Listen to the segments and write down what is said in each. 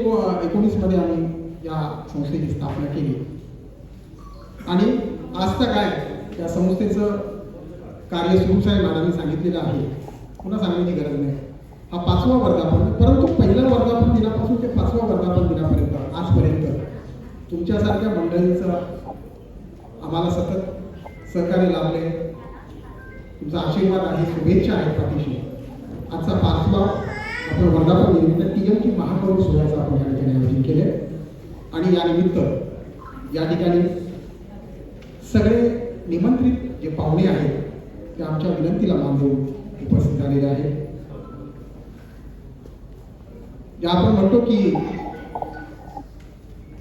1919 मध्ये आम्ही या संस्थेची स्थापना केली आणि आजचा काय या संस्थेचं कार्य सुरूच आहे. मॅडमनी सांगितलेलं आहे, पुन्हा सांगण्याची गरज नाही. हा 5वा वर्धापन, परंतु पहिल्या वर्धापन दिनापासून ते 5व्या वर्धापन दिनापर्यंत आजपर्यंत तुमच्यासारख्या मंडळींचं आम्हाला सतत सहकार्य लाभले. तुमचा आशीर्वाद आहे, शुभेच्छा आहेत पाठीशी. आजचा 5वा आपण वर्धापन निमित्त TMT महापौर सोहळ्याचं आपण या ठिकाणी आयोजन केले आणि या निमित्त या ठिकाणी सगळे निमंत्रित जे पाहुणे आहेत ते आमच्या विनंतीला मान देऊन उपस्थित झालेले आहेत. या आपण म्हणतो की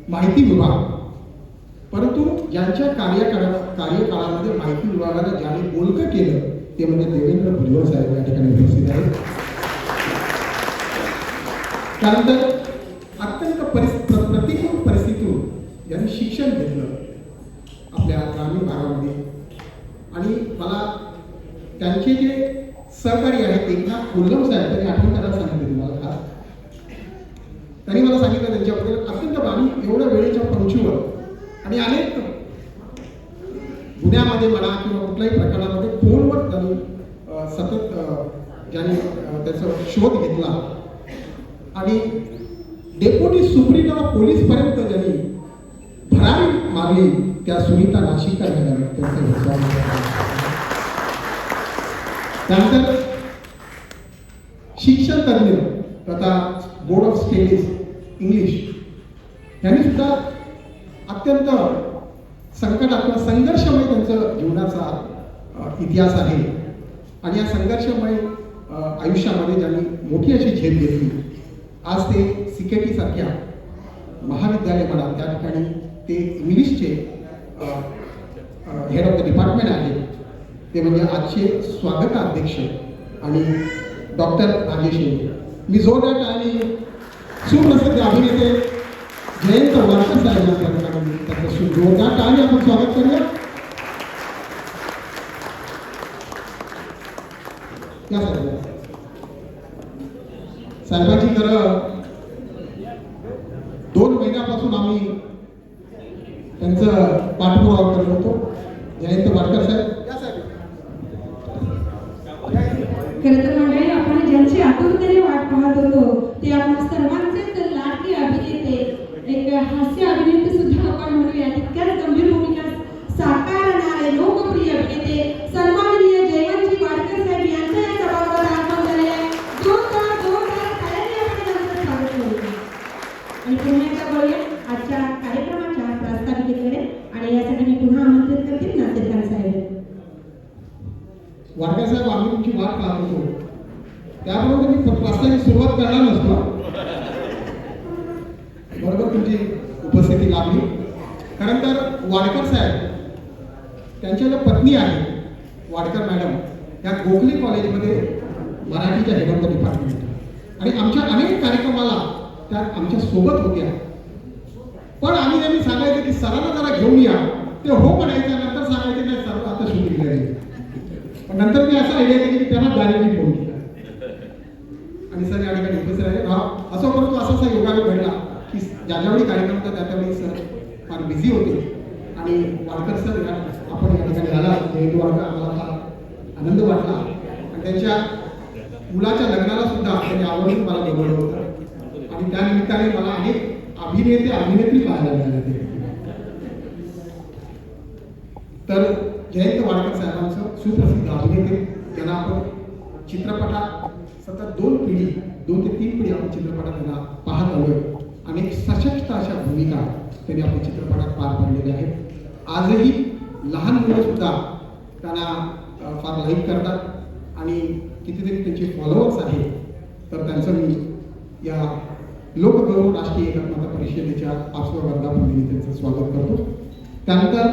माहिती विभाग, परंतु ज्यांच्या कार्यकाळामध्ये माहिती विभागाला ज्याने बोलकं केलं ते म्हणजे देवेंद्र भुजबळ साहेब या ठिकाणी उपस्थित आहेत. त्यानंतर अत्यंत प्रतिकूल परिस्थितीतून ज्यांनी शिक्षण घेतलं आपल्या ग्रामीण भागामध्ये आणि मला त्यांचे जे सहकारी आहेत एकनाथ कोल्लम साहेब त्यांनी आठवण करायला सांगितलं तुम्हाला खास. त्यांनी मला सांगितलं त्यांच्याबद्दल अत्यंत आम्ही एवढ्या वेळेच्या पंचीवर आणि अनेक गुन्ह्यामध्ये म्हणा किंवा कुठल्याही प्रकरणामध्ये फोनवर त्यांनी सतत ज्यांनी त्याचा शोध घेतला आणि डेप्युटी सुप्रिंटेंडंट ऑफ पोलीस पर्यंत ज्यांनी भरारी मारली त्या सुनीता नाशिककर त्यांचं. त्यानंतर शिक्षण तज्ञ तथा बोर्ड ऑफ स्टडीज इंग्लिश यांनी सुद्धा अत्यंत संकटात किंवा संघर्षमय त्यांचं जीवनाचा इतिहास आहे आणि या संघर्षमय आयुष्यामध्ये ज्यांनी मोठी अशी झेप घेतली. आज ते CKT सारख्या महाविद्यालय म्हणा त्या ठिकाणी ते इंग्लिशचे हेड ऑफ द डिपार्टमेंट आहे. ते म्हणजे आजचे स्वागताध्यक्ष आणि डॉक्टर राजेश शेळके. मी जोरदार आणि सुप्रसिद्ध अभिनेते जयंत वाडकर साहेब त्यांचं जोरदार टाळी आपण स्वागत करूया. या साहेबांची खरं 2 महिन्यापासून आम्ही त्यांचं पाठपुरावा करत होतो. जयंत वाडकर साहेब खरं तर मंडळी आपण ज्यांची आतुरतेने वाट पाहत होतो ते आपण सर्वांचेच लाडके अभिनेते, एक हास्य अभिनेते सुद्धा आपण म्हणूया. तितक्याच गंभीर भूमिका साकारणारे लोकप्रिय अभिनेते सन्माननीय जयवंतजी वाडकर साहेब यांच्या या सभागृहात आगमन झालेले आहे. जोरदार थाळ्यांनी आपण त्यांचं स्वागत करूया आणि पुन्हा एकदा बोलूया आजच्या कार्यक्रमाच्या प्रास्ताविकेकडे आणि यासाठी मी पुन्हा आमंत्रित करते नासिर खान साहेब. वाडकर साहेब आम्ही तुमची वाट पाहत होतो, त्याबरोबर मी प्रस्तावाची सुरुवात करणार नसतो. बरोबर तुमची उपस्थिती लाभली. खरं तर वाडकर साहेब त्यांच्या ज्या पत्नी आहेत वाडकर मॅडम या गोखले कॉलेजमध्ये मराठीच्या हेड ऑफ द डिपार्टमेंट आणि आमच्या अनेक कार्यक्रमाला त्या आमच्या सोबत होत्या. पण आम्ही नेहमी सांगायचं की सरांना जरा घेऊन या, ते हो म्हणायचं, नंतर सांगायचं नाही सर आता शूटिंग करायची. पण नंतर मी असा आयडिया केली की त्यांना डायरेक्टली फोन केला आणि सर या ठिकाणी उपस्थित आहे. असं करतो असा योगायोग घडला की ज्यावेळी कार्यक्रम होता त्यावेळी सर फार बिझी होते आणि वाडकर सर आपण या ठिकाणी आला जयंत वाडकर आम्हाला फार आनंद वाटला आणि त्यांच्या मुलाच्या लग्नाला सुद्धा त्यांनी आवर्जून मला बोलवलं होतं आणि त्या निमित्ताने मला अनेक अभिनेते अभिनेत्री पाहायला मिळाले. तर जयंत वाडकर साहेबांचं सुप्रसिद्ध अभिनेते ज्यांना आपण चित्रपटात सतत 2 ते 3 पिढी आपण चित्रपटात त्यांना पाहत आलोय आणि सशक्त अशा भूमिका त्यांनी आपल्या चित्रपटात पार पाडलेल्या आहेत. आजही लहान मुलं सुद्धा त्यांना फार लाईक करतात आणि कितीतरी त्यांचे फॉलोअर्स आहेत. तर त्यांचं मी या लोकगौरव राष्ट्रीय एकात्मता परिषदेच्या 5व्या वर्धापन त्यांचं स्वागत करतो. त्यानंतर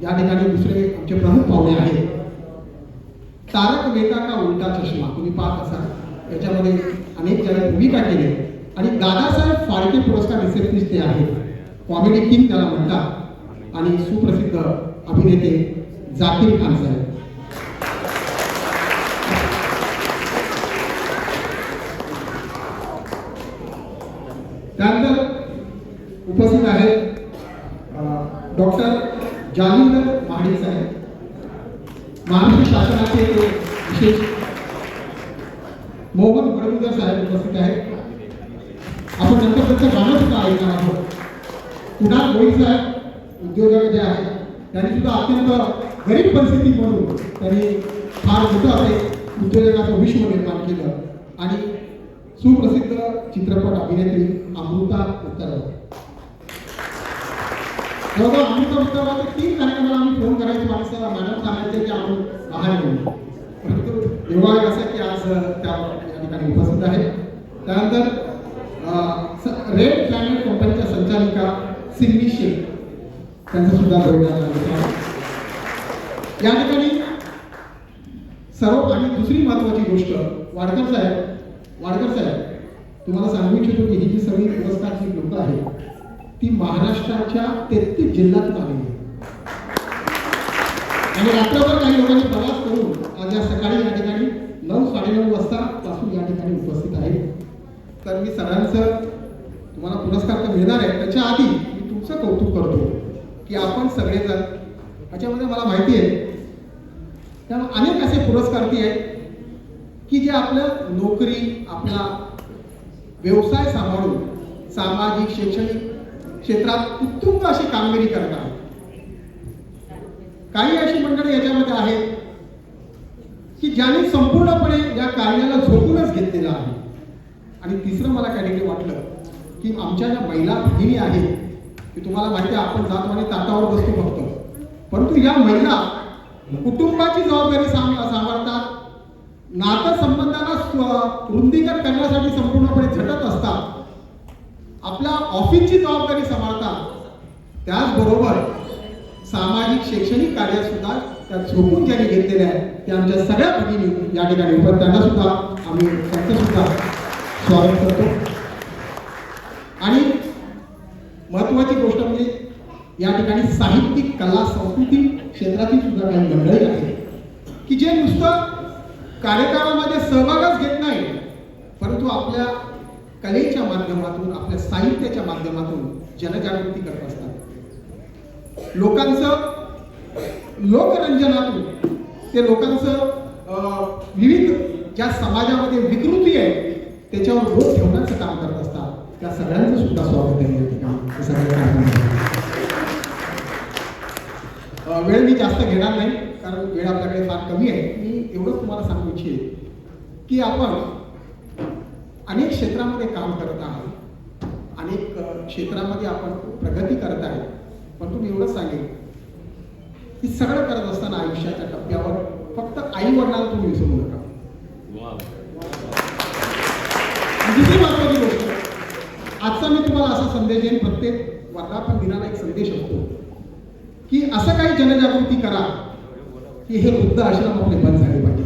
या ठिकाणी दुसरे आमचे प्रमुख पाहुणे आहेत. तारक मेहता का उलटा चष्मा तुम्ही पाहत असाल, याच्यामध्ये अनेक जणांनी भूमिका केली आणि दादासाहेब फाळके पुरस्कार रिसेप्शनिस्ट ते आहेत. कॉमेडी किंग त्याला म्हणतात आणि सुप्रसिद्ध अभिनेते जाकीर खान साहेब. त्यानंतर उपस्थित आहेत डॉक्टर जालिंदर महाडिक साहेब, महाराष्ट्र शासनाचे विशेष मोहन बडगुजर साहेब उपस्थित आहेत. आपण नंतर त्यांचं गाणं सुद्धा ऐकणार आहोत. कुणाल गोळी साहेब उद्योजक जे आहेत त्यांनी सुद्धा अत्यंत गरीब परिस्थिती म्हणून त्यांनी फार मोठं असे उद्योजकाचं विश्व निर्माण केलं आणि सुप्रसिद्ध चित्रपट अभिनेत्री अमृता उत्तरवार. जवळजवळ अमृता उत्तरवार 3 कार्यक्रमाला आम्ही फोन करायचो माणसाला, मॅडम सांगायचे की आपण बाहेर येऊ. परंतु योगायोग असा की आज त्या या ठिकाणी उपस्थित आहे. त्यानंतर रेड प्लॅनेट कंपनीच्या संचालिका सिंधी शेख त्यांचं सुद्धा जोडण्यात आलं. या ठिकाणी सर्व आणि दुसरी महत्वाची गोष्ट वाडकर साहेब तुम्हाला सांगू इच्छितो की ही जी सगळी पुरस्कारची लोक आहेत ती महाराष्ट्राच्या 33 जिल्ह्यातून आलेली आहेत आणि रात्रभर काही लोकांनी प्रवास करून आज या सकाळी या ठिकाणी 9-9:30 वाजता पासून या ठिकाणी उपस्थित आहेत. तर मी सगळ्यांचं तुम्हाला पुरस्कार तर मिळणार आहे त्याच्या आधी मी तुमचं कौतुक करतो की आपण सगळेजण याच्यामध्ये मला माहिती आहे त्यामुळे अनेक असे पुरस्कार्थी आहेत की जे आपलं नोकरी आपला व्यवसाय सांभाळून सामाजिक शैक्षणिक क्षेत्रात उत्तुंग अशी कामगिरी करतात. काही अशी मंडळी याच्यामध्ये आहेत की ज्यांनी संपूर्णपणे या कार्याला झोकूनच घेतलेलं आहे. आणि तिसरं मला त्या ठिकाणी वाटलं की आमच्या ज्या महिला भगिनी आहेत की तुम्हाला माहिती आहे आपण जातो आणि ताटावर बसतो बघतो, परंतु या महिला कुटुंबाची जबाबदारी सांभाळतात, नातेसंबंधांना वृद्धिंगत करण्यासाठी संपूर्णपणे झटत असतात, आपल्या ऑफिसची जबाबदारी सांभाळतात, त्याचबरोबर सामाजिक शैक्षणिक कार्य सुद्धा त्या झोपून ज्यांनी घेतलेले आहे त्या आमच्या सगळ्या भगिनी या ठिकाणी उपस्थित त्यांना सुद्धा आम्ही त्यांचं सुद्धा स्वागत करतो. आणि महत्वाची गोष्ट म्हणजे या ठिकाणी साहित्यिक कला संस्कृती क्षेत्रातील सुद्धा काही मंडळी आहेत की जे नुसतं कार्यक्रमामध्ये सहभागच घेत नाही परंतु आपल्या कलेच्या माध्यमातून आपल्या साहित्याच्या माध्यमातून जनजागृती करत असतात. लोकांचं लोकरंजनातून ते लोकांचं विविध ज्या समाजामध्ये विकृती आहे त्याच्यावर बोट ठेवण्याचं काम करत असतात. त्या सगळ्यांचं सुद्धा स्वागत आहे या ठिकाणी. सगळ्या वेळ मी जास्त घेणार नाही कारण वेळ आपल्याकडे फार कमी आहे. मी एवढंच तुम्हाला सांगू इच्छिते की आपण अनेक क्षेत्रामध्ये काम करत आहात, अनेक क्षेत्रामध्ये आपण प्रगती करत आहे. पण तुम्ही एवढंच सांगेल की सगळं करत असताना आयुष्याच्या टप्प्यावर फक्त आई वडिलांना तुम्ही विसरू नका. दुसरी महत्वाची गोष्ट आजचा मी तुम्हाला असा संदेश देईन, प्रत्येक वर्धापन दिनाला एक संदेश असतो की असं काही जनजागृती करा की हे वृद्ध आश्रम आपले बंद झाले पाहिजे.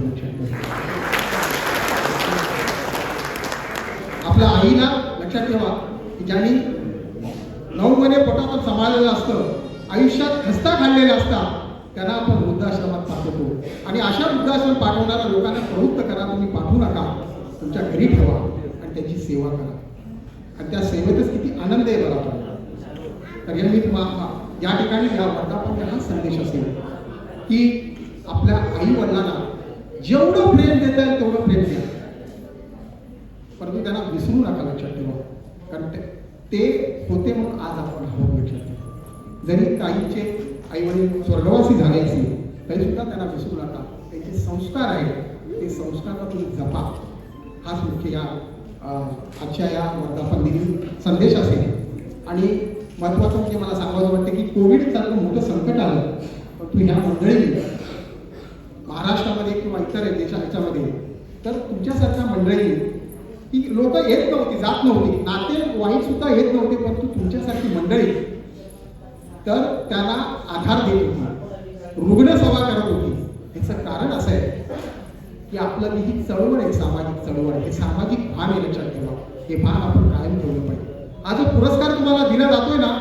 आपल्या आईला लक्षात ठेवा की ज्यांनी 9 महिने पोटात सांभाळलेलं असतं, आयुष्यात खस्ता खाल्लेले असतात, त्यांना आपण वृद्धाश्रमात पाठवतो. आणि अशा वृद्धाश्रम पाठवणाऱ्या लोकांना प्रवृत्त करा, तुम्ही पाठवू नका, तुमच्या घरी ठेवा आणि त्याची सेवा करा. आणि त्या सेवेतच किती आनंद आहे बघा. तर मी या ठिकाणी या वर्धापन हा संदेश असेल की आपल्या आई वडिलांना जेवढं प्रेम देता येईल तेवढं प्रेम द्या, परंतु त्यांना विसरू नका. लक्षात ठेवा कारण ते होते म्हणून आज आपण आहोत. लक्षात ठेवा जरी काहींचे आई वडील स्वर्गवासी झाले असतील तरी सुद्धा त्यांना विसरू नका. त्यांचे संस्कार आहेत ते संस्काराला तुम्ही जपा. हाच मुख्य या आजच्या या वर्धापन दिनी संदेश असेल. आणि महत्वाचं म्हणजे मला सांगायचं वाटतं की कोविडसारखं मोठं संकट आलं परंतु ह्या मंडळी महाराष्ट्रामध्ये किंवा इतर देशामध्ये तर तुमच्यासारख्या मंडळी की लोक येत नव्हती, जात नव्हती, नाते वाईट सुद्धा येत नव्हते, परंतु तुमच्यासारखी मंडळी तर त्यांना आधार देत होती, रुग्णसेवा करत होती. याचं कारण असं आहे की आपलं ही चळवळ आहे, सामाजिक चळवळ आहे, सामाजिक भान आहे. लक्षात ठेवा हे भान आपण कायम ठेवलं पाहिजे. आज जो पुरस्कार तुम्हाला दिला जातोय ना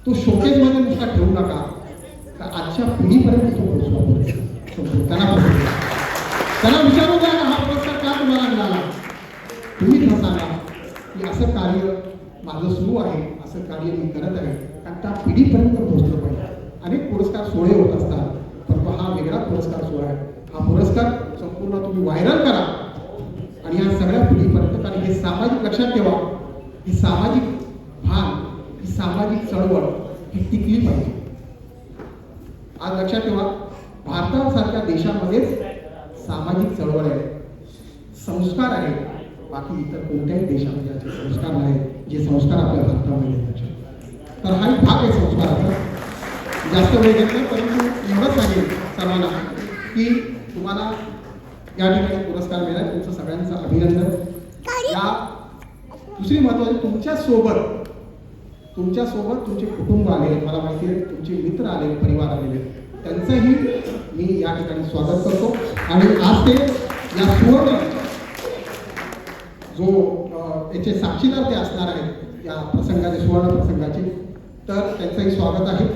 तो शोकेज मध्ये नुसता ठेवू नका, तर आजच्या पिढीपर्यंत तो पोहोचवा. त्यांना विचारू द्या हा पुरस्कार का तुम्हाला मिळाला. तुम्ही सांगा की असं कार्य अनुभव आहे असं कार्य मी करत आहे कारण त्या पिढीपर्यंत पोहोचलं पाहिजे. अनेक पुरस्कार सोहळे होत असतात, परंतु हा वेगळा पुरस्कार सोहळा आहे. हा पुरस्कार संपूर्ण तुम्ही व्हायरल करा आणि या सगळ्या पिढीपर्यंत, कारण हे सामाजिक, लक्षात ठेवा, ही सामाजिक भान, ही सामाजिक चळवळ ही टिकली पाहिजे. आज लक्षात ठेवा, भारतासारख्या देशामध्येच सामाजिक चळवळ आहे, संस्कार आहे. बाकी इतर कोणत्याही देशामध्ये असे संस्कार नाही जे संस्कार आपल्या भारतामध्ये आहेत. तर हा एक भाग आहे संस्काराचा. जास्त वेळ घेत नाही, परंतु एवढंच सांगेल सर्वांना की तुम्हाला या ठिकाणी पुरस्कार मिळाला, तुमचं सगळ्यांचं अभिनंदन. या दुसरी महत्त्वाची, तुमच्यासोबत तुमचे कुटुंब आले, मला माहिती आहे तुमचे मित्र आले, परिवार आलेले, त्यांचंही मी या ठिकाणी स्वागत करतो. आणि आज ते या सुवर्ण जो याचे साक्षीदार ते असणार आहेत या प्रसंगाचे, सुवर्ण प्रसंगाचे, तर त्यांचंही स्वागत आहे.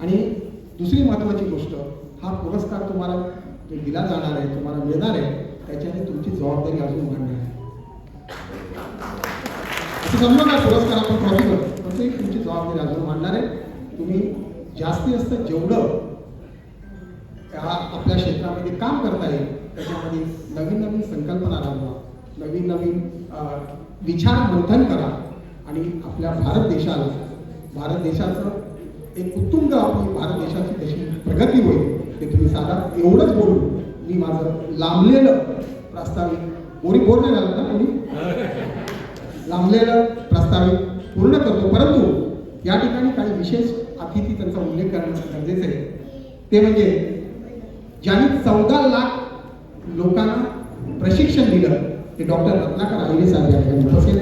आणि दुसरी महत्त्वाची गोष्ट, हा पुरस्कार तुम्हाला जो दिला जाणार आहे, तुम्हाला मिळणार आहे, त्याच्याने तुमची जबाबदारी अजून वाढणार आहे. असं समजा का पुरस्कार आपण ट्रॉफी करतो, पण ते तुमची जबाबदारी अजून वाढणार आहे. तुम्ही जास्तीत जास्त जेवढं आपल्या क्षेत्रामध्ये काम करता येईल त्याच्यामध्ये नवीन नवीन संकल्पना राबवा, नवीन नवीन विचार मंथन करा आणि आपल्या भारत देशाचं एक उत्तुंग आपली भारत देशाची कशी प्रगती होईल ते तुम्ही सांगा. एवढंच बोलून मी माझं लांबलेलं प्रास्ताविक बोर नाही झालं ना कोणी, लांबलेलं प्रास्ताविक पूर्ण करतो. परंतु या ठिकाणी काही विशेष अतिथी त्यांचा उल्लेख करणं गरजेचं आहे. ते म्हणजे ज्यांनी 14 लाख लोकांना प्रशिक्षण दिलं ते डॉक्टर रत्नाकर आहिरे साहेब या ठिकाणी उपस्थित.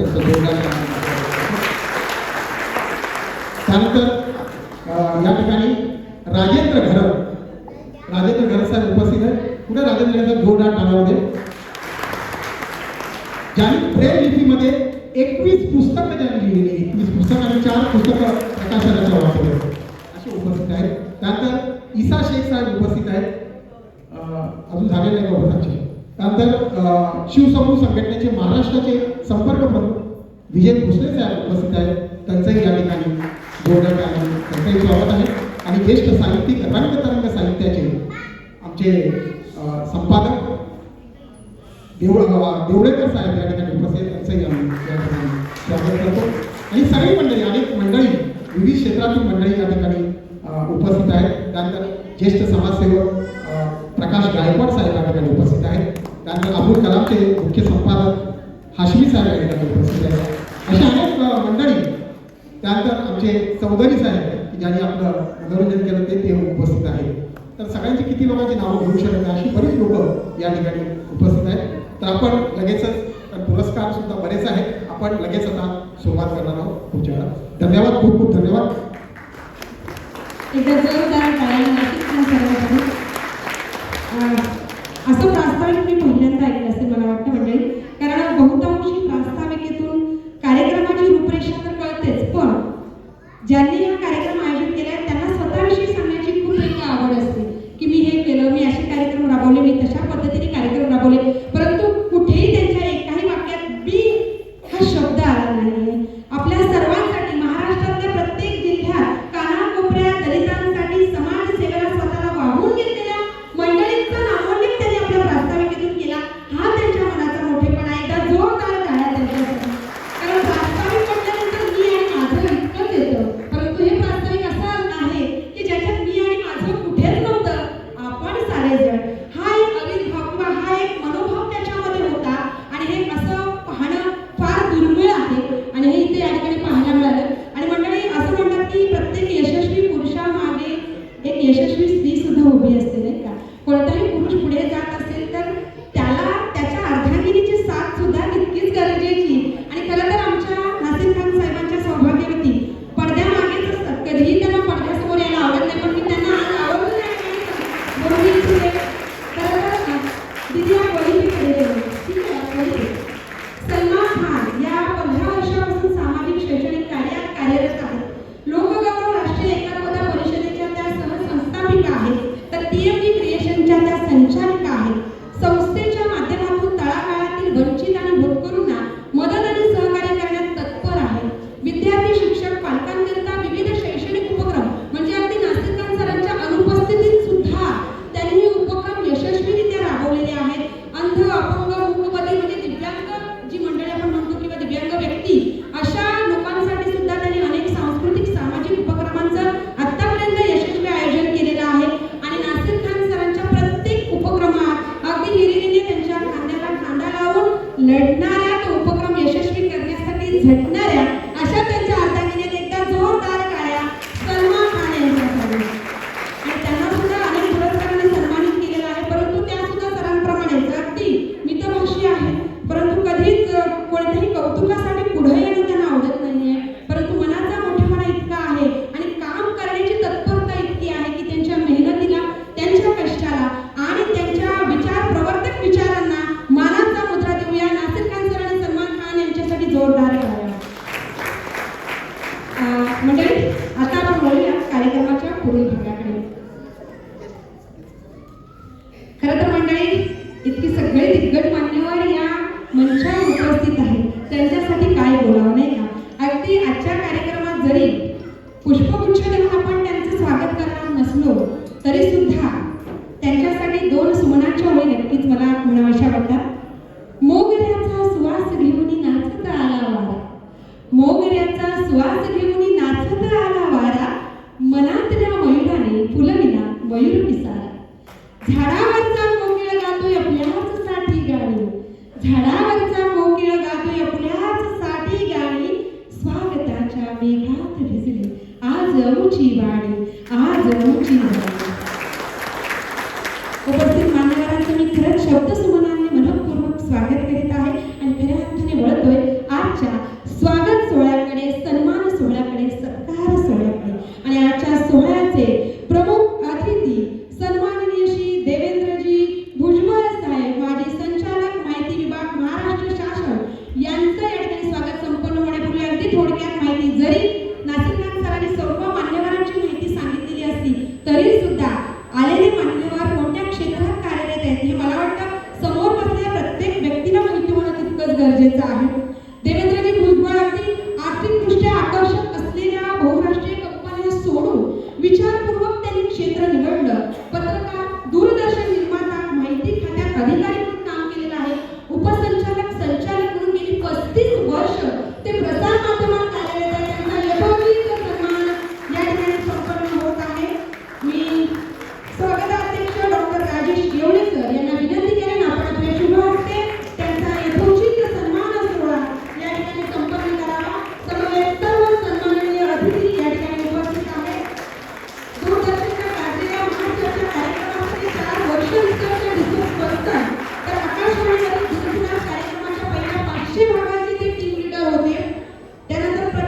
त्यानंतर या ठिकाणी राजेंद्र घर साहेब उपस्थित आहे. कुठे राजेंद्र घर साहेब? जोरदार टाळ्या. ज्यांनी ब्रेल लिपीमध्ये 21 पुस्तकं ज्यांनी लिहिलेली, 21 पुस्तकं आणि 4 पुस्तकं प्रकाशनाच्या वापरले असे उपस्थित आहेत. त्यानंतर ईसा शेख साहेब उपस्थित आहेत, अजून झालेले नाही उपस्थित. त्यानंतर शिवसमूह संघटनेचे महाराष्ट्राचे संपर्क प्रमुख विजय भोसले साहेब उपस्थित आहेत. त्यांचंही या ठिकाणी जोरदार त्यांचंही स्वागत आहे. आणि ज्येष्ठ साहित्यिक रंगतरंग साहित्याचे आमचे संपादक देवळेकर साहेब या ठिकाणी उपस्थित, त्यांचंही आम्ही या ठिकाणी स्वागत करतो. आणि सगळी मंडळी, अनेक मंडळी, विविध क्षेत्रातील मंडळी या ठिकाणी उपस्थित आहेत. त्यानंतर ज्येष्ठ समाजसेवक प्रकाश गायकवाड साहेब या ठिकाणी उपस्थित आहेत. त्यानंतर अब्दुल कलामचे मुख्य संपादक हाशमी साहेब या ठिकाणी उपस्थित आहेत. अशा अनेक मंडळी. त्यानंतर आमचे चौधरी साहेब की ज्यांनी आपलं मनोरंजन केलं ते उपस्थित आहेत. तर सगळ्यांची किती लोकांची नावं घेऊ शकत नाही, अशी बरीच लोक या ठिकाणी उपस्थित आहेत. तर आपण लगेचच, पुरस्कार सुद्धा बरेच आहेत, आपण लगेच आता सुरुवात करणार आहोत पुढच्या वेळा. धन्यवाद, खूप खूप धन्यवाद. असं प्रास्ताविक मी पहिल्यांदा ऐकलं असेल मला वाटतं मंडळी, कारण बहुतांशी प्रास्ताविकेतून कार्यक्रमाची रूपरेषा तर कळतेच, पण ज्यांनी हा कार्यक्रम आयोजित केलाय त्यांना स्वतःविषयी सांगण्याची खूप एक आवड असते की मी हे केलं, मी असे कार्यक्रम राबवले, मी तशा पद्धतीने कार्यक्रम राबवले, परंतु कुठेही त्यांच्या एकाही वाक्यात मी हा शब्द आला नाही. आपल्या सर्वांसाठी, महाराष्ट्रातल्या प्रत्येक जिल्ह्यात, कानाकोपऱ्यात दलितांसाठी समाजसेवेला स्वतःला वाहून घेतलेल्या मंडळींचा नामोल्लेख त्यांनी आपल्या प्रास्ताविकेतून केला. हा त्यांच्या मनाचा मोठेपणा. एकदा जोरदार टाळ्या त्यांच्यासाठी. कारण प्रास्ताविक म्हटल्यानंतर मी आणि माझं इतकंच येतं, परंतु हे प्रास्ताविक असं आहे की ज्याच्यात मी आणि माझं कुठेच नव्हतं, आपण सारेजण. हा एक अविर्भाव किंवा हा एक मनोभाव त्याच्यामध्ये होता आणि हे असं पाहणं फार दुर्मिळ आहे आणि हे इथे या ठिकाणी पाहायला मिळालं. आणि मंडळी असं म्हणतात की प्रत्येक यशस्वी पुरुषामागे एक यशस्वी स्त्री सुद्धा उभी असते, नाही का? कोणताही पुरुष पुढे जात असेल तर त्याला त्याच्या अर्धांगिनीची साथ सुद्धा तितकीच गरजेची. आणि खरं तर आमच्या नासिर खान साहेबांच्या सौभाग्यवती पडद्यामागेच असतात, कधीही त्यांना पडद्यासमोर यायला आवडत नाही, पण मी त्यांना आज आवडून सलमान खान या 15 वर्षापासून सामाजिक शैक्षणिक कार्यात कार्यरत आहेत. लोकगौरव राष्ट्रीय एकात्मता परिषदेच्या त्या सहसंस्थापिका आहेत, तर TMG क्रिएशनच्या त्या संचालिका आहेत. संस्थेच्या माध्यमातून तळागाळातील वंचित आणि होतकरूंना मदत आणि सहकार्य करण्यात तत्पर आहेत. सोहळ्याकडे. खरं तर मंडळी, इतकी सगळे दिग्गज मान्यवर या मंचावर उपस्थित आहेत, त्यांच्यासाठी काय बोलावं नाही का. अगदी आजच्या कार्यक्रमात जरी पुष्पगुच्छ देऊन आपण त्यांचं स्वागत करणार नसलो तरी सुद्धा त्यांच्यासाठी 2 सुमनांच्या ओळी नक्कीच मला म्हणाव्याशा वाटतात. मोगऱ्याचा सुवास घेऊन नाचत आला वारा, मोगऱ्याचा सुवास घेऊन नाचत आला वारा, मनातल्या मयुराने फुलविला मयूर पिसारा. झाडावरचा कोकिळ गातोय आपल्याच साठी गाणी, झाडावरचा कोकिळ गातोय आपल्याच साठी गाणी, स्वागताच्या मेघात भिजली आज अमुची वाणी, आज अमुची वाणी. उपस्थित मान्यवरांचं मी खरंच शब्द सुमनांनी मनपूर्वक स्वागत करीत आहे आणि खऱ्या अर्थाने वळतोय आजच्या स्वागत सोहळ्याकडे, सन्मान सोहळ्याकडे, सत्कार सोहळ्याकडे. आणि आजच्या सोहळ्याचे प्रमुख अतिथी सन्माननीय श्री देवेंद्रजी भुजबळ साहेब, माजी संचालक माहिती विभाग, महाराष्ट्र शासन यांचं या ठिकाणी स्वागत संपन्न होण्यापूर्वी अगदी थोडक्यात माहिती, जरी नासिरखान सरांनी सर्व मान्यवरांची माहिती सांगितलेली असती तरी सुद्धा आलेले मान्यवर कोणत्या क्षेत्रात कार्यरत आहेत हे मला वाटतं समोर बसलेल्या प्रत्येक व्यक्तीला माहिती होणं तितकंच गरजेचं आहे. देवेंद्रजी भुजबळ अगदी आर्थिकदृष्ट्या आकर्षक असलेल्या बहुराष्ट्रीय कंपन्या सोडून विचारपूर्वक त्यांनी क्षेत्र निवडलं. पत्रकार, दूरदर्शन निर्माता, माहिती खात्यात अधिकारी म्हणून काम केलेलं आहे. उपसंचालक, संचालक म्हणून गेली 35 वर्ष ते प्रसार माध्यमात कार्यरत आहे. त्यांचा यथोचित सन्मान या ठिकाणी संपन्न होत आहे. मी स्वागताध्यक्ष डॉक्टर राजेश येवले सर यांना विनंती केली आपण आपल्या शुभ हस्ते त्यांचा यथोचित सन्मान सोहळा या ठिकाणी संपन्न करावा. समवेत सर्व सन्माननीय अतिथी या ठिकाणी उपस्थित आहेत. दूरदर्शनच्या गाजलेल्या महाचर्चा कार्यक्रमासाठी 4 वर्ष रिसर्च रिसोर्स पर्सन, तर आकाशवाणीवरील दूरचित्रवाणी कार्यक्रमाच्या पहिल्या 500 भागाचे ते टीम लीडर होते. त्यानंतर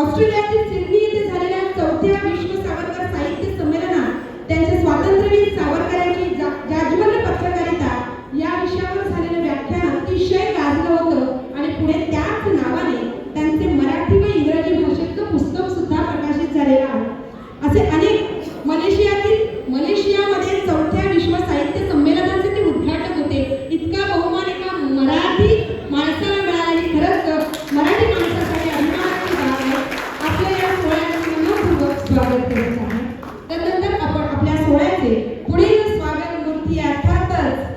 ऑस्ट्रेलियातील सिडनी येथे झालेल्या 4थ्या विश्व सावरकर साहित्य संमेलनात त्यांचे स्वातंत्र्यवीर सावरकरांची जाज्वल्य पत्रकारिता या विषयावर झालेलं व्याख्यान अतिशय गाजलं होतं आणि पुढे त्याच नावाने त्यांचे मराठी व इंग्रजी भाषेतलं पुस्तक सुद्धा प्रकाशित झालेलं आहे. असे अनेक मलेशियामध्ये 4थ्या विश्व साहित्य संमेलनाचे ते उद्घाटक होते. इतका बहुमान एका मराठी माणसाला मिळाला. खरंच मराठी माणसासाठी अभिमानाची बाब आहे. आपल्या या सोहळ्याचे मनपूर्वक स्वागत करायचं आहे. त्यानंतर आपण आपल्या सोहळ्याचे पुढील स्वागत मूर्ती अर्थातच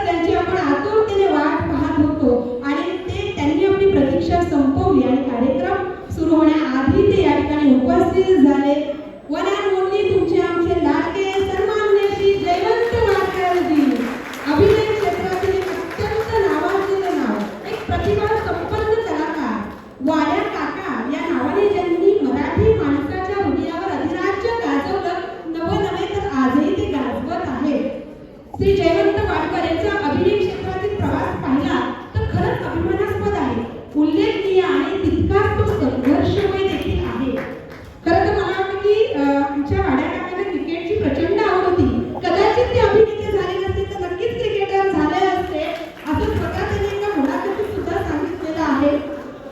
त्यांची आपण आतुरतेने वाट पाहत होतो आणि त्यांनी आपली प्रतीक्षा संपवली आणि कार्यक्रम सुरू होण्याआधी ते या ठिकाणी उपस्थित झाले. वन अँड ओनली तुमचे आमचे लाडके सन्माननीय श्री जयवंत वाडकरजी, अभिनय क्षेत्रातील एक अत्यंत नावाजलेलं नाव, एक प्रतिभा संपन्न कलाकार, वाड्या काका या नावाने ज्यांनी मराठी माणसाच्या हृदयावर अधिराज्य गाजवलं, नवे तर आजही ते गाजवत आहे. श्री जयवंत वाडकर यांचा अभिनय क्षेत्रातील प्रवास पाहिला तर खरंच अभिमानास्पद आहे, उल्लेखनीय आणि तितकाच तो संघर्षमय देखील आहे. खरं तर मला वाटतं की आमच्या वाड्या काकांना क्रिकेटची प्रचंड आवड होती. कदाचित ते अभिनेते झाले नसते तर नक्कीच क्रिकेटर झाले असते असं स्वतः त्यांनी एका मुलाखतीत सुद्धा सांगितलेलं आहे.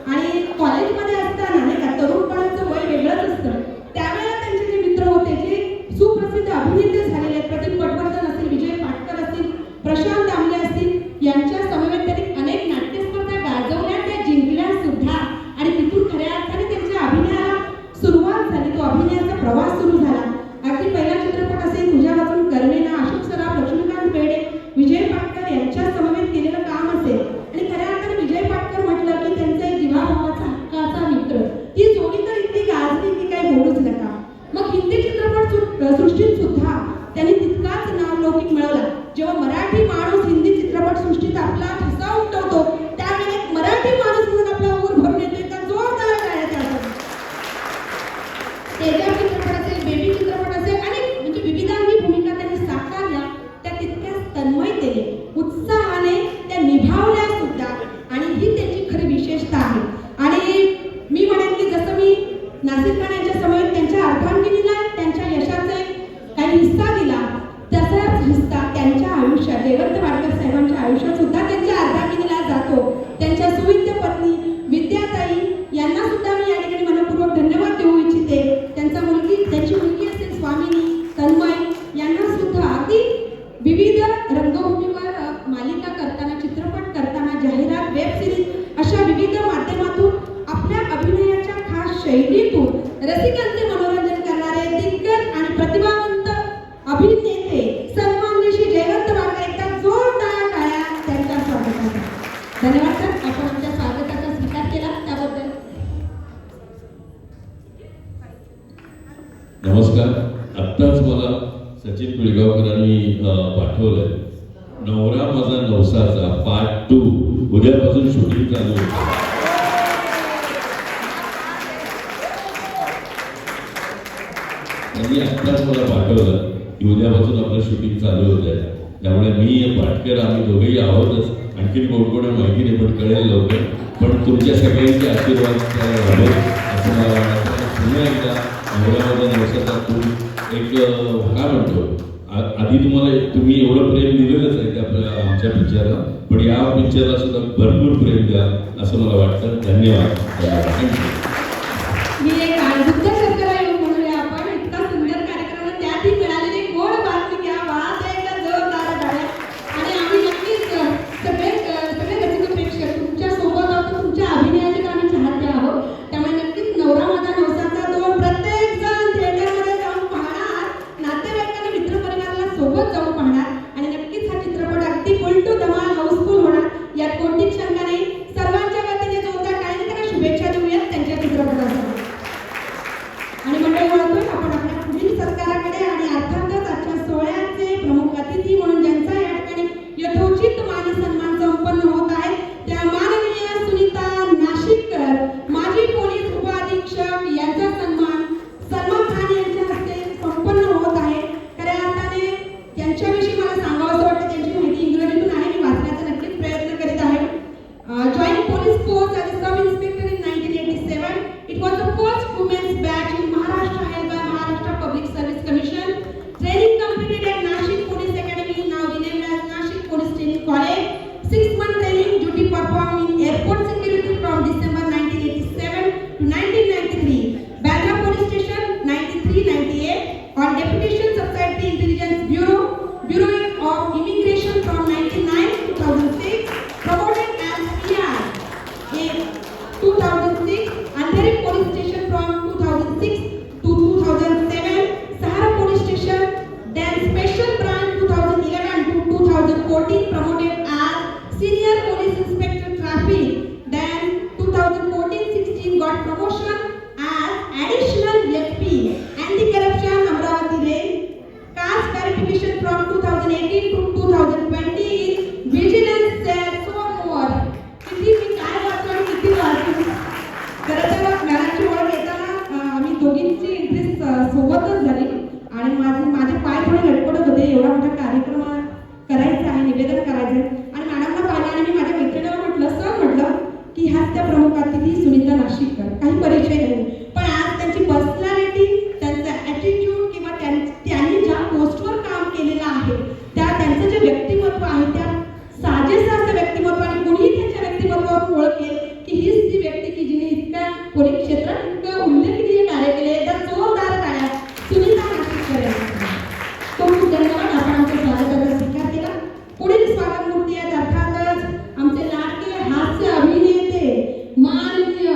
आणि कॉलेजमध्ये असताना नाही का तरुणपणाचं वय वेगळंच असतं. त्यावेळेला त्यांचे जे मित्र होते जे सुप्रसिद्ध अभिनेते झालेले आहेत, प्रदीप पटवर्धन असतील, विजय पाटकर असतील, प्रशांत दामले असतील, यांच्या समवेत त्यांनी अनेक नाट्यस्पर्धा गाजवल्या, त्या जिंकल्या सुद्धा. आणि तिथून खऱ्या अर्थाने त्यांच्या अभिनयाला सुरुवात झाली, तो अभिनयाचा प्रवास सुरू झाला. अगदी पहिला चित्रपट असेल तुझ्या वाचून कर्वेना, अशोक सराफ, लक्ष्मीकांत बेर्डे, विजय पाटकर यांच्या समवेत केलेलं काम असेल. आणि खऱ्या अर्थाने विजय पाटकर म्हटलं की त्यांचा एक जीवाभावाचा हक्काचा मित्र, ती जोडी तर इतकी गाजली की काय बोलूच नका. मग हिंदी चित्रपट सृष्टीत सुद्धा त्यांनी तितकाच नावलौकिक मिळवला. जेव्हा मराठी माणूस हिंदी चित्रपट सृष्टीत आपला ठसा उमटवतो त्यावेळी एक मराठी माणूस म्हणून आपला ऊर भरून येतो. एका जोरदार टाळ्या असतात. तेजाब चित्रपट असेल, बेबी चित्रपट असेल, अनेक म्हणजे विविधांगी भूमिका त्यांनी साकारल्या, त्या तितक्याच तन्मयतेने, उत्साहाने त्या निभावल्या सुद्धा. आणि ही त्यांची खरी विशेषता आहे. आणि मी म्हणेन की जसं मी नासिरखान यांच्या समवेत त्यांच्या अर्धांगिनीला त्यांच्या यशाचा काही हिस्सा दिला, तसाच हिस्सा त्यांच्या आयुष्यात, जयवंत वाडकर साहेबांच्या आयुष्यात सुद्धा त्यांच्या अर्धांगिनीला जातो. त्यांच्या सुविद्य पत्नी विद्याताई यांना सुद्धा मी या ठिकाणी मनपूर्वक धन्यवाद देऊ इच्छिते. त्यांची मुलगी असेल स्वामी सचिन पिळगावकरांनी पाठवलंय. नवरा माझा नवसाचा पार्ट 2 उद्यापासून शूटिंग चालू होतं. त्यांनी आत्ताच मला पाठवलं की उद्यापासून आपलं शूटिंग चालू होत आहे. त्यामुळे मी पाटकर आम्ही दोघेही आहोतच. आणखीन कोण माहिती नाही पण कळेल लवकर. पण तुमच्या सगळ्यांचे आशीर्वाद हवे असं मला वाटतं. पुन्हा एकदा नवरा माझा नवसाचा खूप एक काय म्हणतो आधी तुम्ही एवढं प्रेम दिलेलंच आहे त्या आमच्या पिक्चरला, पण या पिक्चरला सुद्धा भरपूर प्रेम द्या असं मला वाटतं. धन्यवाद. मी एक दुग्ध शर्करा येऊन म्हणूया आपण इतका सुंदर कार्यक्रम त्यातही मिळालेली गोड बातमी घ्या वाद आहे का जोरदार टाळ्या. आणि आम्ही नक्कीच सगळे रसिक प्रेक्षक तुमच्या सोबत आहोत. तुमच्या अभिनयाचे तर आम्ही चाहते आहोत. त्यामुळे नक्कीच नवरा माझा नवसाचा 2 प्रत्येक जण थिएटरमध्ये जाऊन पाहणार, नातेवाईकांना मित्रपरिवाराला सोबत जाऊन पाहणार आणि नक्कीच हा चित्रपट अगदी फुल टू धमाल हाऊसफुल होणार यात कोणतीच शंका नाही. सर्वांच्या वतीने जोरदार टाळ्या त्यांना शुभेच्छा देऊयात त्यांच्या चित्रपटासाठी. आणि मंडळी वळतोय आपण आपल्या पुढील सत्काराकडे आणि अर्थातच आजच्या सोहळ्याचे प्रमुख अतिथी म्हणून ज्यांचा या ठिकाणी यथोचित मान सन्मान संपन्न होत आहे त्या माननीय सुनीता नाशिककर माजी पोलीस उपअधीक्षक यांचा सन्मान सलमान खान यांच्या हस्ते संपन्न होत आहे. खऱ्या अर्थाने त्यांच्याविषयी मला सांगावं वाटतं. त्यांची माहिती इंग्रजीतून आहे, मी वाचण्याचा नक्कीच प्रयत्न करीत आहे. Joined police force as a sub-inspector in 1987. It was the first women's batch in Maharashtra held by Maharashtra Public Service Commission. Training completed at Nashik Police Academy, now renamed as Nashik Police Training College. 6-month training, duty performed in airport security from December 1987 to 1993. Bandra Police Station 93-98. On deputation Subsidiary Intelligence Bureau, Bureau of Immigration from 1999 to 2006. Promoted as PI in 2006, Andheri Police Station from 2006 to 2007, Sahara Police Station, then Special Branch 2011 to 2014, promoted as Senior Police Inspector Traffic, then 2014-16 got promotion as Additional SP, Anti-Corruption Amravati Range, caste verification from 2018 to 2020 in Vigilance Cell. किती मी काय वाचतो आणि किती वाचतो. खरं तर मॅडमची ओळख येताना आम्ही दोघींची इंटरेस्ट सोबतच झाली आणि माझे पाय थोडे लटपटत होते. एवढा मोठा कार्यक्रम करायचा आहे, निवेदन करायचं आहे आणि मॅडमला पाहिलं आणि मी माझ्या मैत्रिणीला म्हटलं की ह्याच त्या प्रमुख अतिथी सुनीता नाशिककर. काही परिचय नाही, पण आज त्यांची पर्सनॅलिटी, त्यांचा ॲटिट्यूड किंवा त्यांनी ज्या पोस्टवर काम केलेलं आहे त्यांचं जे व्यक्तिमत्व आहे त्या साजेसं असं व्यक्तिमत्व आणि कोणीही त्यांच्या व्यक्तिमत्वावर ओळखेल की हीच ती व्यक्ती की जिने इतक्या पोलीस क्षेत्रात इतकं उल्लेखनीय कार्य केले. तर जोरदार टाळ्या सुनीता नाशिककर. खूप धन्यवाद. आपण आमच्या स्वागताचा स्वीकार केला. पुढील स्वागत मूर्ती आहेत अर्थातच आमचे लाडके हास्य अभिनेते माननीय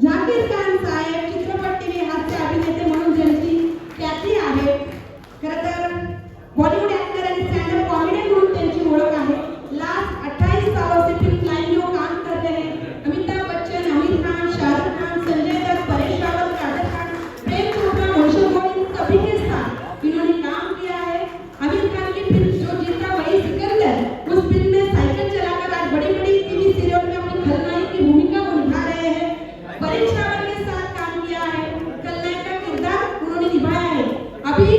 झाकीर खान साहेब. चित्रपट टीव्ही हास्य अभिनेते म्हणून ज्यांची ख्याती आहे. खरं तर बॉलिवूड ॲक्टर आणि स्टँडअप कॉमेडियन म्हणून त्यांची ओळख आहे. लास्ट 28 सालों से फिल्म लाइन में काम कर रहे हैं. अमिताभ बच्चन, आमिर खान, शाहरुख खान, संजय दत्त, परेश रावल, कादर खान, प्रेम चोपड़ा, नौशाद इन सभी के साथ इन्होंने काम किया है. आमिर खान की फिल्म जो जीता वही सिकंदर, उस फिल्म में साइकिल चलाकर आज बड़ी बड़ी टीवी सीरियल में अपनी खलनायक की भूमिका वो निभा रहे हैं. परेश रावल के साथ काम किया है, खलनायक का किरदार उन्होंने निभाया है. अभी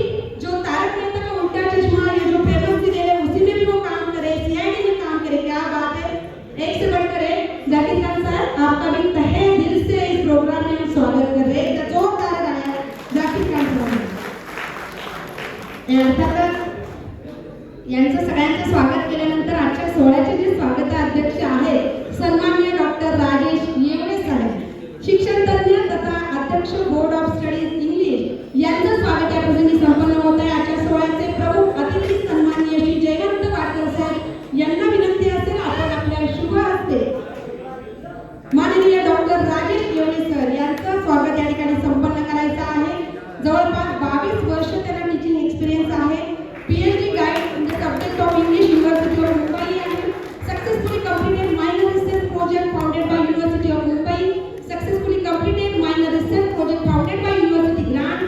जो तारक मेहता का उल्टा चश्मा ये जो फेमस सीरियल है उसी में भी वो काम करे, सीआईडी में काम करे. क्या बात है, एक से बढ़कर एक. जाकिर खान साहब आपका भी तहे दिल से इस प्रोग्राम में हम स्वागत कर रहे हैं. जोरदार तालियां जाकिर खान साहब. अर्थातच यांचं सगळ्यांचं स्वागत केल्यानंतर आजच्या सोहळ्याचे जे स्वागताध्यक्ष आहेत सन्माननीय डॉक्टर राजेश येवले साहेब, शिक्षण तज्ञ तथा अध्यक्ष बोर्ड ऑफ स्टडीज इंग्लिश यांचं स्वागत या प्रसंगी संपन्न होत आहे. आजच्या सोहळ्याचे प्रमुख अतिथी सन्माननीय श्री जयवंत वाडकर साहेब यांना विनंती असेल आपण आपल्या शुभ हस्ते माननीय डॉक्टर राजेश येवले सर यांचं स्वागत या ठिकाणी संपन्न करायचं आहे. जवळपास 22 वर्ष त्यांना टीचिंग एक्सपिरियन्स आहे. PhD guide in the subject of English university of Mumbai आणि successfully completed minor research project founded by university of Mumbai. Successfully completed minor research project founded by university grant.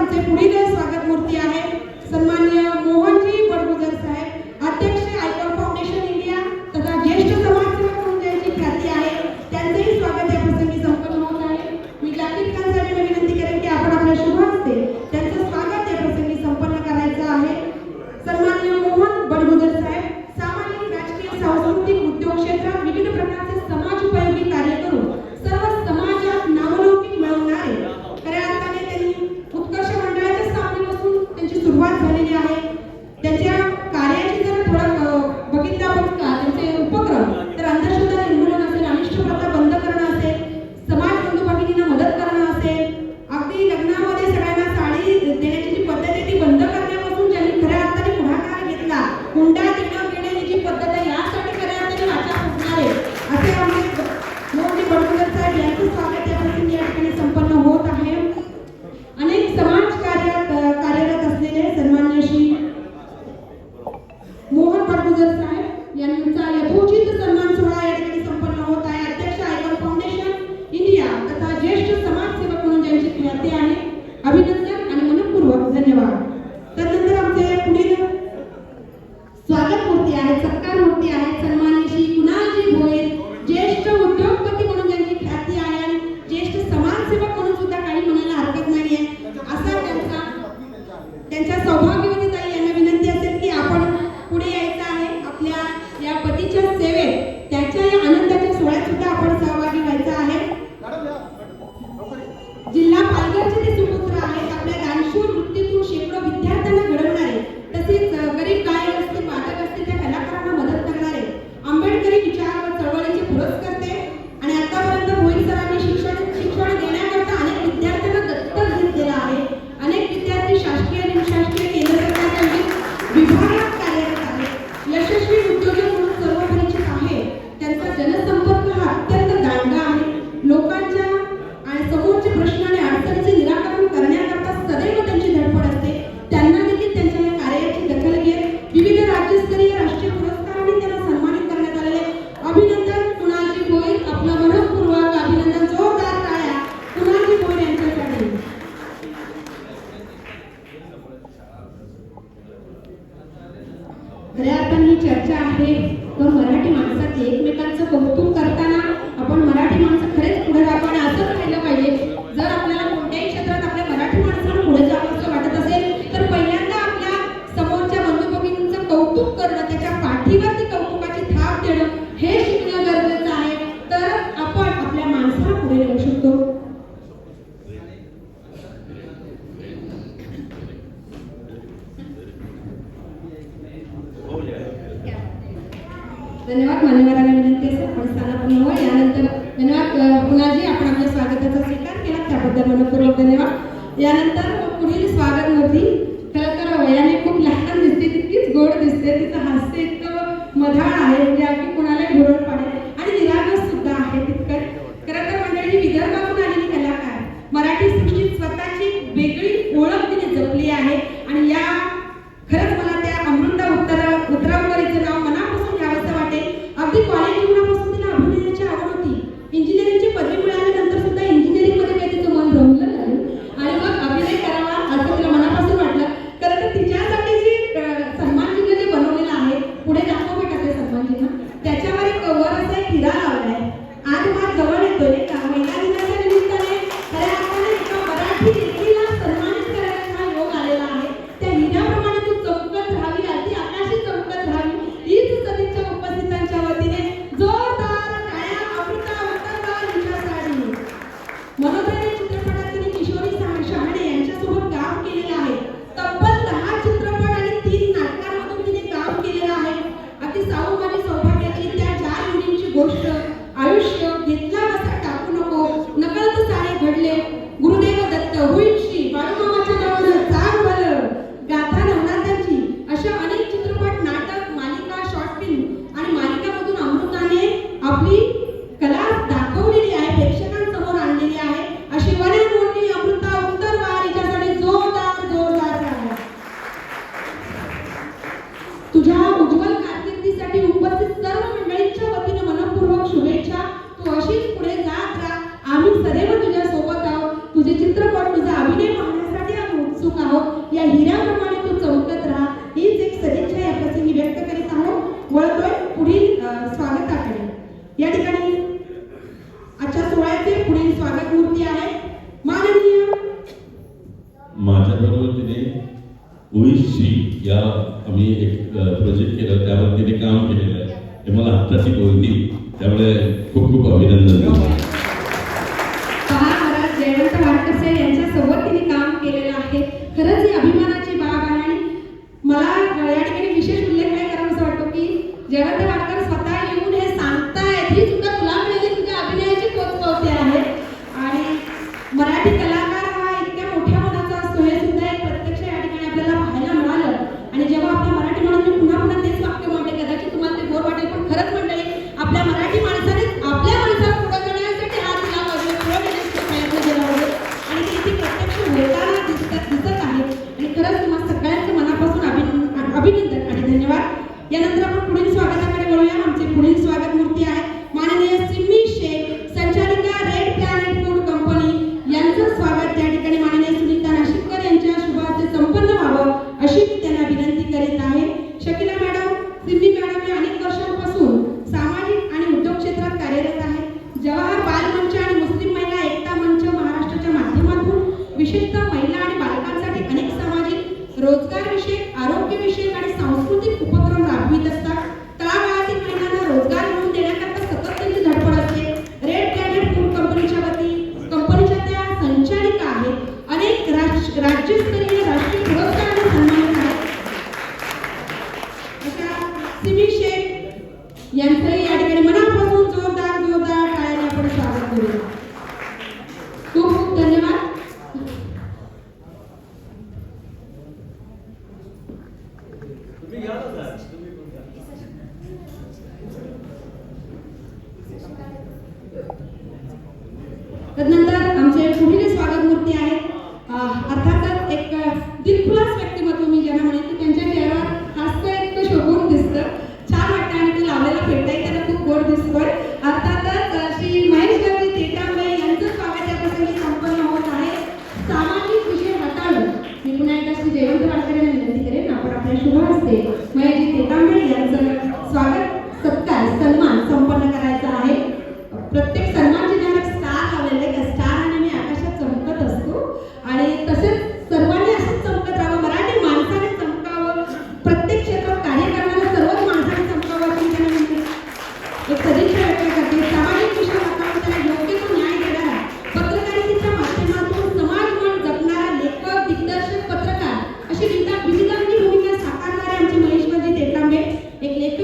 आमचे पुढील स्वागत मूर्ती आहे सन्माननीय मोहनजी बडगुजर साहेब, अध्यक्ष आयकॉन फाउंडेशन इंडिया तथा ज्येष्ठ समाजसेवक म्हणून ज्यांची ख्याती आहे, त्यांचेही स्वागत या प्रसंगी संपन्न होत आहे. मी जाकीर खान साहेबांना विनंती करेन की आपण आपल्या शुभ हस्ते त्यांचं स्वागत या प्रसंगी संपन्न करायचं आहे. सन्माननीय मोहन बडगुजर साहेब सामाजिक, राजकीय, सांस्कृतिक, उद्योग क्षेत्रात विविध प्रकारचे समाजोपयोगी कार्य करून सर्व समाजात नावलौकिक मिळवणारे, खऱ्या अर्थाने त्यांनी उत्कर्ष मंडळाच्या स्थापनेपासून त्यांची सुरुवात झालेली आहे. त्यांच्या कार्याची जर थोडं बघितलं आपण का त्यांचे उपक्रम तर अंधश्रद्धा निर्मूलन असेल, अनिष्ट प्रथा बंद करणं असेल, समाज बंधू भगिनींना मदत करणं असेल, अगदी लग्नामध्ये सगळ्यांना साडी देण्याची जी पद्धत आहे ती बंद करण्यापासून ज्यांनी खऱ्या अर्थाने पुढाकार घेतला, हुंडा देणं घेण्याची जी पद्धत आहे यासाठी खऱ्या अर्थाने वाचा फुटणारे असे आमचे मोहनजी बडगुजर साहेब यांचं स्वागत या प्रसंगी या ठिकाणी संपन्न होत आहे. अनेक समाज कार्यात कार्यरत असलेले सन्माननीय श्री मोहन बडगुजर साहेब यांचा यथोचित सन्मान सोहळा या ठिकाणी संपन्न होत आहे. अध्यक्ष आयकॉन फाउंडेशन इंडिया तथा ज्येष्ठ समाजसेवक म्हणून ज्यांची ख्याती आहे, अभिनंदन आणि मनपूर्वक धन्यवाद. त्यानंतर आमचे पुढील स्वागत मूर्ती आहे, सत्कार मूर्ती आहे सन्माननीय श्री कुणालजी भोयर, ज्येष्ठ उद्योगपती म्हणून ज्यांची ख्याती आहे आणि ज्येष्ठ समाजसेवक म्हणून सुद्धा काही म्हणायला हरकत नाहीये. असा त्यांच्या सौभाग्यवती ताई यांना विनंती असेल की आपण पुढे यायचं आहे. आपल्या या पतीच्या सेवेत त्याच्या या आनंदाच्या सोहळ्यात सुद्धा आपण सहभागी व्हायचं आहे. जिल्हा पालघरचे ते सुपुत्र आहेत. आपल्या दानशूर वृत्तीतून शेकडो विद्यार्थ्यांना घडवणारे, तसेच गरीब गायक असतील, वादक असतील, त्या कलाकारांना मदत करणारे, आंबेडकरी विचार व चळवळीचे पुरस्कर्ते आणि आतापर्यंत भोईर सरांनी शिक्षण देण्याकरता अनेक विद्यार्थ्यांना दत्तक घेतलेलं आहे. अनेक विद्यार्थी शासकीय आणि निमशासकीय केंद्र सरकारच्या विविध विभागात कार्यरत आहेत. यशस्वी उद्योजक म्हणून सर्व परिचित आहे. त्यांचा जनसंपर्क हा अत्यंत दांडगा आहे. लोकांच्या आणि समोरचे प्रश्न आणि अडचणीचे निराकरण करण्याकरता सदैव त्यांची धडपड असते. त्यांना देखील त्यांच्या या कार्याची दखल घेत विविध राज्यस्तरीय राष्ट्रीय पुरस्कारांनी त्यांना सन्मानित करण्यात आलेले. अभिनंदन कुणालजी भोयर, आपलं मनपूर्वक अभिनंदन. जोरदार टाळ्या कुणालजी भोयर यांच्यासाठी. खऱ्या अर्थाने ही चर्चा आहे तर मराठी माणसात एकमेकांचं कौतुक करताना आपण मराठी माणसं खरेच पुढे जातो आणि असंच राहिलं पाहिजे. जर आपल्याला कोणत्याही क्षेत्रात आपल्या मराठी माणसाला पुढे जावं असं वाटत असेल तर पहिल्यांदा आपल्या समोरच्या बंधू भगिनींचं कौतुक करणं, त्याच्या पाठीवरती कौतुकाची थाप देणं हे शिकणं गरजेचं आहे. तर आपण आपल्या माणसाला पुढे नेऊ शकतो. धन्यवाद. मान्यवरांना विनंती असेल आपण स्थानापन्न व्हा. यानंतर धन्यवाद कुणालजी, आपण आपल्या स्वागताचा स्वीकार केला त्याबद्दल मनपूर्वक धन्यवाद. यानंतर पुढील स्वागत मूर्ती खरं तर वयाने खूप लहान दिसते, तितकीच गोड दिसते. तिचं हास्य इतकं मधाळ आहे म्हणजे अगदी कुणालाही भुरळ पाडेल आणि निरागस सुद्धा आहे तितकं. खरं तर मंडळी विदर्भातून आलेली कलाकार मराठी सृष्टीत स्वतःची वेगळी ओळख तिने जपली आहे आणि या खरंच मला त्या अमृता उतरावकरीचं नाव मनापासून घ्यावंसं वाटेल. अगदी कॉलेज जीवनापासून तिला अभिनयाची आवड होती. इंजिनिअरिंगची पदवी मिळाल्यानंतर सुद्धा इंजिनिअरिंगमध्ये काही तिचं मन रमलं नाही आणि मग अभिनय करावा असं तिला मनापासून वाटलं. खरं तर तिच्यासाठी जी सन्मान चिन्ह जे बनवलेलं आहे पुढे दाखव बेटा ते सन्मान चिन्ह, त्याच्यावर एक आहोत. या हिऱ्याप्रमाणे तू चमकत राहा हीच एक सदिच्छा या प्रसंगी व्यक्त करीत आहोत. वळतोय पुढील स्वागताकडे. या ठिकाणी आजच्या सोहळ्याचे पुढील स्वागत मूर्ती आहे माननीय माझ्याबरोबर तिने ओईशी या आम्ही एक प्रोजेक्ट केलं, त्यावर तिने काम केलेलं आहे. हे मला आत्ताची बोलली, त्यामुळे खूप खूप अभिनंदन. पहा महाराज जयवंत वाडकर साहेब यांच्या सोबत तिने काम केलेलं आहे. खरंच ही अभिमानाची बाब आहे. आणि मला या ठिकाणी विशेष उल्लेख काय करावासा वाटतो की जयवंत वाडकर स्वतः येऊन हे सांगतायत ही सुद्धा तुला मिळाली तुझ्या अभिनयाची पोचपावती आहे. आणि मराठी कलाकार हा इतक्या मोठ्या मनाचा असतो हे सुद्धा एक प्रत्यक्ष या ठिकाणी आपल्याला पाहायला मिळालं. आणि जेव्हा आपल्या मराठी माणूस पुन्हा पुन्हा तेच वाक्य म्हणते, कदाचित तुम्हाला ते बोर वाटेल पण खरंच मंडळी आपल्या मराठी माणसाने आपल्या माणसाला पुढे करण्यासाठी हात दिला पाहिजे, पुढे घेण्याचा प्रयत्न केला पाहिजे. आणि ते इथे प्रत्यक्ष होताना दिसत आहे. आणि खरंच तुम्हाला सगळ्यांचं मनापासून अभिनंदन आणि धन्यवाद. यानंतर आपण पुढील स्वागताकडे वळूया. आमचे पुढील स्वागत मूर्ती आहे माननीय सिम्मी शेख, संचालिका रेड प्लॅनेट फूड कंपनी. यांचं स्वागत या ठिकाणी माननीय सुनीता नाशिककर यांच्या शुभ हस्ते संपन्न व्हावं अशी मी त्यांना विनंती करीत आहे. शकिला मॅडम, सिम्मी मॅडम या अनेक वर्षांपासून सामाजिक आणि उद्योग क्षेत्रात कार्यरत आहेत. जवाहर बाल मंच आणि मुस्लिम महिला एकता मंच महाराष्ट्राच्या माध्यमातून विशेषतः महिला आणि बालकांसाठी अनेक सामाजिक, रोजगार विषयक, आरोग्य विषयक आणि सांस्कृतिक उपक्रम राबवित असतात. तळागाळातील महिलांना रोजगार मिळवून देण्याकरता सतत त्यांची धडपड असते. रेड प्लॅनेट फूड कंपनीच्या कंपनीच्या त्या संचालिका आहेत. अनेक राज्यस्तरीय राष्ट्रीय पुरस्काराने सन्मानित आहेत. अशा सिमी शेख यांचंही या ठिकाणी मनापासून जोरदार टाळ्यांनी आपण स्वागत करूया. खूप खूप धन्यवाद. तदनंतर आमचे पुढील स्वागत मूर्ती आहेत अर्थातच एक दिलखुलास व्यक्तिमत्व मी ज्यांना म्हणेन की त्यांच्या चेहऱ्यावर हास्य इतकं शोभून दिसतं, छान वाटतं. आणि ते लावलेला फेटाही त्याला खूप गोड दिसतोय. अर्थातच श्री महेश गवळी तेटांबे यांचं स्वागत या प्रसंगी संपन्न होत आहे. सामाजिक विषय हाताळून मी पुन्हा एकदा श्री जयवंत वाडकर यांना विनंती करेन आपण आपल्या शुभ हस्ते महेशजी तेटांबे यांचं स्वागत सत्कार सन्मान संपन्न करायचा आहे. प्रत्येक सन्मान जिल्ह्याला स्टार लावलेले का स्टार आणि मी आकाशात चमकत असतो. आणि तसेच सर्वांनी असंच चमकत राहावं, मराठी माणसाने चमकावं, प्रत्येक क्षेत्रात कार्य करणाऱ्या सर्वच माणसाने चमकावं अशी त्यांना म्हणते. एक सदिच्छा व्यक्त करते. सामाजिक विषय हाताळून त्याला योग्य तो न्याय देणारा, पत्रकारितेच्या माध्यमातून समाज मन जपणारा लेखक, दिग्दर्शक, पत्रकार अशी विविधांगी भूमिका साकारणारे आमचे महेशजी तेटांबे एक लेखक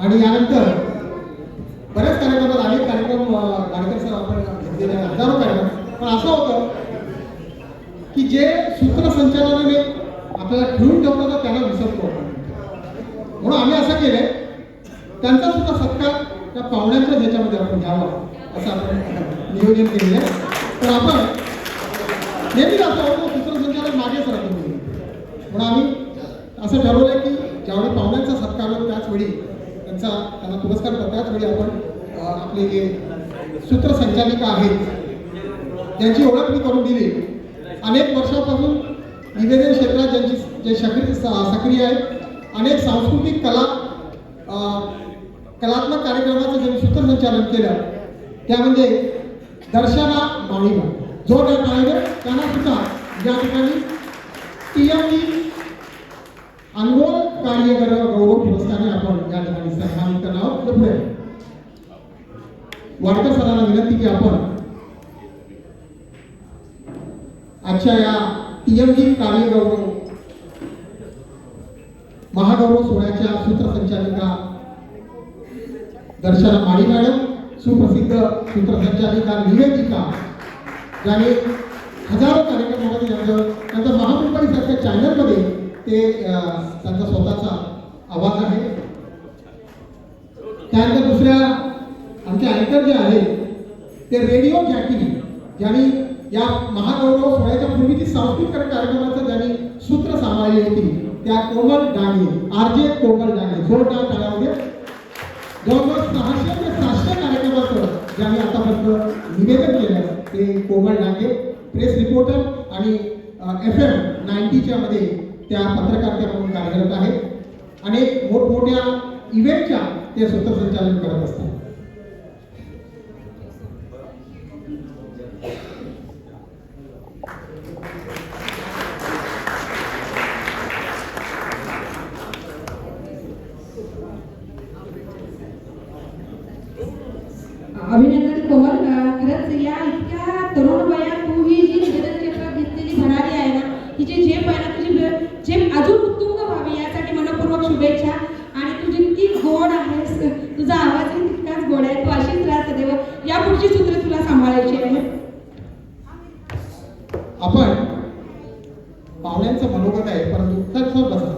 आणि यानंतर बऱ्याच कार्यक्रमात अनेक कार्यक्रम वाडकर सर आपण घेतलेले आहेत, हजारो कार्यक्रम. पण असं होतं की जे सूत्रसंचालनाने आपल्याला ठेवून ठेवतात त्यांना विसरतो आपण. म्हणून आम्ही असं केलंय, त्यांचा सुद्धा सत्कार त्या पाहुण्यांच्या ह्याच्यामध्ये आपण घ्यावा असं आपण नियोजन केलेलं आहे. तर आपण नेहमीच असं होतं सूत्रसंचालन मागेच राहतो. म्हणून आम्ही असं ठरवलंय की ज्यावेळी पाहुण्यांचा सत्कार होतो त्याचवेळी त्यांना पुरस्कार करतो, त्याचवेळी आपण आपले जे सूत्रसंचालिका आहेत त्यांची ओळख मी करून दिली. अनेक वर्षापासून निवेदन क्षेत्रात ज्यांची जे सक्रिय आहेत, अनेक सांस्कृतिक कलात्मक कार्यक्रमाचं ज्यांनी सूत्रसंचालन केलं त्यामध्ये दर्शना माळीबा जोरदार टाळ्या त्यांना सुद्धा या ठिकाणी TMD अनमोल कार्य गौरव पुरस्काराने आपण या ठिकाणी सन्मानित करणार आहोत. पुढे वाडकर सरांना विनंती की आपण आजच्या या TMD कार्य गौरव महागौरव सोहळ्याच्या सूत्रसंचालिका दर्शना माळी मॅडम, सुप्रसिद्ध सूत्रसंचालिका निवेदिका, ज्याने हजारो कार्यक्रमामध्ये त्यांचा महामुंबई सारख्या चॅनलमध्ये ते त्यांचा स्वतःचा आवाज आहे. त्यानंतर दुसऱ्या आमचे अँकर जे आहेत ते रेडिओ जॅकी, ज्यांनी या महागौरव सोहळ्याच्या पूर्वीची सांस्कृतिक कार्यक्रमाचं ज्यांनी सूत्र सांभाळली होती त्या कोमल डांगे, RJ कोमल डांगे, जोरदार टाळ्यामध्ये. जवळजवळ 600 ते 700 कार्यक्रमाचं ज्यांनी आतापर्यंत निवेदन केलं ते कोमल डांगे, प्रेस रिपोर्टर आणि FM 90च्या मध्ये त्या पत्रकारिता म्हणून कार्यरत आहेत. अनेक मोठमोठ्या इव्हेंटच्या ते सूत्रसंचालन करत असतात. अभिनंदन कोमल, खरंच या इतक्या तरुण वयात तू ही जी निवेदन क्षेत्रात घेतलेली भरारी आहे ना, हिची झेप आहे ना, तुझी झेप अजून उत्तुंग व्हावी यासाठी मनपूर्वक शुभेच्छा. आणि तू जितकी गोड आहेस, तुझा आवाजही तितकाच गोड आहे, तू अशीच राहा सदैव. या पुढची सूत्र तुला सांभाळायची आहे. आपण पाहुण्यांचं मनोगत आहे, परंतु सर बसा.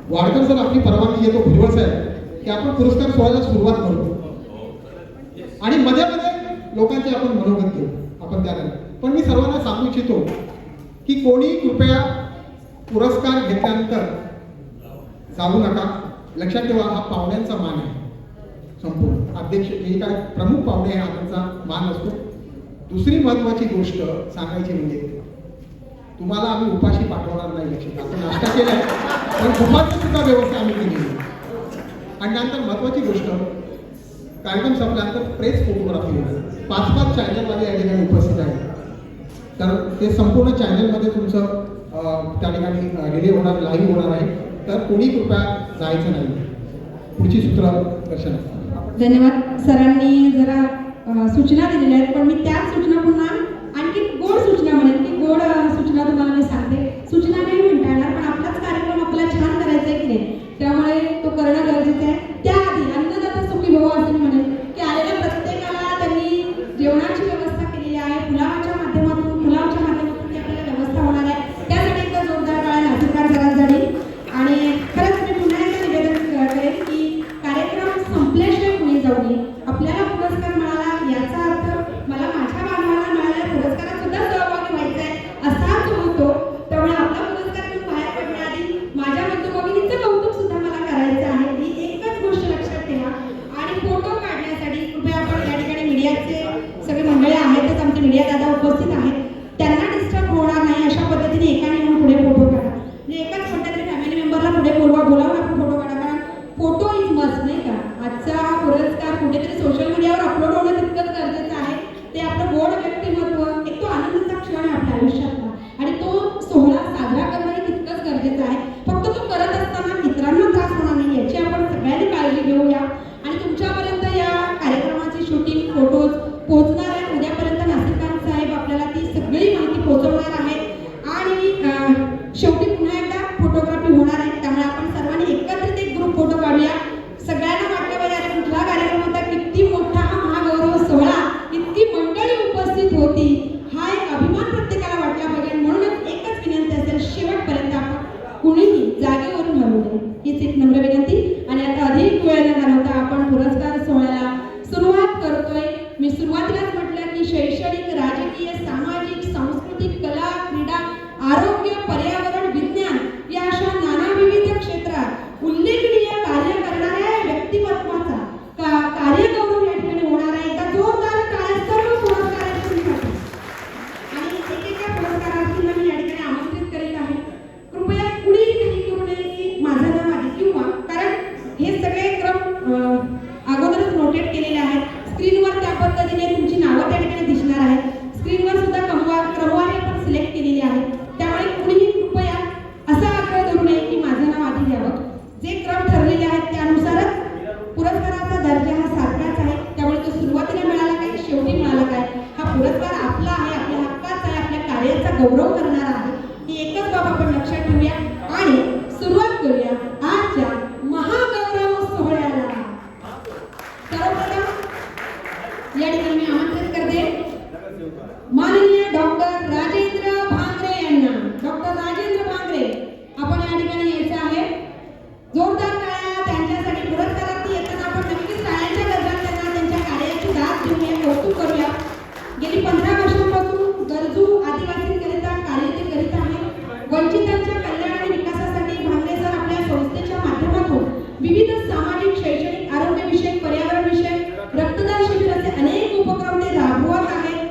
वाडकर सर आपली परवानगी घेतो भुजबळ साहेब की आपण पुरस्कार सोहळ्याला सुरुवात करू आणि मध्ये मध्ये लोकांचे आपण मनोगत घेऊ आपण त्याला. पण मी सर्वांना सांगू इच्छितो की कोणी कृपया पुरस्कार घेतल्यानंतर जाऊ नका. लक्षात ठेवा, हा पाहुण्यांचा मान आहे. संपूर्ण अध्यक्ष जे काय प्रमुख पाहुणे आहे हा त्यांचा मान असतो. दुसरी महत्वाची गोष्ट सांगायची म्हणजे तुम्हाला आम्ही उपाशी पाठवणार नाही. लक्षात, आपण नाश्ता केलाय पण दुपारची सुद्धा व्यवस्था आम्ही केली. आणि नंतर महत्वाची गोष्ट, कार्यक्रम संपल्यानंतर प्रेस फोटोग्राफी होती. 5-5 चॅनलवाले या ठिकाणी उपस्थित आहेत. तर ते संपूर्ण चॅनलमध्ये तुमचं त्या ठिकाणी रिले होणार, लाईव्ह होणार आहे. तर कोणी कृपया जायचं नाही. पुढची सूत्र दर्शन. धन्यवाद. सरांनी जरा सूचना दिलेल्या आहेत, पण मी त्याच सूचना पुन्हा आणखी गोड सूचना म्हणेन की गोड सूचना तुम्हाला मी सांगते. सूचना नाही म्हणता येणार, पण आपलाच कार्यक्रम आपल्याला छान करायचा आहे की नाही, त्यामुळे तो करणं गरजेचं आहे. त्याआधी अन्नदाता सुखी भव असं मी म्हणेन की आलेल्या प्रत्येकाला त्यांनी जेवणाची व्यवस्था केलेली आहे. पुलावाच्या माध्यमातून ती आपल्याला व्यवस्था होणार आहे. त्यासाठी एकदा जोरदार टाळ्या नाशिककर सरांसाठी. आणि खरंच मी पुन्हा एकदा निवेदन करेन की कार्यक्रम संपल्याशिवाय कुणी जाऊ नये. आपल्याला पुरस्कार मिळाला याचा अर्थ मला माझ्या बांधवाला मिळालेल्या पुरस्कारात सुद्धा सहभागी व्हायचा आहे असा करणार आहे. ही एकच बाब आपण लक्षात ठेवूया आणि सुरुवात करूया आजच्या महागौरव सोहळ्याला. सर्वप्रथम या ठिकाणी मी आमंत्रित करते माननीय डॉक्टर राजेंद्र भांगरे यांना. डॉक्टर राजेंद्र भांगरे आपण या ठिकाणी यायचं आहे. जोरदार टाळ्या त्यांच्यासाठी. पुरस्कारार्थी येताना आपण नक्कीच टाळ्यांच्या गजरात त्यांना त्यांच्या कार्याची दाद देऊया, कौतुक करूया. गेली 15 वर्षांपासून गरजू आदिवासींकरिता कार्य ते करीत आहे. वंचितांच्या कल्याण आणि विकासासाठी भांगरे सर आपल्या संस्थेच्या माध्यमातून विविध सामाजिक, शैक्षणिक, आरोग्यविषयक, पर्यावरणविषयक, रक्तदान शिबिर असे अनेक उपक्रम ते राबवत आहेत.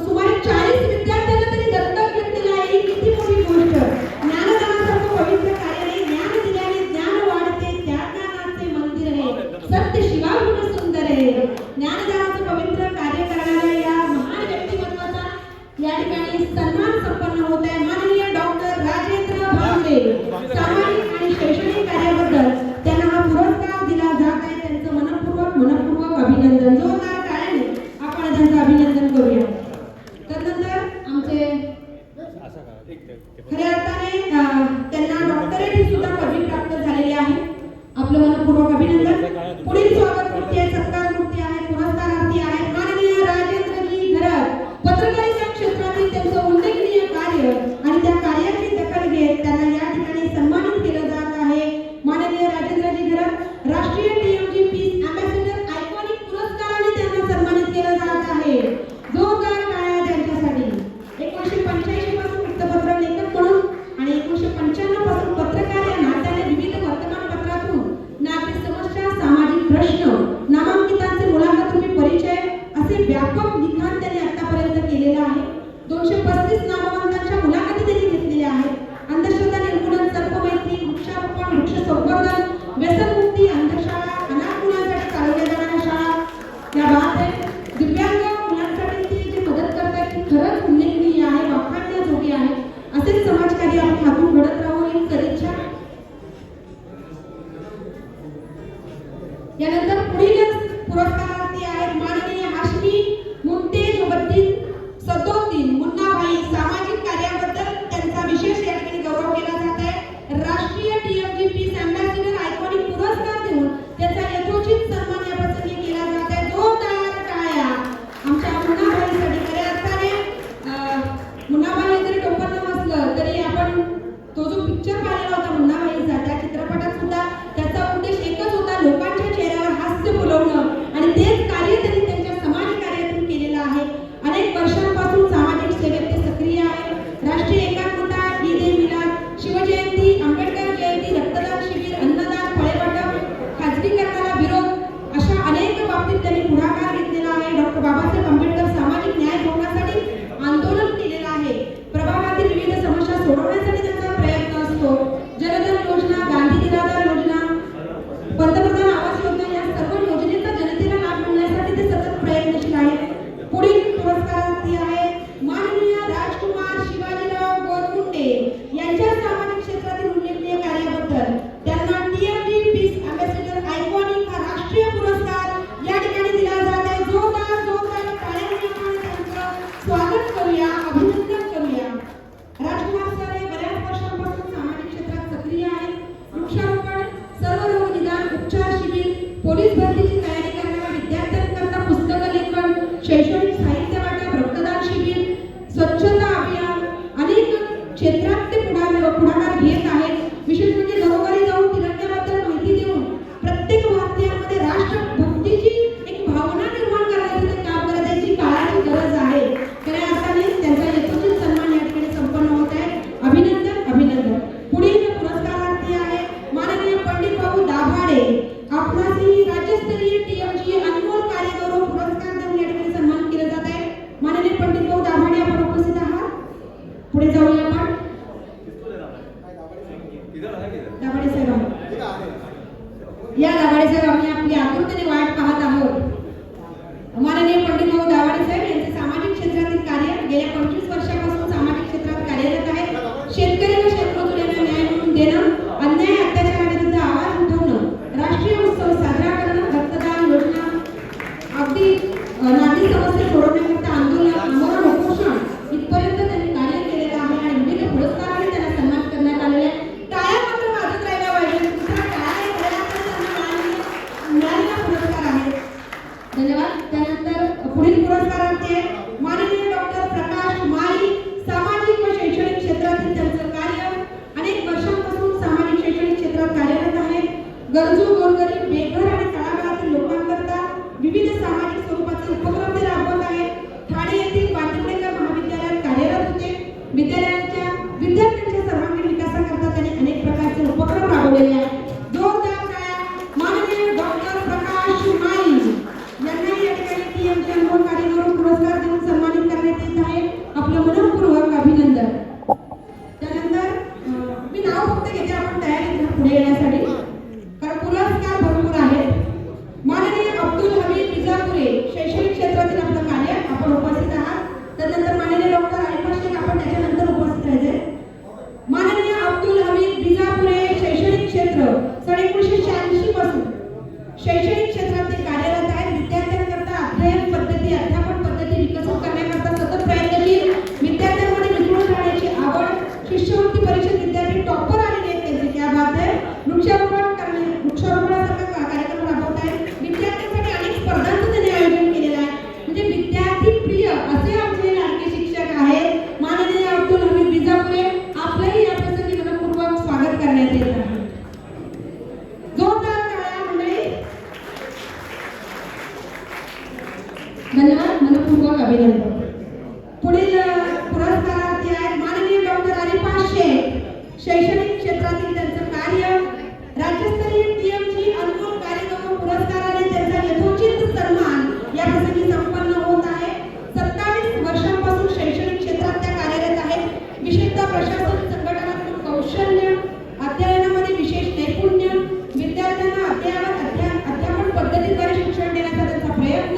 सुमारे 40 विद्यार्थ्यांना त्यांनी दत्तक घेतलेलं आहे. ही किती मोठी गोष्ट. ज्ञानदानासारखं पवित्र कार्य आहे. ज्ञान दिल्याने ज्ञान वाढते, त्या ज्ञानाचे मंदिर आहे. सत्य शिवागुण सुंदर आहे. ज्ञानदानाचं पवित्र कार्य करणाऱ्या या महान व्यक्तिमत्वाचा या ठिकाणी सन्मान संपन्न होत आहे. माननीय डॉक्टर राजेंद्र भांगरे सामाजिक आणि शैक्षणिक कार्याबद्दल त्यांना हा पुरस्कार दिला जात आहे. त्यांचं मनपूर्वक अभिनंदन. जोरदार टाळ्याने आपण त्यांचं अभिनंदन करूया. त्यानंतर आमचे खऱ्या अर्थाने त्यांना डॉक्टरेट सुद्धा पदवी प्राप्त झालेली आहे. आपलं मनपूर्वक अभिनंदन. पुढील स्वागत मूर्ती आहे, सत्कार मूर्ती आहे, पुरस्कारार्थी आहे माननीय राजेंद्रजी घरत. पत्रकारिता क्षेत्रातील त्यांचं उल्लेखनीय कार्य आणि त्या कार्याची दखल घेत त्यांना या ठिकाणी सन्मानित केलं जात आहे. माननीय राजेंद्रजी घरत राष्ट्रीय टीएमजी पीस अँबॅसेडर आयकॉनिक पुरस्काराने त्यांना सन्मानित केलं जात आहे. जोरदार टाळ्या त्यांच्यासाठी. 1985 पासून वृत्तपत्र लेखक म्हणून आणि 1995 पासून पत्रकार या नात्याने विविध वर्तमानपत्रातून नागरिक समस्या, सामाजिक प्रश्न, नामांकितांचे मुलाखतरूपी परिचय असे व्यापक लिखाण त्यांनी आतापर्यंत केलेलं आहे. 235 नामवंतांच्या मुलाखती त्यांनी घेतलेल्या आहेत. अंधश्रद्धा निर्मूलन, सर्पमैत्री, वृक्षारोपण, वृक्ष संवर्धन, व्यसनमुक्ती, अंधशाळा, अनाथ मुलांसाठी चालवल्या जाणाऱ्या शाळा, या बात आहे. दिव्यांग मुलांसाठी ते जे मदत करतात ती खरंच उल्लेखनीय आहे, वाखाणण्याजोगी आहे. असेच समाजकार्य आपण हातून घडत राहू ही सदिच्छा. यानंतर पुढील पुरस्कारार्थी आहेत माननीय हाशमी मुमतेज सदोद्दीन मुन्नाभाई. सामाजिक कार्याबद्दल त्यांचा विशेष या ठिकाणी गौरव केला जात आहे. राष्ट्रीय टीएमजी पीस अँबॅसेडर आयकॉनिक पुरस्कार देऊन त्यांचा यथोचित सन्मान या प्रसंगी केला जात आहे. जोरदार टाळ्या आमच्या मुन्नाभाईसाठी. खऱ्या अर्थाने मुन्नाभाई जरी टोपण नसलं तरी आपण तो जो पिक्चर पाहिलेला होता मुन्नाभाईचा, त्या चित्रपटात सुद्धा त्याचा उद्देश एकच होता, लोकांच्या चेहऱ्यावर हास्य फुलवणं. आणि तेच कार्य त्यांनी त्यांच्या समाज कार्यातून केलेलं आहे. अनेक वर्षांपासून सामाजिक सेवेत ते सक्रिय आहे. राष्ट्रीय एकात्मता, ईद-ए-मिलाद, शिवजयंती, आंबेडकर जयंती, रक्तदान शिबिर, अन्नदान, फळे वाटप, खाजगीकरणाला विरोध अशा अनेक बाबतीत त्यांनी पुढाकार घेतलेला आहे. डॉक्टर बाबासाहेब आंबेडकर सामाजिक न्याय भोगण्यासाठी आंदोलन केलेलं आहे. प्रभागातील विविध समस्या सोडवण्यासाठी त्यांचा प्रयत्न असतो. जनधन योजना, गांधी निराधार योजना, पंतप्रधान आवास योजना या सर्व योजनेचा जनतेला लाभ मिळण्यासाठी ते सतत प्रयत्नशील आहेत. पुढील पुरस्कारार्थी आहेत माननीय राजकुमार शिवाजीराव गोरमुंडे. यांच्या सामाजिक क्षेत्रातील उल्लेखनीय कार्याबद्दल त्यांना टीएमजी पीस अँबॅसेडर आयकॉनिक हा राष्ट्रीय पुरस्कार या ठिकाणी दिला जात आहे. जोरदार टाळ्यांनी आपण त्यांचं स्वागत करूया, अभिनंदन करूया. राजकुमार सर हे बऱ्याच वर्षांपासून सामाजिक क्षेत्रात सक्रिय आहेत. वृक्षारोपण, सर्वरोग निदान, उपचार शिबिर, पोलीस भरतीची तयारी करणाऱ्या विद्यार्थ्यांकरता पुस्तक लेखन, शैक्षणिक साहित्य वाटप, रक्तदान शिबिर, स्वच्छता अभियान अनेक क्षेत्रात ते पुढाकार घेत आहेत. विशेष म्हणजे घरोघरी जाऊन तिरंग्याबद्दल माहिती देऊन प्रत्येक भारतीयांमध्ये राष्ट्रभक्तीची एक भावना निर्माण करण्याचं ते काम करत आहे, जी काळाची गरज आहे. खऱ्या अर्थाने त्यांचा यथोचित सन्मान या ठिकाणी संपन्न होत आहे. अभिनंदन, अभिनंदन. पुढील पुरस्कारार्थी आहे माननीय पंडित भाऊ दाभाडे. आपणासी राज्यस्तरीय टीएमजी अनमोल कार्यगौरव पुरस्कार देऊन या ठिकाणी सन्मान केलं जात आहे. माननीय पंडित भाऊ दाभाडे आपण उपस्थित आहात. पुढे जाऊया आपण. शैक्षणिक क्षेत्रातील त्यांचं कार्य, राज्यस्तरीय TMG अनमोल कार्यक्रम पुरस्काराने त्यांचा यथोचित सन्मान या प्रसंगी संपन्न होत आहे. 27 वर्षांपासून शैक्षणिक क्षेत्रात त्या कार्यरत आहेत. विशेषतः प्रशासन, संघटनात्मक कौशल्य, अध्ययनामध्ये विशेष नैपुण्य, विद्यार्थ्यांना अध्यापन पद्धतीद्वारे शिक्षण देण्याचा त्यांचा प्रयत्न,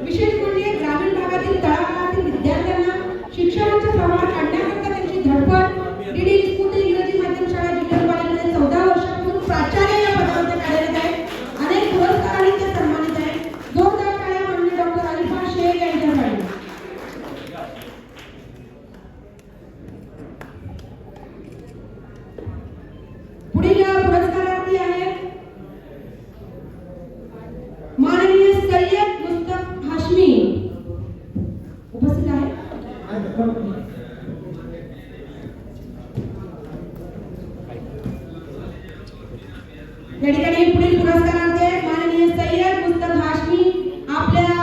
विशेष म्हणजे ग्रामीण भागातील तळागाळातील विद्यार्थ्यांना शिक्षणाच्या प्रवाहात आणण्याकरता त्यांची धडपड. DD स्कूल इंग्रजी माध्यम शाळा जिल्हा रुग्णालयामध्ये 14 वर्षांपासून प्राचार्य या पदावर ते कार्यरत आहेत. अनेक पुरस्कारांनी ते सन्मानित आहेत. जोरदार टाळ्या माननीय डॉक्टर अलिफा शेख यांच्यासाठी. पुढील पुरस्कारार्थी आहेत माननीय सय्यद मुस्तफ हाशमी. उपस्थित आहे. या ठिकाणी पुढील पुरस्कारार्थी आहेत माननीय सय्यद मुस्तफ हाशमी. आपल्या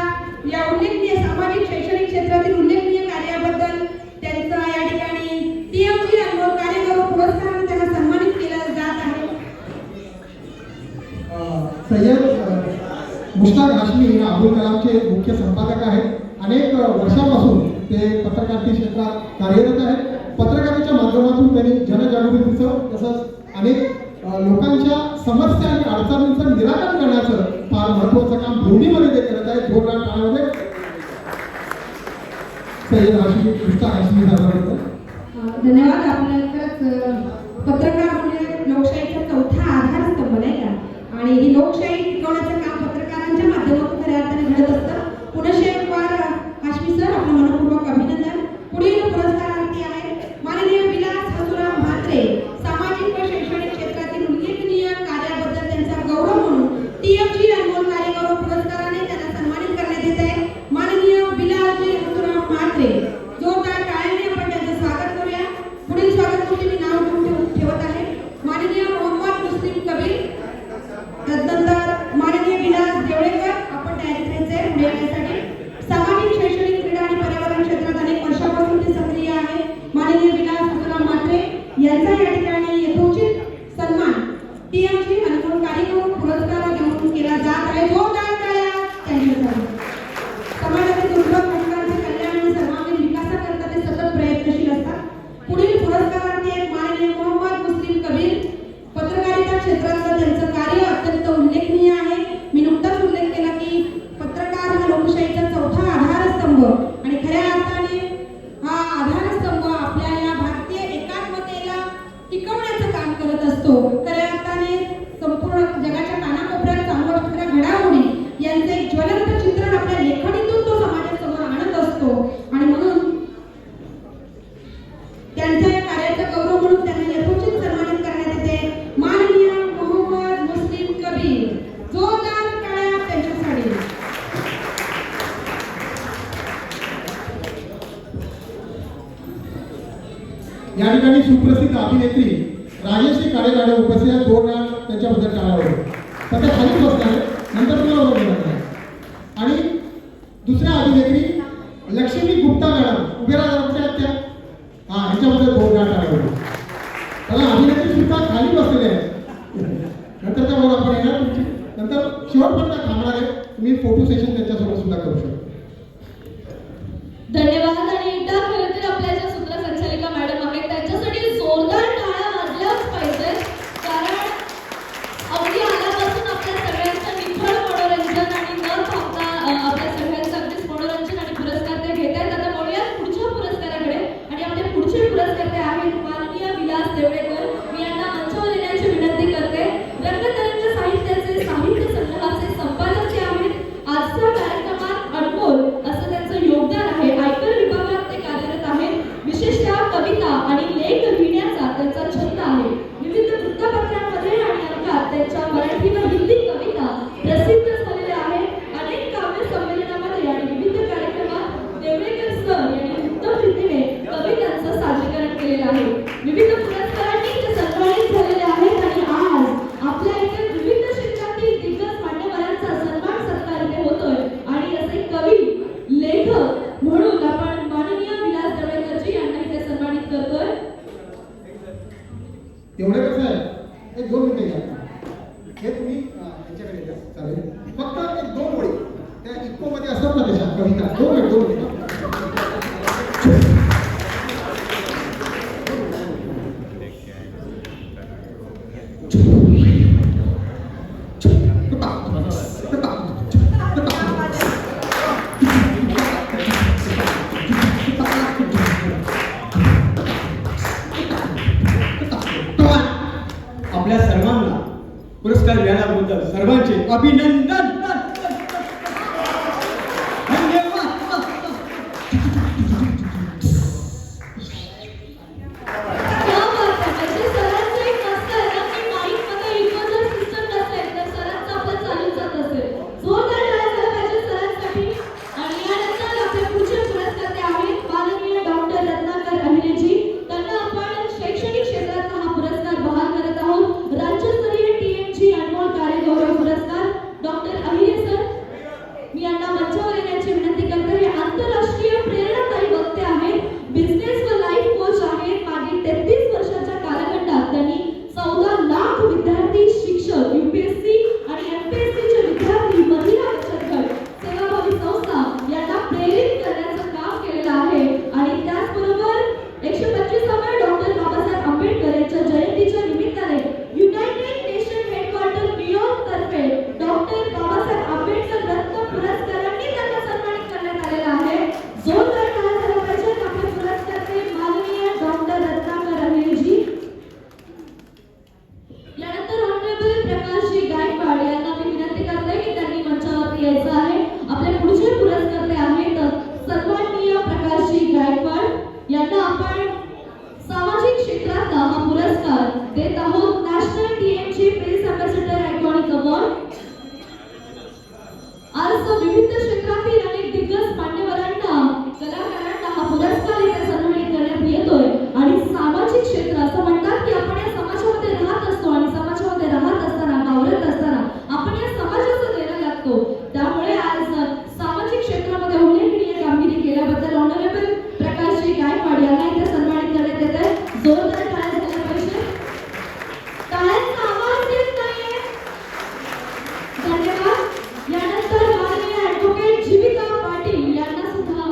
या उल्लेखनीय सामाजिक शैक्षणिक क्षेत्रातील उल्लेखनीय कार्याबद्दल त्यांचा या ठिकाणी TMG अनमोल कार्यक्रम पुरस्काराने त्यांना सन्मानित केलं जात आहे. सय्यद मुश्ताक हाशमी हे अब्दुल कलामचे मुख्य संपादक आहेत. अनेक वर्षांपासून ते पत्रकारिता क्षेत्रात कार्यरत आहेत. पत्रकारितेच्या माध्यमातून त्यांनी जनजागृतीचं तसंच अनेक लोकांच्या समस्या आणि अडचणींचं निराकरण करण्याचं फार महत्त्वाचं काम दोन्हीमध्ये ते करत आहेत. जोरदार टाळ्यांमध्ये सय्यद हाशमी मुश्ताक हाशमी साहेबांबद्दल धन्यवाद. आपल्याकडे पत्रकार म्हणजे लोकशाहीचा चौथा आधारस्तंभ नाही का, आणि ही लोकशाही टिकवण्याचं काम पत्रकारांच्या माध्यमातून खऱ्या अर्थाने घडत असतं. पुनश्च एक वार हाशमी सर, आपलं मनपूर्वक अभिनंदन. पुढील पुरस्कारार्थी आहेत माननीय विलास हसुराम म्हात्रे. सामाजिक व शैक्षणिक क्षेत्रातील उल्लेखनीय कार्याबद्दल त्यांचा गौरव म्हणून TMG अनमोल कार्यक्रम पुरस्काराने त्यांना सन्मानित करण्यात येत आहे. माननीय विलास हसुराम म्हात्रे. जोरदार टाळ्यांनी आपण त्यांचं स्वागत करूया. पुढील स्वागत मी नाव ठेवत आहे माननीय मोहम्मद मुस्लिम कबीर. तदनंतर माननीय विलास देवळेकर. आपण तयारीत राहायचंय पुढे येण्यासाठी. सामाजिक, शैक्षणिक, क्रीडा आणि पर्यावरण क्षेत्रात अनेक वर्षांपासून ते सक्रिय आहे. माननीय विलास हसुराम म्हात्रे यांचा या ठिकाणी यथोचित सन्मान TMG अनमोल कार्यक्रम पुरस्कार देऊन केला जात आहे. जोरदार टाळ्या त्यांच्यासाठी. समाजातील दुर्बल घटकांचे कल्याण आणि सर्वांगीण विकासाकरता ते सतत प्रयत्नशील असतात. पुढील पुरस्कारार्थी आहेत माननीय मोहम्मद मुस्लिम कबीर. पत्रकारिता क्षेत्रातलं त्यांचं कार्य अत्यंत उल्लेखनीय आहे. मी नुकताच उल्लेख केला की पत्रकार हा लोकशाहीचा चौथा आधारस्तंभ, आणि खऱ्या अर्थाने हा आधारस्तंभ आपल्या या भारतीय एकात्मतेला टिकवण्याचं काम करत असतो. खऱ्या अर्थाने संपूर्ण जगाच्या कानाकोपऱ्यात चालू असणाऱ्या घडामोडी यांचे एक ज्वलंत चित्रण आपल्या लेखणीतून तो समाजासमोर आणत असतो, आणि म्हणून त्यांच्या या कार्याचा गौरव म्हणून त्यांना यथोचित सन्मानित करण्यात येते. माननीय मोहम्मद मुस्लिम कबीर. जोरदार टाळ्या त्यांच्यासाठी. या ठिकाणी सुप्रसिद्ध अभिनेत्री राजेश्री काळे मॅडम उपस्थित आहेत. जोरदार त्यांच्याबद्दल टाळ्या होईल. सध्या खाली बसणार आहे, नंतर तुम्हाला बघू लागणार. आणि दुसऱ्या अभिनेत्री लक्ष्मी गुप्ता मॅडम उभे राहतात त्या. ह्याच्याबद्दल जोरदार टाळ्या होईल. त्याला अभिनेत्री सुद्धा खाली बसलेले आहेत. नंतर त्यावर आपण येणार तुमची. नंतर शेवटपर्यंत थांबणार आहे. तुम्ही फोटो सेशन त्यांच्यासोबत सुद्धा करू शकता. धन्यवाद. आणि एकदा खरं तर आपल्या ज्या सूत्रसंचालिका मॅडम आहेत त्यांच्यासाठी जोरदार टाळ्या वाजल्याच पाहिजे, कारण अगदी आल्यापासून आपल्या सगळ्यांचं निखळ मनोरंजन आणि न थांबता आपल्या सगळ्यांचं अगदीच मनोरंजन आणि पुरस्कार ते घेत आहेत. आता बोलूयात पुढच्या पुरस्काराकडे, आणि आपले पुढचे पुरस्कार आहेत माननीय विलास देवळेकर. मी यांना मंचावर येण्याची विनंती करते. रंगतरंग साहित्याचे साहित्य संग्रहाचे संपादक ते आहेत. आजच्या कार्यक्रमात अनमोल असं त्यांचं योगदान आहे. आयकर विभागात ते कार्यरत आहेत. विशेषतः कविता आणि लेख लिहिण्याचा त्यांचा छंद आहे. विविध वृत्तपत्रांमध्ये आणि अंकात त्यांच्या मराठी व हिंदी कविता प्रसिद्ध झालेल्या आहेत. अनेक काव्य संमेलनामध्ये आणि विविध कार्यक्रमात देवळेकर सर यांनी उत्तम रीतीने कवितांचं सादरीकरण केलेलं आहे. विविध पुरस्कारांनी ते सन्मानित झालेले आहेत, आणि आज आपल्या इथे विविध क्षेत्रातील दिग्गज मान्यवरांचा सन्मान सत्कार इथे होतोय. आणि असे कवी, लेखक म्हणून आपण माननीय विलास देवळेकरजी यांना इथे सन्मानित करतोय. एवढं कसं आहे, एक 2 मिनिटं घ्या. हे तुम्ही यांच्याकडे द्या, चालेल. फक्त एक 2 ओळी त्या इकोमध्ये असतात ना त्याच्या कविता, 2 मिनिट. आपल्या सर्वांना पुरस्कार मिळाल्याबद्दल सर्वांचे अभिनंदन. धन्यवाद. क्या बात आहे. म्हणजे सरांचं एक मस्त आहे ना की माईकमध्ये इक्वल सिस्टम नसेल तर सरांचं आपलं चालून जात असेल. जोरदार टाळ्या झाल्या पाहिजे सरांसाठी. आणि यानंतर आपले पुढचे पुरस्कार आहेत माननीय डॉक्टर रत्नाकर अहिरेजी. त्यांना आपण शैक्षणिक क्षेत्रात हा पुरस्कार बहाल करत आहोत. राज्यस्तरीय TMG अनमोल कार्य गौरव पुरस्कार डॉक्टर अहिरे सर. मी यांना मंचावर येण्याची विनंती करते. हे आंतरराष्ट्रीय प्रेरणादायी वक्ते आहेत, बिझनेस व लाईफ कोच आहेत. मागील 33 वर्षाच्या कालखंडात त्यांनी 14 लाख विद्यार्थी, शिक्षक, UPSC आणि MPSC चे विद्यार्थी, महिला बचत गट, सेवाभावी संस्था यांना प्रेरित करण्याचं काम केलेलं आहे. आणि त्याचबरोबर 125व्या डॉक्टर बाबासाहेब आंबेडकर यांच्या जयंतीच्या निमित्ताने युनायटेड नेशन हेडक्वार्टर न्यूयॉर्क तर्फे डॉक्टर बाबासाहेब आंबेडकर रत्न पुरस्कारांनी त्यांना सन्मानित करण्यात आलेला आहे. जोरदार टाळ्या झाल्या पाहिजेत. आपले पुरस्कारचे माननीय डॉक्टर रत्नाकर अहिरेजी. यानंतर ऑनरेबल प्रकाशजी गायकवाड यांना मी विनंती करते की त्यांनी मंचावरती यायचं आहे. आपले पुढचे पुरस्कार आहेत सन्माननीय प्रकाशजी गायकवाड यांना आपण सामाजिक क्षेत्रातला हा पुरस्कार देत आहोत. National TMG press ambassador iconic award. आज विविध क्षेत्रातील अनेक दिग्गज मान्यवरांना, कलाकारांना हा पुरस्कार इथे सन्मानित करण्यात येतोय. आणि सामाजिक क्षेत्र असं म्हणतात की आपण या समाजामध्ये राहत असतो आणि समाजामध्ये राहत असताना, वावरत असताना आपण या समाजाचं देणं लागतो. त्यामुळे आज सामाजिक क्षेत्रामध्ये उल्लेखनीय कामगिरी केल्याबद्दल ऑनरेबल प्रकाशजी गायकवाड यांना इथे सन्मानित करण्यात येत आहे. जोरदार टाळ्या झाल्या पाहिजे. टाळ्यांचा आवाज येत नाहीये. धन्यवाद. यानंतर माननीय ॲडव्होकेट जीविका पाटील यांना सुद्धा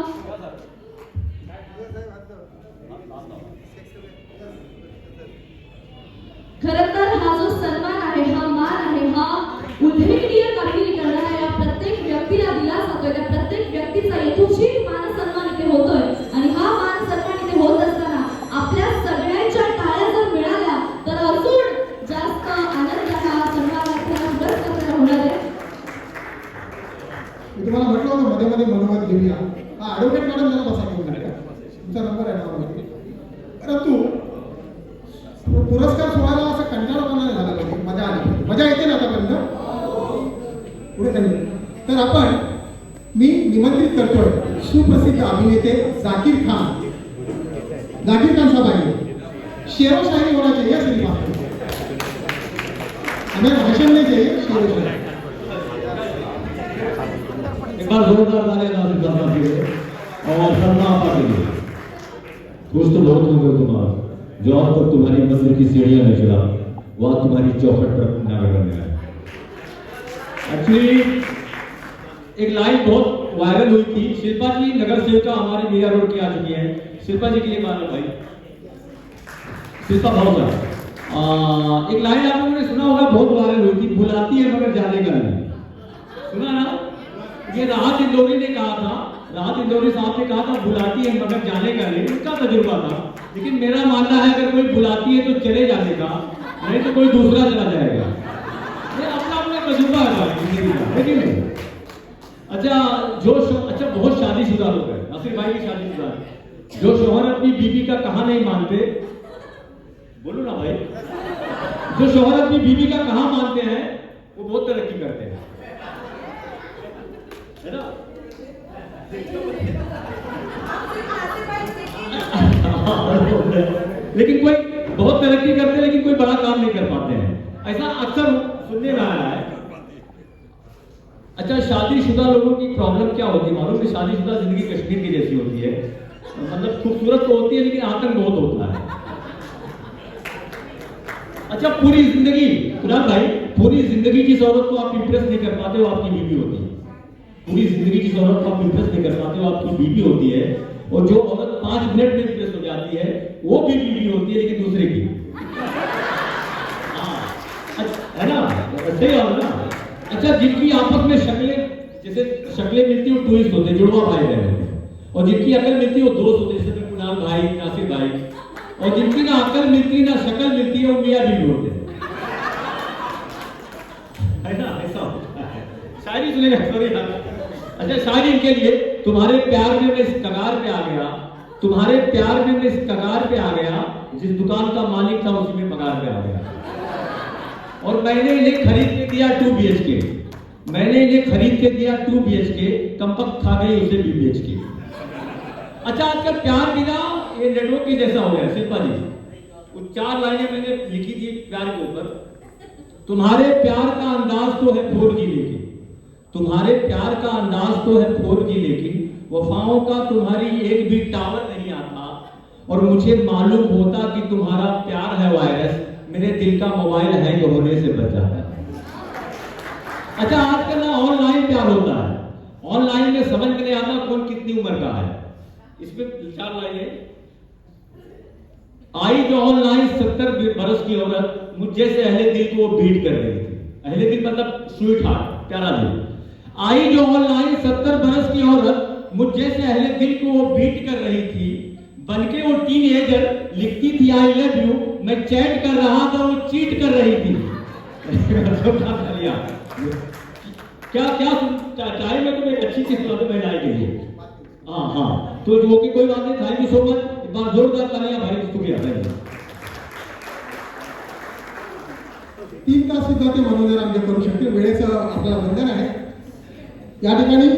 खरं तर हा जो सन्मान आहे, हा मान आहे, हा उल्लेखनीय कामगिरी करणाऱ्या या प्रत्येक व्यक्तीला दिला जातोय. त्या प्रत्येक व्यक्तीचा यथोचित मान सन्मान इथे होतोय. आणि हा मान सन्मान इथे होत असताना आपल्या सगळ्यांच्या टाळ्या जर मिळाल्या तर अजून जास्त आनंदाचा सन्मान आपल्याला पुरस्कार होणार आहे. मी तुम्हाला म्हटलं होतं मध्ये मध्ये मनोमत घेऊया. हा ॲडव्होकेट मॅडम जरा बसा घेऊन नका. तुमचा नंबर आहे ना माहिती. परंतु पुरस्कार सोहळ्याला असं कंटाळवाणा नाही झाला पाहिजे. मजा आली. मजा येते ना आतापर्यंत. पुढे काही तर आपण मी निमंत्रित करतोय सुप्रसिद्ध अभिनेते जाकीर खान. जाकीर खान साहब आइए. शेरो शायरी होना चाहिए सिनेमा. हमें भाषण नहीं चाहिए, शेरो शायरी. एक बार जोरदार तालियां नाज़िल करना चाहिए और सन्मान आपका चाहिए. दोस्त बहुत होंगे तुम्हारा जो अब तक तुम्हारी मंदिर की सीढ़ियां में चला, वह तुम्हारी चौखट पर नागा करने आया. एक्चुअली एक लाइन बहुत वायरल हुई थी. शिल्पा जी नगर सेविका हमारे मीरा रोड की आ चुकी है. शिल्पा जी के लिए मानो भाई. शिल्पा भाव एक लाइन आप लोगों ने सुना होगा, बहुत वायरल हुई थी. बुलाती है मगर जाने का नहीं. सुना ना? ये राहत इंदौरी ने कहा था. राहत इंदौरी साहब ने कहा था बुलाती है मगर जाने का नहीं. उनका तजुर्बा था. लेकिन मेरा मानना है अगर कोई बुलाती है तो चले जाने का, नहीं तो कोई दूसरा चला जाएगा. ये अपना अपना तजुर्बा है. लेकिन अच्छा बहुत शादीशुदा लोग हैं. नासिर भाई की शादीशुदा है. जो शौहर अपनी बीवी का कहा नहीं मानते, बोलो ना भाई, जो शौहर अपनी बीवी का कहा मानते हैं वो बहुत तरक्की करते हैं, है ना? लेकिन कोई बहुत तरक्की करते हैं लेकिन कोई बड़ा काम नहीं कर पाते हैं. ऐसा अक्सर सुनने में आया है. अच्छा, शादीशुदा लोगों की प्रॉब्लम क्या होती है मालूम? कि शादीशुदा जिंदगी कश्मीर की जैसी होती है. मतलब खूबसूरत तो होती है लेकिन आतंक बहुत होता है. अच्छा, पूरी जिंदगी कुणाल भाई, पूरी जिंदगी जिस औरत को आप इंप्रेस नहीं कर पाते वो आपकी बीवी होती है। पूरी जिंदगी जिस औरत को आप इंप्रेस नहीं कर पाते वो आपकी बीवी होती है। और जो औरत 5 मिनट में इंप्रेस हो जाती है वो भी बीवी होती है, लेकिन दूसरे की। है ना, सही और ना। अच्छा, जिनकी आपस में शक्लें, जैसे शक्लें मिलती हो ट्विस्ट होते, जुड़वा भाई बहन होते, और जिनकी अकल मिलती हो दोस्त होते, जैसे कुणाल भाई, नासिर भाई। और जिनकी ना अकल मिलती ना शक्ल मिलती है वो मियां बीवी होते हैं, है ना, ऐसा होता है। शायरी सुनेगा, सॉरी। अच्छा, शायरी इनके लिए, तुम्हारे प्यार में मैं इस कगार पे आ गया, तुम्हारे प्यार में मैं इस कगार पे आ गया, जिस दुकान का मालिक था उसी में पगार पे आ गया। और मैंने इन्हें खरीद के दिया 2 BHK, मैंने इन्हें खरीद के दिया 2 BHK, कमबख्त खा गई उसे भी बेच के। अच्छा, आजकल प्यार बिना ये नेटवर्क के जैसा हो गया। शिल्पा जी, वो 4 लाइनें मैंने लिखी थी प्यार के ऊपर। तुम्हारे प्यार का अंदाज तो है 4G, लेकिन तुम्हारे प्यार का अंदाज तो है 4G, लेकिन वफाओं का तुम्हारी एक भी टावर नहीं आता। और मुझे मालूम होता कि तुम्हारा प्यार है वायरस, मेरे दिल का मोबाइल हैंग होने से बच जाता है। अच्छा, आजकल ना ऑनलाइन प्यार होता है, ऑनलाइन में समझ में नहीं आता कौन कितनी उम्र का है। इसमें 4 लाइनें। आई जो ऑनलाइन 70 बरस की औरत, मुझ जैसे अहले दिल को वो बीट कर रही थी। अहले दिल मतलब स्वीट हार्ट, प्यारा दिल। आई जो ऑनलाइन 70 बरस की औरत, मुझ जैसे अहले दिल को वो बीट कर रही थी। बनके वो टीनएजर लिखती थी आई लव यू, मैं चैट कर रहा था वो चीट कर रही थी। क्या क्या टाइम में तुम्हें अच्छी चीज महिलाएं के लिए। हाँ, तो जो कि कोई बात नहीं, थैंक यू सो मच। एक बार जोरदार तालियां भाई शुक्रिया। 3 तास सुद्धा ते मनोरंजन आमचे करू शकतील। वेळेचं आपल्याला बंधन आहे। या ठिकाणी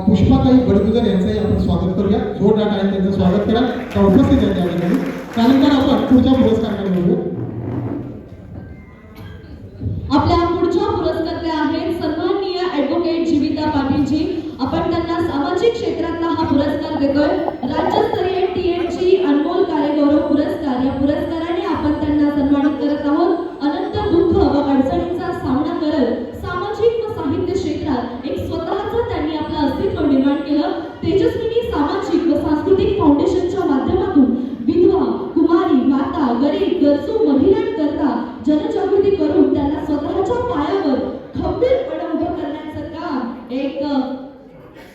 पुष्पाताई बडगुजर यांचंही आपण स्वागत करूया। जोरदार टाळ्यांनी त्यांचं स्वागत करा, त्या उपस्थित आहेत या ठिकाणी। त्यानंतर आपण पुढच्या पुरस्काराकडे वळूया। आपल्या पुढच्या पुरस्कर्ते आहेत सन्माननीय ॲडव्होकेट जीविता पाटीलजी। आपण त्यांना सामाजिक क्षेत्रातला हा पुरस्कार देतोय, राज्यस्तरीय TNG अनमोल कार्यगौरव पुरस्कार। या पुरस्काराने आपण त्यांना सन्मानित करत आहोत। अनंत दुःख व अडचणींचा सामना करत सामाजिक व साहित्य क्षेत्रात एक स्वतःचं त्यांनी आपलं अस्तित्व निर्माण केलं। तेजस्विनी सामाजिक व सांस्कृतिक फाउंडेशनच्या माध्यमातून विधवा, कुमारी, माता, गरीब, गरजू महिलांकरता जनजागृती करून त्यांना स्वतःच्या पायावर खंबीरपणे उभं करण्याचं काम एका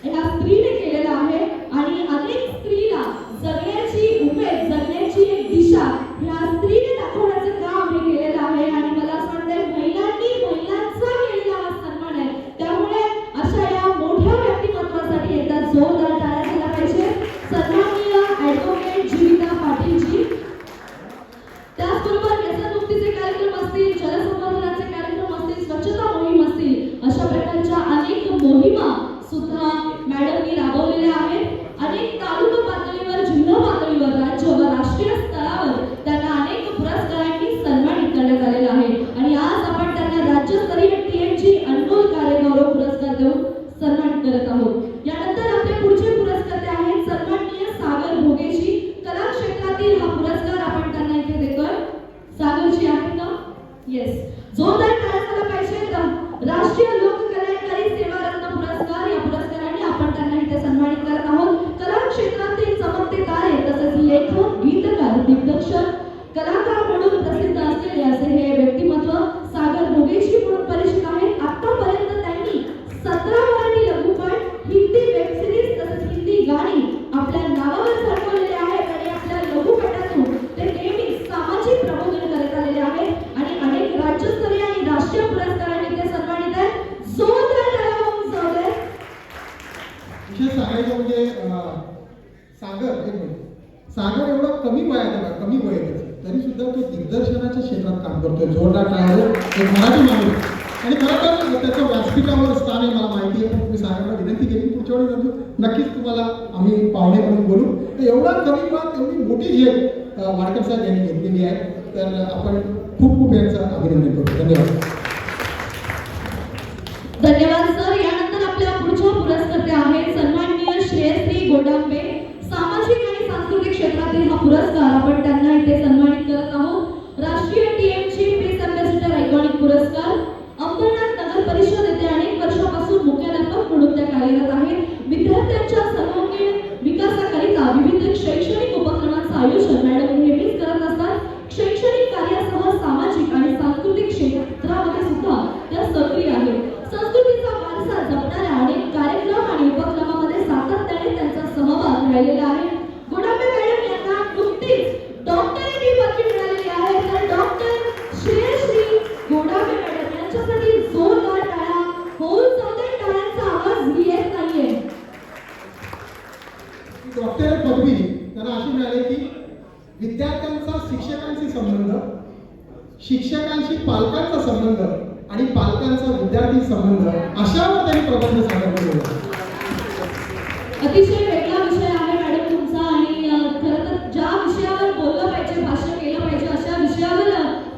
स्त्रीने केलेलं आहे। आणि अनेक स्त्रीला जगण्याची उमेद, जगण्याची एक दिशा ह्या स्त्रीने दाखवण्याचं काम हे केलेलं आहे। आणि मला असं वाटतंय महिलांचा केलेला हा सन्मान आहे। त्यामुळे अशा या मोठ्या व्यक्तिमत्वासाठी एकदा जोरदार टाळ्या झाल्या पाहिजे। सन्माननीय ॲडव्होकेट जीविता पाटीलजी। त्याचबरोबर व्यसनमुक्तीचे कार्यक्रम असतील, जलसंवर्धनाचे कार्यक्रम असतील, स्वच्छता मोहीम असतील, अशा प्रकारच्या अनेक मोहिमा सुद्धा मॅडमनी राबवलेल्या आहेत। अनेक तालुका पातळीवर, जिल्हा पातळीवर, राज्य व राष्ट्रीय स्तरावर त्यांना अनेक पुरस्कारांनी सन्मानित करण्यात आलेलं आहे। आणि आज आपण त्यांना राज्यस्तरीय TNG अनमोल कार्यगौरव पुरस्कार देऊन सन्मानित करत आहोत। यानंतर आपले पुढचे पुरस्कर्ते आहेत सन्माननीय सागर भोगेजी। कला क्षेत्रातील हा पुरस्कार आपण त्यांना इथे देतोय। सागरजी आहेत का? येस, जोरदार टाळ्या झाल्या पाहिजेत। राष्ट्रीय लोक कल्याणकारी सेवा रत्न पुरस्कार, या पुरस्काराने आपण त्यांना इथे सन्मानित करत आहोत। कला क्षेत्रातील चमकते तारे, तसेच लेखक, गीतकार, दिग्दर्शक, कलाकार म्हणून प्रसिद्ध असलेले असे हे व्यक्तिमत्व सागर भोगेजी म्हणून परिचित आहेत। आतापर्यंत त्यांनी 17 मराठी लघुपट, हिंदी वेब सिरीज तसेच हिंदी गाणी आपल्या नावावर साठवलेले आहेत। आणि आपल्या लघुपटातून ते नेहमी सामाजिक प्रबोधन करत आलेले आहेत आणि अनेक राज्यस्तरीय आणि राष्ट्रीय पुरस्कारांनी ते सन्मानित आहेत। जोरदार टाळ्या होऊन जाऊ दे। विशेष सांगायचं म्हणजे सागर एवढा कमी वयात आहे, कमी वयात तरी सुद्धा तो दिग्दर्शनाच्या क्षेत्रात काम करतोय। जोरदार टाळ्या। एक मराठी माणूस आणि खरं तर त्याचं व्यासपीठावर स्थान आहे मला माहिती आहे। पण तुम्ही सागरला विनंती केली पुढच्या वेळी नक्कीच तुम्हाला आम्ही पाहुणे म्हणून बोलू। तर एवढा कमी वयात एवढी मोठी झेप वाडकर साहेब यांनी घेतलेली आहे, तर आपण खूप खूप यांचं अभिनंदन करतो। धन्यवाद। धन्यवाद सर। यानंतर आपल्या पुढच्या पुरस्कर्ते आहेत सन्माननीय श्रेयश्री गोडांबे। सामाजिक आणि सांस्कृतिक क्षेत्रातील हा पुरस्कार आपण त्यांना इथे सन्मानित करत आहोत। राष्ट्रीय TNG शिक्षकांशी पालकांचा संबंध आणि पालकांचा विद्यार्थी संबंध अशावर त्यांनी प्रबंध सादर केलेला. अतिशय वेगळा विषय आहे मॅडम तुमचा आणि खरं तर ज्या विषयावर बोललं पाहिजे, भाषण केलं पाहिजे अशा विषयावर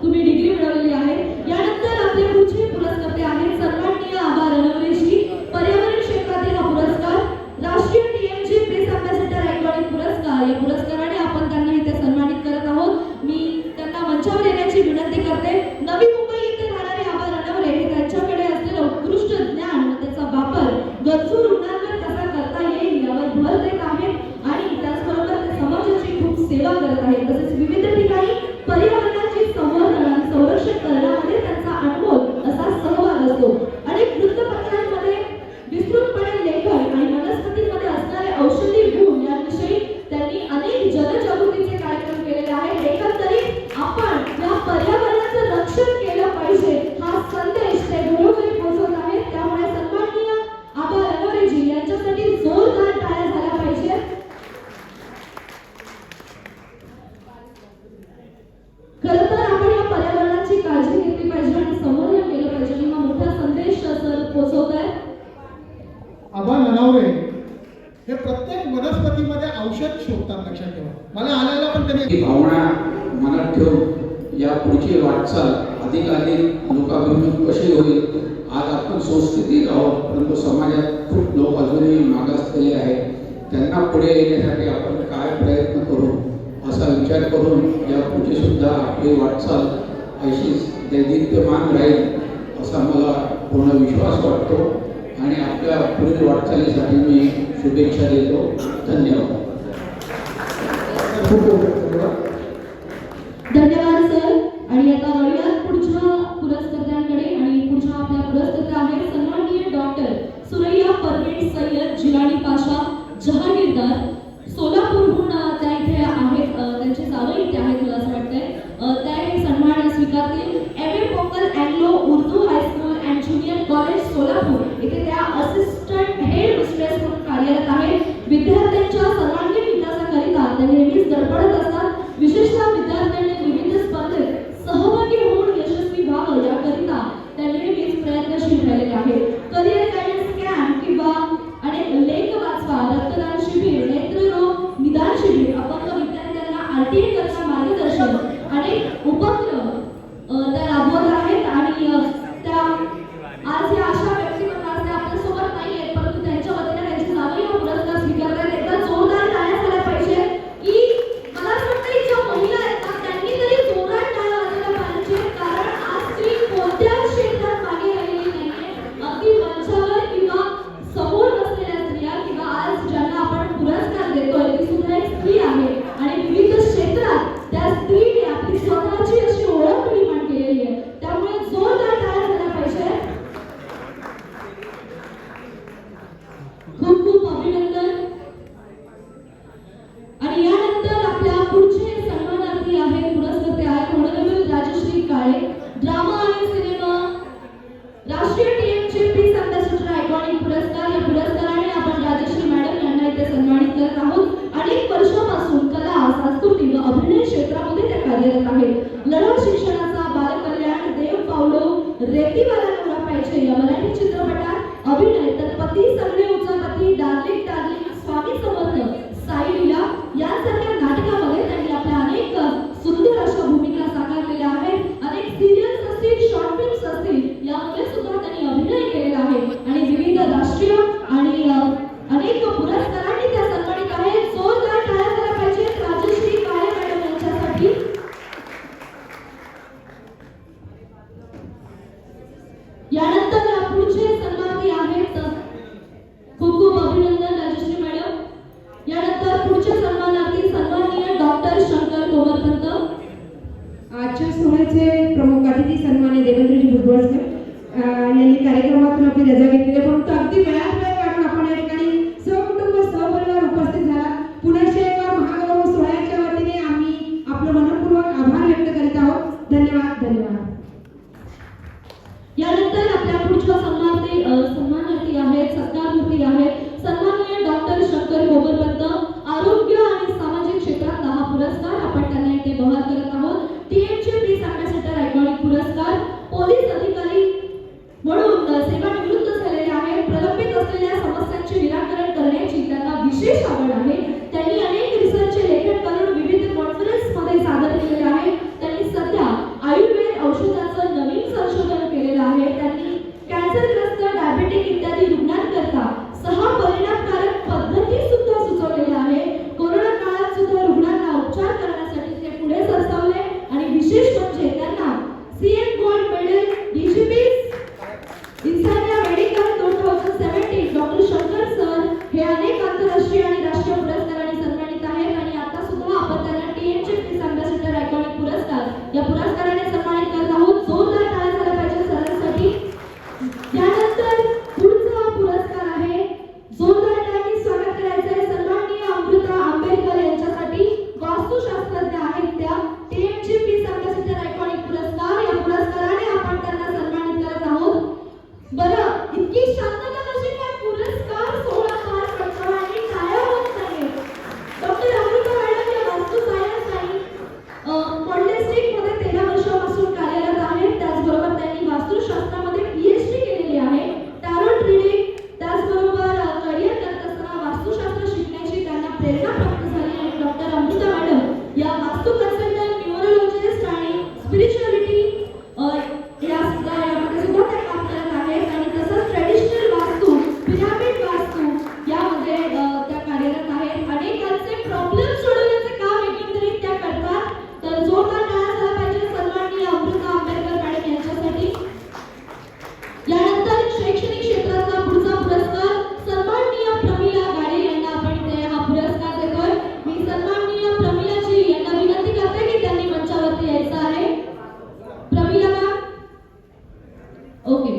तुम्ही डिग्री मिळवलेली आहे. यानंतर आपले पुढचे पुरस्कर्ते आहेत सन्माननीय आबा रणवरेजी, पर्यावरण क्षेत्रातील हा पुरस्कार, राष्ट्रीय टीएमजी पीस अँबॅसेडर आयकॉनिक पुरस्कार. या पुरस्काराने आपण त्यांना इथे सन्मानित करत आहोत. मी त्यांना मंचावर येण्याची विनंती करते. नवी मुंबई येथे राहणारे आबा रणवरे हे त्यांच्याकडे असलेलं उत्कृष्ट ज्ञान व त्याचा वापर गरजू रुग्णांवर कसा करता येईल यावर भर देत आहेत आणि त्याचबरोबर ते समाजाची खूप सेवा करत आहेत. तसेच विविध ठिकाणी पर्यावरणाचे संवर्धन आणि संरक्षण करण्यामध्ये त्यांचा अनमोल असा सहभाग असतो. अनेक वृत्तपत्रांमध्ये विस्तृतपणे लेखन आणि वनस्पतींमध्ये असणारे औषधी गुण याविषयी त्यांनी अनेक जनजागृतीचे कार्यक्रम केलेले आहेत. एकंदरीत आपण या पर्यावरणाचं रक्षण केलं पाहिजे हा संदेश ते घरोघरी पोहोचवत आहेत. त्यामुळे सन्माननीय आबा रणवरेजी यांच्यासाठी जोरदार टाळ्या झाल्या पाहिजे. खरं तर आपण या पर्यावरणाची काळजी घेतली पाहिजे आणि संवर्धन केलं पाहिजे आणि हा मोठा संदेश सर पोहोचवत आहे. आबा ननावरे हे प्रत्येक वनस्पतीमध्ये औषध शोधतात, लक्षात ठेवा. मला आल्याला पण त्यांनी ही भावना मनात ठेवून या पुढची वाटचाल अधिकाधिक लोकाभिमुख कशी होईल. आज आपण सुस्थितीत आहोत, परंतु समाजात खूप लोक अजूनही मागासलेले आहेत. त्यांना पुढे येण्यासाठी आपण काय प्रयत्न करू असा विचार करून या पुढची सुद्धा आपली वाटचाल अशीच दैदिप्यमान राहील असा मला पूर्ण विश्वास वाटतो आणि आपल्या पुढील वाटचालीसाठी मी शुभेच्छा देतो. धन्यवाद. खूप खूप धन्यवाद. धन्यवाद सर. आणि आता वळूयात पुढच्या पुरस्कर्त्यांकडे आणि पुढच्या आपल्या पुरस्कर्त्या आहेत सन्माननीय डॉक्टर सुरैया परवीन सय्यद जिलानी पाशा जहागीरदार, सोलापूरहून त्या इथे आहेत. त्यांचे जावई इथे आहेत मला असं वाटतंय. त्या हे सन्मान स्वीकारतील. M A. Pokal Anglo Urdu high school and junior college Solapur इथे त्या असिस्टंट हेड मिस्ट्रेस म्हणून कार्यरत आहेत. विद्यार्थ्यांच्या सर्वांगीण विकासाकरिता त्या नेहमीच धडपडत असतात. विशेषतः विद्यार्थ्यांनी विविध स्पर्धेत सहभागी होऊन यशस्वी व्हावं याकरिता त्या नेहमीच प्रयत्नशील राहिलेल्या आहेत. करिअर गायडन्स कॅम्प किंवा अनेक लेख वाचवा, रक्तदान शिबिर, नेत्ररोग निदान शिबिर, अपंग विद्यार्थ्यांना आरटीए करता मार्गदर्शन, अनेक उपक्रम त्या राबवत आहेत. आणि त्या आज या अशा व्यक्तिमत्वाचे आपल्यासोबत नाही आहेत, परंतु त्यांच्या वतीने त्यांची जावई हा पुरस्कार स्वीकारत आहेत. एकदा जोरदार टाळ्या झाल्या पाहिजे की मला असं वाटतं ज्या महिला आहेत ना त्यांनी तरी जोरात टाळ्या वाजवल्या पाहिजे, कारण आज स्त्री कोणत्याच क्षेत्रात मागे राहिलेली नाहीये. अगदी मंचावर किंवा समोर बसलेल्या स्त्रिया किंवा आज ज्यांना आपण पुरस्कार देतोय ती सुद्धा एक स्त्री आहे आणि विविध क्षेत्रात त्या स्त्रीने आपली स्वतःची अशी ओळख निर्माण केलेली आहे. त्यामुळे जोरदार टाळ्या झाल्या पाहिजे. खूप खूप अभिनंदन. आणि यानंतर आपल्या पुढचे सन्मानार्थी आहेत, पुरस्कर्ते आहेत ऑनरेबल राजश्री काळे, ड्रामा आणि सिनेमा, राष्ट्रीय टीएमचे पीस अँबॅसेडर आयकॉनिक पुरस्कार. या पुरस्काराने आपण राजश्री मॅडम यांना इथे सन्मानित करत आहोत. अनेक वर्षापासून कला, संस्कृती व अभिनय क्षेत्रामध्ये त्या कार्यरत आहेत. लढा शिक्षणाचा, बालकल्याण, देव पावलो, रेतीवाला नवरा पाहिजे या मराठी चित्रपटात अभिनय, तर पती सगळे उचापती, डार्लिंग डार्लिंग, स्वामी समर्थ, साई लीला यांसारख्या नाटकामध्ये त्यांनी आपल्या अनेक सुंदर अशा भूमिका साकारलेल्या आहेत. अनेक सिरियल्स असतील, शॉर्ट फिल्म्स असतील यामध्ये सुद्धा त्यांनी अभिनय केलेला आहे आणि विविध राष्ट्रीय आणि अनेक पुरस्कारांनी त्या सन्मानित आहेत. जोरदार टाळ्या झाल्या पाहिजेत राजश्री काळे मॅडम यांच्यासाठी. यानंतर पुढचे सन्मानित आहेत. खूप खूप अभिनंदन राजश्री मॅडम. यानंतर पुढचे सन्मानार्थी सन्माननीय डॉक्टर शंकर कोमरपंत. आजच्या सोहळ्याचे प्रमुख अतिथी सन्मान्य देवेंद्रजी भुजबळकर यांनी कार्यक्रमातून आपली रजा घेतलेली आहे, परंतु अगदी वेळात वेळ काढून आपण या ठिकाणी सहकुटुंब सहपरिवार उपस्थित झाला. पुन्हा शेगाव महागौरव सोहळ्याच्या वतीने आम्ही आपलं मनपूर्वक आभार व्यक्त करीत आहोत. धन्यवाद. धन्यवाद. यानंतर आपल्या पुढच्या सन्मानार्थी आहेत, सत्कारमूर्ती आहेत सन्माननीय डॉक्टर शंकर कोमरपंत. आरोग्य आणि सामाजिक क्षेत्रातला हा पुरस्कार आपण त्यांना इथे बहाल करत आहोत. टीएमचे पुरस्काराने सन्मानित करत आहोत. जोरदार टाळ्या झाल्या पाहिजे सरांसाठी. त्यानंतर पुढचा पुरस्कार आहे, जोरदार टाळ्यांनी स्वागत करायचं आहे सन्माननीय अमृता आंबेडकर यांच्यासाठी. वास्तुशास्त्रज्ञ आहेत त्या. टीएमची पीस अँबॅसेडर आयकॉनिक पुरस्कार. या पुरस्काराने आपण त्यांना सन्मानित करत आहोत. बरं, इतकी शांतता कशी काय? पुरस्कार सोहळा पार पडतो आणि टाळ्या होत नाहीत. डॉक्टर अमृता मॅडम या वास्तू सायन्स आणि मॉडेलिस्टिक मध्ये 13 वर्षापासून कार्यरत आहेत. त्याचबरोबर त्यांनी वास्तुशास्त्रामध्ये पीएचडी केलेली आहे. टॅरोट रीडिंग त्याचबरोबर करिअर करत असताना वास्तुशास्त्र शिकण्याची त्यांना प्रेरणा प्राप्त झाली आणि डॉक्टर अमृता मॅडम या वास्तु कन्सल्टंट, न्यूमरोलॉजिस्ट आणि स्पिरिच्युअलिटी यामध्ये सुद्धा त्या काम करत आहेत. आणि तसंच ट्रेडिशनल वास्तू, पिरामिड वास्तू यामध्ये त्या कार्यरत आहेत. अनेकांचे प्रॉब्लेम सोडवण्याचे काम एकंदरीत त्या करतात. तर जोरदार टाळ्या झाल्या पाहिजे सन्माननीय अमृता आंबेडकर मॅडम यांच्यासाठी. यानंतर शैक्षणिक क्षेत्रातला पुढचा पुरस्कार सन्माननीय प्रमिला गाडे यांना आपण इथे हा पुरस्कार देतोय. मी सन्माननीय प्रमिलाजी यांना विनंती करते की त्यांनी मंचावरती यायचं आहे. Pramila ma'am, okay.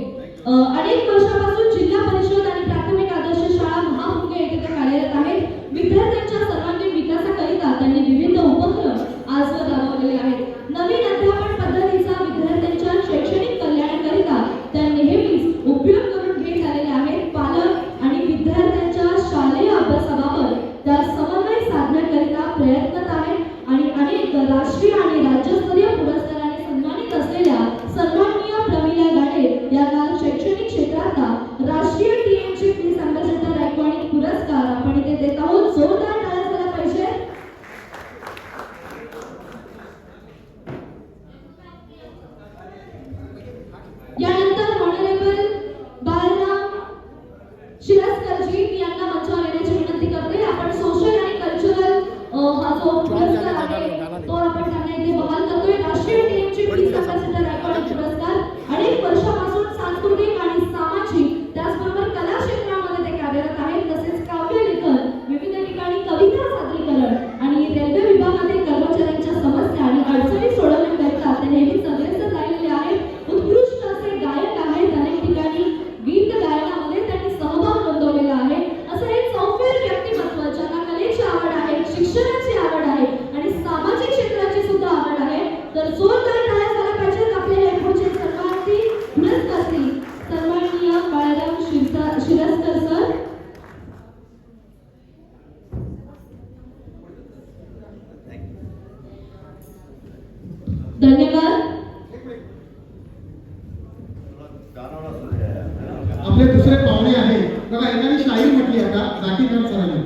अनेक वर्षापासून जिल्हा परिषद आणि प्राथमिक आदर्श शाळा महामुंगे येथे ते कार्यरत आहेत. विद्यार्थ्यांच्या सर्वांगीण विकासाकरिता त्यांनी विविध उपक्रम आजवर राबवलेले आहेत. नवीन अध्यापन पद्धतीचा विद्यार्थ्यांच्या शैक्षणिक कल्याणाकरिता त्या नेहमीच उपयोग करून घेत आलेल्या आहेत. पालक आणि विद्यार्थ्यांच्या शालेय अभ्यासाबाबत त्या समन्वय साधण्याकरिता प्रयत्नरत आहेत आणि अनेक राष्ट्रीय आणि राज्यस्तरीय पुरस्काराने सन्मानित असलेल्या सन्माननीय प्रमिला गाडे यांना शैक्षणिक क्षेत्रातला राष्ट्रीय टीएमची पीस अँबॅसेडर आयकॉनिक पुरस्कार आपण इथे देत आहोत. जोरदार टाळ्या झाल्या पाहिजे. यानंतर ऑनरेबल बालराम शिरस्करजी यांना मंचावर येण्याची विनंती करते. आपण सोशल आणि कल्चरल हा जो पुरस्कार आहे तो आपण त्यांना इथे बहाल करतोय. राष्ट्रीय टीएमची पीस अँबॅसेडर आयकॉनिक पुरस्कार. अनेक वर्षापासून सांस्कृतिक आणि सामाजिक त्याचबरोबर कला क्षेत्रामध्ये ते कार्यरत आहेत. तसेच काव्य लेखन, विविध ठिकाणी कविता सादरीकरण आणि रेल्वे विभागातील कर्मचाऱ्यांच्या समस्या आणि अडचणी सोडवण्याकरिता ते नेहमीच अग्रेसर राहिलेले आहेत. उत्कृष्ट असे गायक आहेत. अनेक ठिकाणी गीत गायनामध्ये त्यांनी सहभाग नोंदवलेला आहे. असं हे चौफेर व्यक्तिमत्व ज्यांना कलेची आवड आहे, शिक्षणाची आवड आहे आणि सामाजिक क्षेत्राची सुद्धा आवड आहे. तर जोरदार टाळ्या झाल्या पाहिजेत आपल्याला पुढचे सन्मानती पुरस्कारतील सन्माननीय बाळाराम शिरस्कर सर. धन्यवाद. आपले दुसरे पाहुणे आहेत बघा. एकाने शाहीर म्हटली आता झाकीर खान सरांनी.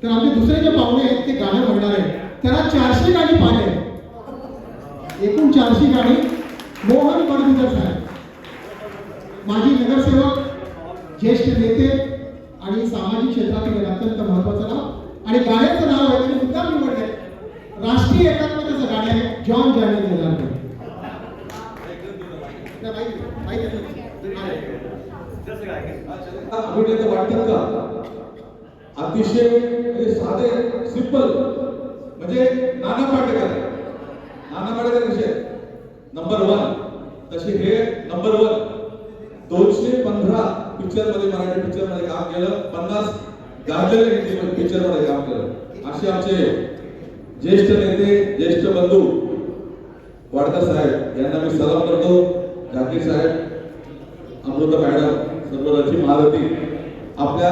तर आपले दुसरे जे पाहुणे आहेत ते गाणं म्हणणार आहेत. त्याला 400 गाणी पाहिजे. एकूण 400 गाणी. मोहन बडगुजर साहेब, माजी नगरसेवक, ज्येष्ठ नेते आणि सामाजिक क्षेत्रातील अत्यंत महत्वाचं नाव आणि गाण्याचं नाव आहे त्यांनी मुद्दाम निवडले. राष्ट्रीय एकात्मतेचं गाणे आहे. जॉन जॅनिंग निलारकर. अभिनेते वाटतात का? अतिशय साधे, सिंपल, म्हणजे नाना पाटेकर. नाना पाटेकर कसे नंबर 1, तसे हे नंबर 1. 215 पिक्चर मध्ये, मराठी पिक्चर मध्ये काम केलं. 50 गाजलेले हिंदी पिक्चर मध्ये काम केलं. असे आमचे ज्येष्ठ नेते, ज्येष्ठ बंधू वाडकर साहेब यांना मी सलाम करतो. झाकीर साहेब, अमृता मॅडम, सर्व रची महारथी. आपल्या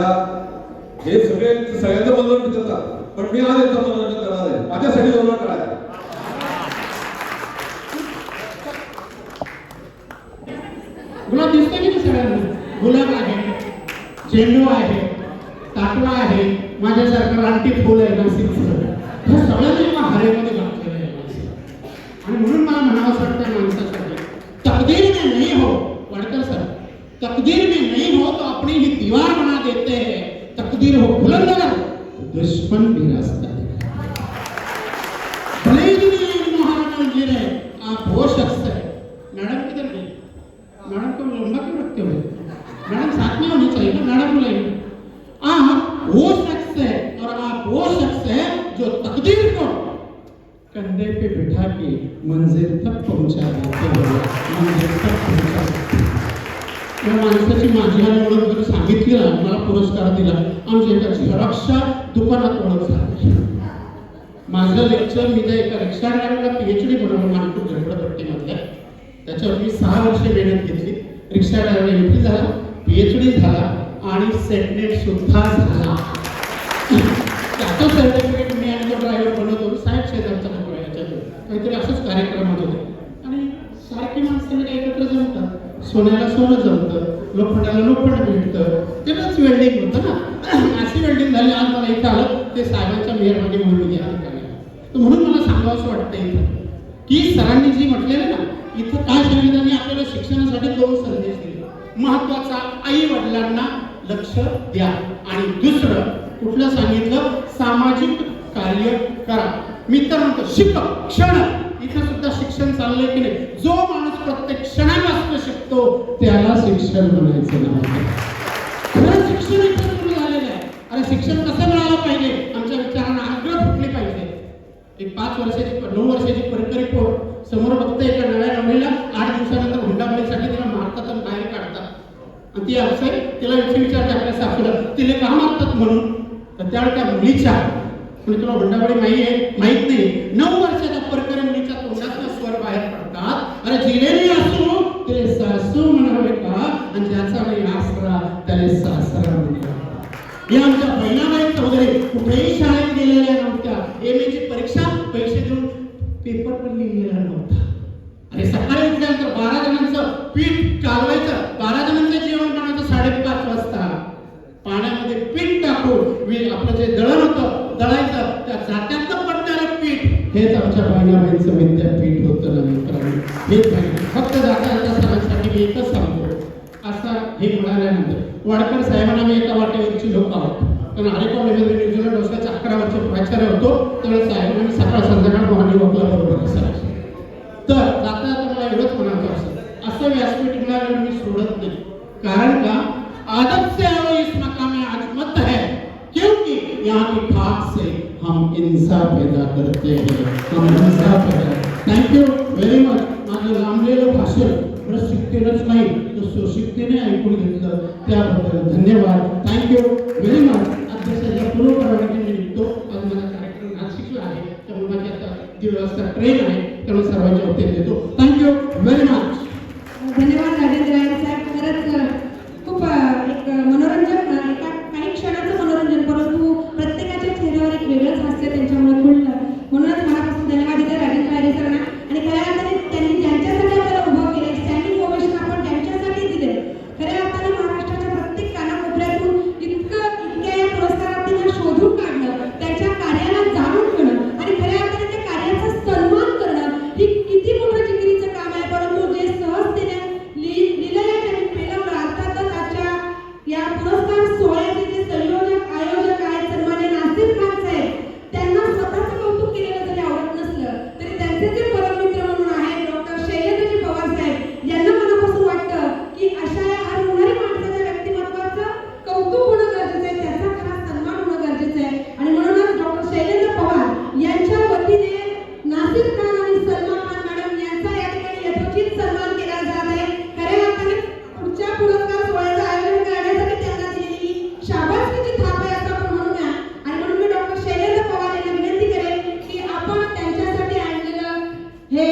हे सगळ्यांचं मनोरंजन करतात, पण मी आज यांचं मनोरंजन करणार आहे. माझ्यासाठी जोरदार टाळ्या. गुलाब दिसतोय की सगळ्यांना? गुलाब आहे, झेंडू आहे, ताटवा आहे, माझ्यासारखं रानटी फुल आहे नाशिकचं. हे सगळं जेव्हा हरेमध्ये घातलेलं आहे माणसाला. आणि म्हणून मला म्हणावंसं वाटतं माणसासाठी, तकदीर में नहीं हो वाडकर सर, तकदीर में नहीं हो तो अपनी ही दीवार बना देते हैं. तकदीर हो बुलंद अगर दुश्मन भी रास्ता भले ही महान गिरे. आप वो शख्स है. मैडम किधर गई? मैडम को लंबा क्यों रखते हो? मैडम साथ में होनी चाहिए ना. मैडम बोलेंगे आप वो शख्स है और आप वो शख्स है जो तकदीर को कंधे पे बिठा के मंजिल तक पहुंचा देते हो, मंजिल तक पहुंचा देते हो. या माणसाची माझी ओळख जर सांगितली ना, मला पुरस्कार दिला, आमच्या एका झेरॉक्सच्या दुकानात ओळख झाली. माझं लेक्चर मी त्या एका रिक्षा ड्रायव्हरला PhD बनवलं मानपूर झोपडपट्टीमधल्या. त्याच्यावर मी 6 वर्षे मेहनत घेतली. रिक्षा ड्रायव्हर MD झाला, PhD झाला आणि सेटनेट सुद्धा झाला. त्याचं सर्टिफिकेट मी आणि तो ड्रायव्हर बनवतो. साहेब शेजारचा नको याच्यात काहीतरी असंच कार्यक्रमात होते आणि सारखी माणसाने काही एकत्र जमतात. सोन्याला सोनं जमतं, लोखंडाला लोखंड भेटतं. तेच वेल्डिंग होतं ना. अशी वेल्डिंग झाली. आज मला इथं आलं ते साहेबांच्या मेहरबानीमुळे मी या ठिकाणी. तर म्हणून मला सांगावं असं वाटतं इथं की सरांनी जी म्हटलेलं ना, इथं काय सांगितलं, आपल्याला शिक्षणासाठी 2 संदेश दिले. महत्वाचा, आई वडिलांना लक्ष द्या आणि दुसरं कुठलं सांगितलं, सामाजिक कार्य करा. मित्र म्हणतो शिक्षक क्षण. इथं सुद्धा शिक्षण चाललंय की नाही. जो माणूस प्रत्येक क्षणापासून शिकतो त्याला शिक्षण म्हणायचं नाही. खरं शिक्षण इथं सुरू झालेलं आहे. अरे शिक्षण कसं मिळालं पाहिजे, आमच्या विचारांना आग्रह फुटली पाहिजे. एक 5 वर्षाची 9 वर्षाची परकरी पोर समोर बघते एका नव्या नवरीला 8 दिवसानंतर हुंडाबळीसाठी तिला मारतात आणि बाहेर काढतात आणि ती अवसर तिला विचारते आपल्या सासूला तिला का मारतात म्हणून. तर त्यावेळी त्या मुलीच्या म्हणजे तुला हुंडाबळी माहीत नाही 9 वर्षाच्या परकरी मुलीच्या तोंडातून स्वर बाहेर पडतात. अरे जिलेली असू तिले सासू म्हणावे का आणि ज्याचा नाही आसरा त्याला सासरा म्हणावे. या आमच्या बहिणाबाई चौधरी कुठेही शाळेत गेलेल्या नव्हत्या. MA ची परीक्षा पैसे देऊन पेपर पण लिहिलेला नव्हता. अरे सकाळी उठल्यानंतर 12 जणांचं पीठ कालवायचं, 12 जणांचं जेवण बनवायचं 5:30 वाजता. पाण्यामध्ये पीठ टाकून आपलं जे दळण होतं दळायचं, त्या जात्यातलं पडणारं पीठ हेच आमच्या बहिणाबाईंचं विद्यापीठ होतं ना मित्रांनो. हेच फक्त जात्याच्या सणासाठी मी एकच सांगतो. असा हे म्हणाल्यानंतर वाडकर साहेबांना मी एका वाटेवरची लोक आहोत. कारण हरे कॉलेजमध्ये न्यूझीलंड हॉस्टेलच्या 11 वर्ष प्राचार्य होतो. त्यावेळेस साहेबांनी सकाळ संध्याकाळ मॉर्निंग वॉकला बरोबर असायचे. तर जाता जाता मला एवढंच म्हणायचं असं व्यासपीठ मिळालं मी सोडत नाही. कारण का आदत से आओ इस मकाम में आज मत है क्योंकि यहाँ की खाक से हम इंसाफ पैदा करते हैं. हम इंसाफ पैदा. Thank you very much. माझं लांबलेलं भाषण प्रशिक्षणच नाही तर सुशिक्षितेने ऐकून घेतलं त्याबद्दल धन्यवाद. Thank you very much. अध्यक्षाच्या पूर्वपरवानगी मी निघतो. आज माझा कार्यक्रम नाशिकला आहे त्यामुळे माझी आता 3 वाजता ट्रेन आहे त्यामुळे सर्वांच्या उत्तर देतो. Thank you very much. धन्यवाद राजेंद्र साहेब. खरंच खूप एक मनोरंजक काही क्षणाचं मनोरंजन परंतु प्रत्येकाच्या चेहऱ्यावर एक वेगळंच हास्य त्यांच्यामुळे खुललं. म्हणूनच मनापासून धन्यवाद देते राजेंद्र आरे सरांना. आणि खऱ्या अर्थाने त्यांनी ज्यांच्यासाठी आपल्याला उभं केले स्टँडिंग ओवेशन आपण त्यांच्यासाठी दिले. खऱ्या अर्थाने महाराष्ट्राच्या प्रत्येक कानाकोपऱ्यातून इतक्या या पुरस्कारार्थींना शोधून काढणं, त्यांच्या कार्याला जाणून घेणं आणि खऱ्या अर्थाने त्या कार्याचा सन्मान करणं ही किती मोठं जिकिरीचं काम आहे. परंतु जे सहजतेने लिहिलंय त्यांनी पेलवलं. अर्थातच आजच्या या पुरस्कार सोहळ्याचे जे संयोजक आयोजक आहेत सन्माननीय नासिर खान साहेब, त्यांना स्वतःचं कौतुक केलेलं जरी आवडत नसलं तरी त्यांचे जे परममित्र म्हणून आहेत डॉक्टर शैलेंद्रजी पवार साहेब यांना मनापासून वाटतं की अशा या आज होणाऱ्या माणसाच्या व्यक्तिमत्वाचं कौतुक होणं गरजेचं आहे, त्याचा खरा सन्मान होणं गरजेचं आहे. आणि म्हणूनच डॉक्टर शैलेंद्र पवार यांच्या वतीने नासिर खान आणि सलमा खान मॅडम यांचा या ठिकाणी यथोचित सन्मान केला जात आहे. खऱ्या अर्थाने पुढच्या पुरस्कार सोहळ्याचं आयोजन करण्यासाठी त्यांना दिलेली शाबासकीची थाप आहे असं आपण म्हणूया. आणि म्हणून मी डॉक्टर शैलेंद्र पवार यांना विनंती करेन की आपण त्यांच्यासाठी आणलेलं हे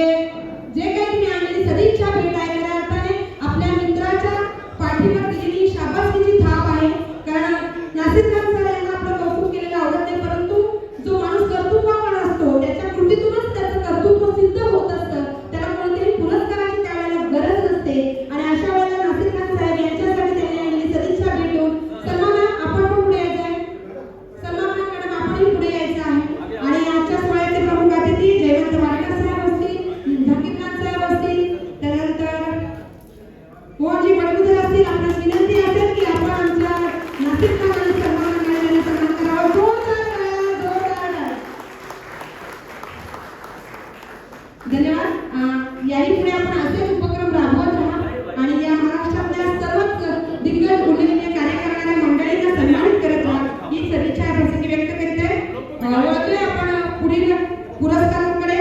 जे काही तुम्ही आणलेली सदिच्छा भेट आहे खऱ्या अर्थाने आपल्या मित्राच्या पाठीवर दिलेली शाबासकीची थाप आहे. कारण नासिर खान सर यांना आपलं कौतुक केलेलं आवडत नाही परंतु जो माणूस कर्तृत्ववान असतो त्याच्या कृतीतूनच त्याचं कर्तृत्व सिद्ध होत असतं. त्याला कोणत्याही पुरस्काराची त्यावेळेला गरज नसते. आणि अशा वेळेला नासिर खान साहेब यांच्यासाठी त्यांनी आणलेली सदिच्छा भेट देऊन सलमा मॅम आपण पण पुढे यायचं आहे. सलमा खान मॅडम आपणही पुढे यायचं आहे. आणि आजच्या सोहळ्याचे प्रमुख अतिथी जयवंत वाडकर साहेब असतील, झाकीर खान साहेब असतील, त्यानंतर मोहनजी बडगुजर असतील. आपणास विनंती असेल की आपण आमच्या नासिर खान आणि सलमा खान यांना सन्मान करावा. जोरदार टाळ्या, जोरदार टाळ्या. धन्यवाद. याही पुढे आपण असेच उपक्रम राबवत राहा आणि या महाराष्ट्रातल्या सर्वच दिग्गज उल्लेखनीय कार्य करणाऱ्या मंडळींना सन्मानित करत राहा ही सदिच्छा प्रसंगी व्यक्त करीत आहे. वळतोय आपण पुढील पुरस्कारांकडे.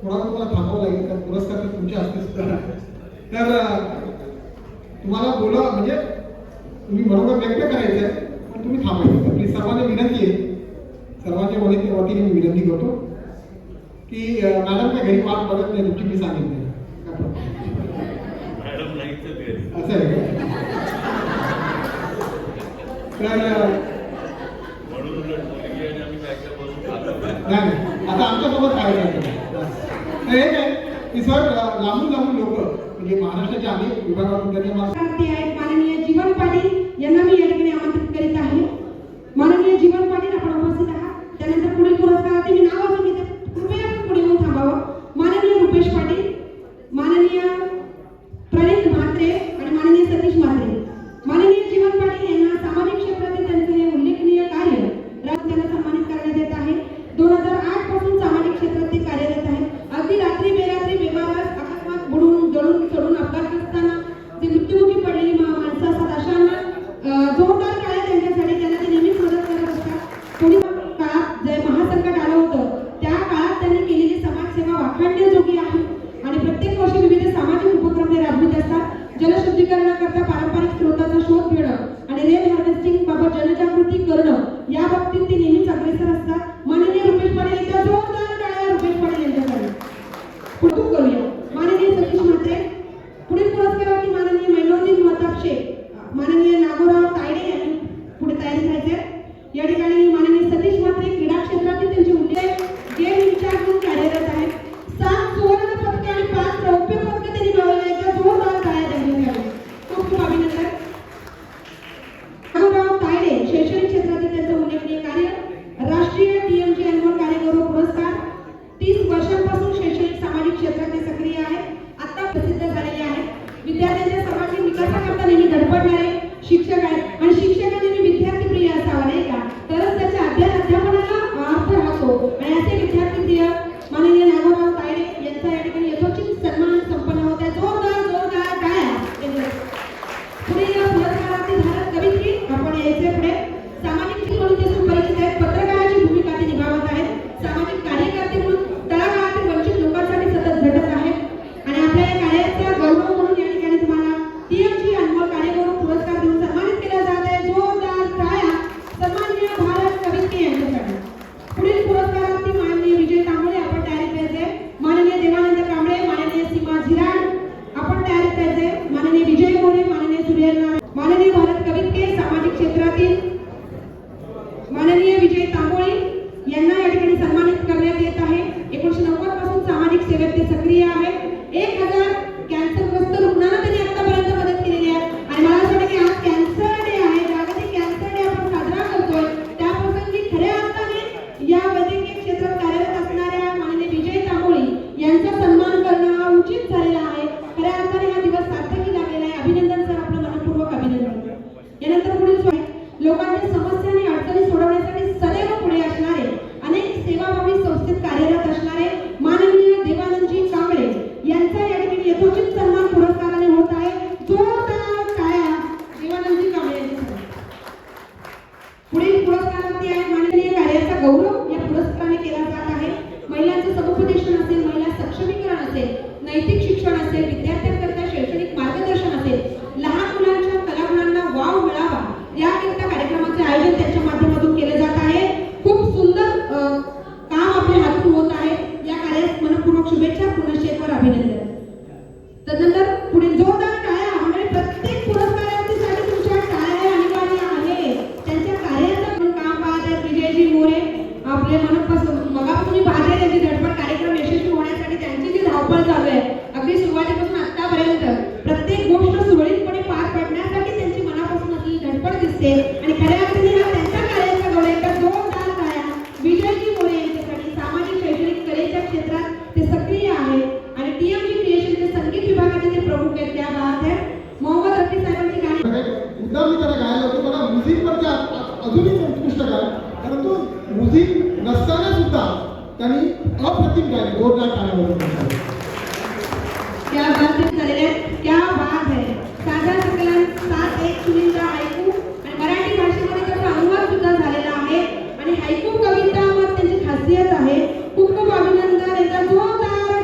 थोडा तुम्हाला थांबावं लागेल, कारण पुरस्कार तर तुमच्या हस्ते सुद्धा. तर तुम्हाला बोला म्हणजे तुम्ही मनोगत व्यक्त करायचं आहे, पण तुम्ही थांबायचं. आपली सर्वांना विनंती आहे, सर्वांच्या वतीने मी विनंती करतो की मॅडम काय घरी वाट बघत नाही तुमची, मी सांगितलं असं आहे का? नाही आता आमच्यासोबत काय तर हे काय की सर लांबून लांबून लोक म्हणजे महाराष्ट्राच्या अनेक विभागातून ते आहेत माननीय जीवन पाटील यांना मी या ठिकाणी आमंत्रित करीत आहे. माननीय जीवन पाटील आपण उपस्थित आहात. त्यानंतर पुढील पुरस्काराचे मी नाव वाचून घेते, कृपया पुढे येऊन थांबावं. माननीय रुपेश पाटील, माननीय प्रणित म्हात्रे आणि माननीय सतीश म्हात्रे. माननीय जीवन पाटील यांना सामाजिक क्षेत्रातील त्यांचे हे उल्लेखनीय कार्य त्यांना सन्मानित करण्यात येत आहे. 2008 पासून सामाजिक क्षेत्रात ते कार्यरत आहेत. अगदी रात्री बेरात्री बेमारास अकस्मात बुडून जळून चढून अपघात असताना जे मृत्युमुखी पडलेली माणसं असतात अशांना जोरदार काळ्या त्यांच्यासाठी त्यांना ते नेहमीच मदत करत असतात. पुढील काळात जे महासंकट आलं होतं त्या काळात त्यांनी केलेली समाजसेवा वाखाणण्याजोगी आहे आणि प्रत्येक वर्षी विविध सामाजिक उपक्रम ते राबवित असतात. जलशुद्धीकरणाकरता पारंपरिक स्रोताचा शोध घेणं आणि रेन हार्वेस्टिंग बाबत जनजागृती करणं या बाबतीत ते नेहमीच अग्रेसर असतात. माननीय रुपेश पाटील यांच्या जोरदार टाळ्या रुपेश पाटील यांच्याकडे पुढे करूया. माननीय सतीश म्हात्रे. पुढील पुरस्कारार्थी माननीय मैनोरजी मताक्षे, माननीय नागोराव तायडे यांनी पुढे तयारी करायचे. या ठिकाणी माननीय सतीश म्हात्रे क्रीडा क्षेत्रातील त्यांचे उल्लेख गेम इन्चार्ज म्हणून कार्यरत आहेत. 7 सुवर्ण पदके आणि 5 रौप्य पदके त्यांनी मिळवले आहेत. जोरदार टाळ्या त्यांच्याकडे. खूप खूप अभिनंदन. नागोराव तायडे शैक्षणिक क्षेत्रातील त्यांचं उल्लेखनीय कार्य. राष्ट्रीय टीएमजी अॅन्युअल कार्यगौरव पुरस्कार. 30 वर्षांपासून शैक्षणिक सामाजिक क्षेत्रात ते सक्रिय आहेत. आता प्रसिद्ध झालेले आहेत. विद्यार्थ्यांच्या सामाजिक विकासाकरता नेहमी धडपडणारे शिक्षक आहेत आणि शिक्षकांनी नेहमी विद्यार्थी प्रिय असावा नाही का, तरच त्याच्या अध्यापनाला अर्थ राहतो. आणि असे विद्यार्थी प्रिय माननीय नागोराव तायडे यांचा या ठिकाणी यथोचित सन्मान संपन्न होत आहे. जोरदार जोरदार टाळ्या. पुढे या पुरस्कारार्थी धारक कवित्री आपण यायचे पुढे. सामाजिक म्हणून ते सुपरिचित आहेत. पत्रकाराची भूमिका ते निभावत आहेत. सामाजिक कार्यकर्ते म्हणून तळागाळातील वंचित लोकांसाठी सतत झटत आहेत आणि आपल्या या कार्याचा गौरव म्हणून या ठिकाणी तुम्हाला टीएमजी अॅन्युअल कार्यगौरव पुरस्कार देऊन सन्मानित केला जात आहे. जोरदार टाळ्या सन्माननीय भारत कवित्री यांच्यासाठी. पुढील पुरस्कारार्थी माननीय विजय तांबोळे आपण तयारीत यायचे. माननीय देवानंद कांबळे, माननीय सीमा झिराड आपण तयारीत यायचे. माननीय विजय मोरे, माननीय सूर्यनारायण, माननीय भारत कवित्री सामाजिक क्षेत्रातील माननीय विजय तांबोळे यांना या ठिकाणी सन्मानित करण्यात येत आहे. 1990 पासून सामाजिक सेवेत ते सक्रिय आहेत. 1000 कॅन्सरग्रस्त रुग्णांना त्यांनी आतापर्यंत मदत केलेली आहे. आणि मला असं वाटतं की आज कॅन्सर डे आहे, जागतिक कॅन्सर डे आपण साजरा करतोय. त्या प्रसंगी खऱ्या अर्थाने या वैद्यकीय क्षेत्रात कार्यरत असणाऱ्या माननीय विजय तांबोळे यांचा सन्मान करणं हा उचित झालेला आहे. खऱ्या अर्थाने हा दिवस सार्थकी लागलेला आहे. अभिनंदन सर, आपलं मनपूर्वक अभिनंदन. यानंतर पुढील लोकांच्या समस्या आणि अडचणी सोडवण्यासाठी सदैव पुढे असणारे, अनेक सेवाभावी संस्थेत कार्यरत असणारे माननीय देवानंदजी कांबळे यांचा या ठिकाणी यथोचित सन्मान पुरस्काराने होत आहे. जोरदार टाळ्या देवानंदजी कांबळे यांच्यासाठी. पुढील पुरस्कारार्थी आहे माननीय कार्याचा गौरव या पुरस्काराने केला जात आहे. महिलांचं समुपदेशन असेल, महिला सक्षमीकरण असेल, नैतिक शिक्षण असेल, विद्यार्थ्यांकरता शैक्षणिक मार्गदर्शन असेल, लहान मुलांच्या कलागुणांना वाव मिळावा याकरिता कार्यक्रमाचे आयोजन त्यांच्या माध्यमातून केले जात आहे. खूप सुंदर काम आपल्या हातून होत आहे. या कार्यास मनपूर्वक शुभेच्छा, पुनश्च एकवार अभिनंदन. तदनंतर पुढील जोरदार टाळ्या. म्हणजे प्रत्येक पुरस्कारार्थीसाठी तुमच्या टाळ्या अनिवार्य आहे. त्यांच्या कार्याचं काम पाहत आहेत विजयजी मोरे. आपले मनापासून मगापासून मी पाहते त्यांची धडपड कार्यक्रम यशस्वी होण्यासाठी त्यांची जी धावपळ चालू आहे अगदी सुरुवातीपासून आतापर्यंत प्रत्येक गोष्ट सुरळीतपणे पार पडण्यासाठी त्यांची मनापासून असलेली धडपड दिसते. आणि खऱ्या अर्थाने हा त्यांच्या कार्याचा गौरव आहे. तर जोरदार टाळ्या विजयजी मोरे यांच्यासाठी. सामाजिक शैक्षणिक कलेच्या क्षेत्रात ते सक्रिय आहेत आणि टीएमजी क्रिएशनचे संगीत विभागाचे ते प्रमुख आहेत. त्या बाबत आहे मोहम्मद रफी साहेबांची गाणी उद्या मी त्याला गायला होतो. मला म्युझिक पण अजूनही उत्कृष्ट गाय, परंतु म्युझिक नसताना सुद्धा त्यांनी अप्रतिम गायले. जोरदार टाळ्या होत्या. क्या बात झालेल्या आहेत. क्या बात आहे. साधा सकलन 7-1 सुनीलचा हायकू आणि मराठी भाषेमध्ये त्याचा अनुवाद सुद्धा झालेला आहे आणि हायकू कविता मग त्यांची खासियत आहे. खूप खूप अभिनंदन. यांचा जोरदार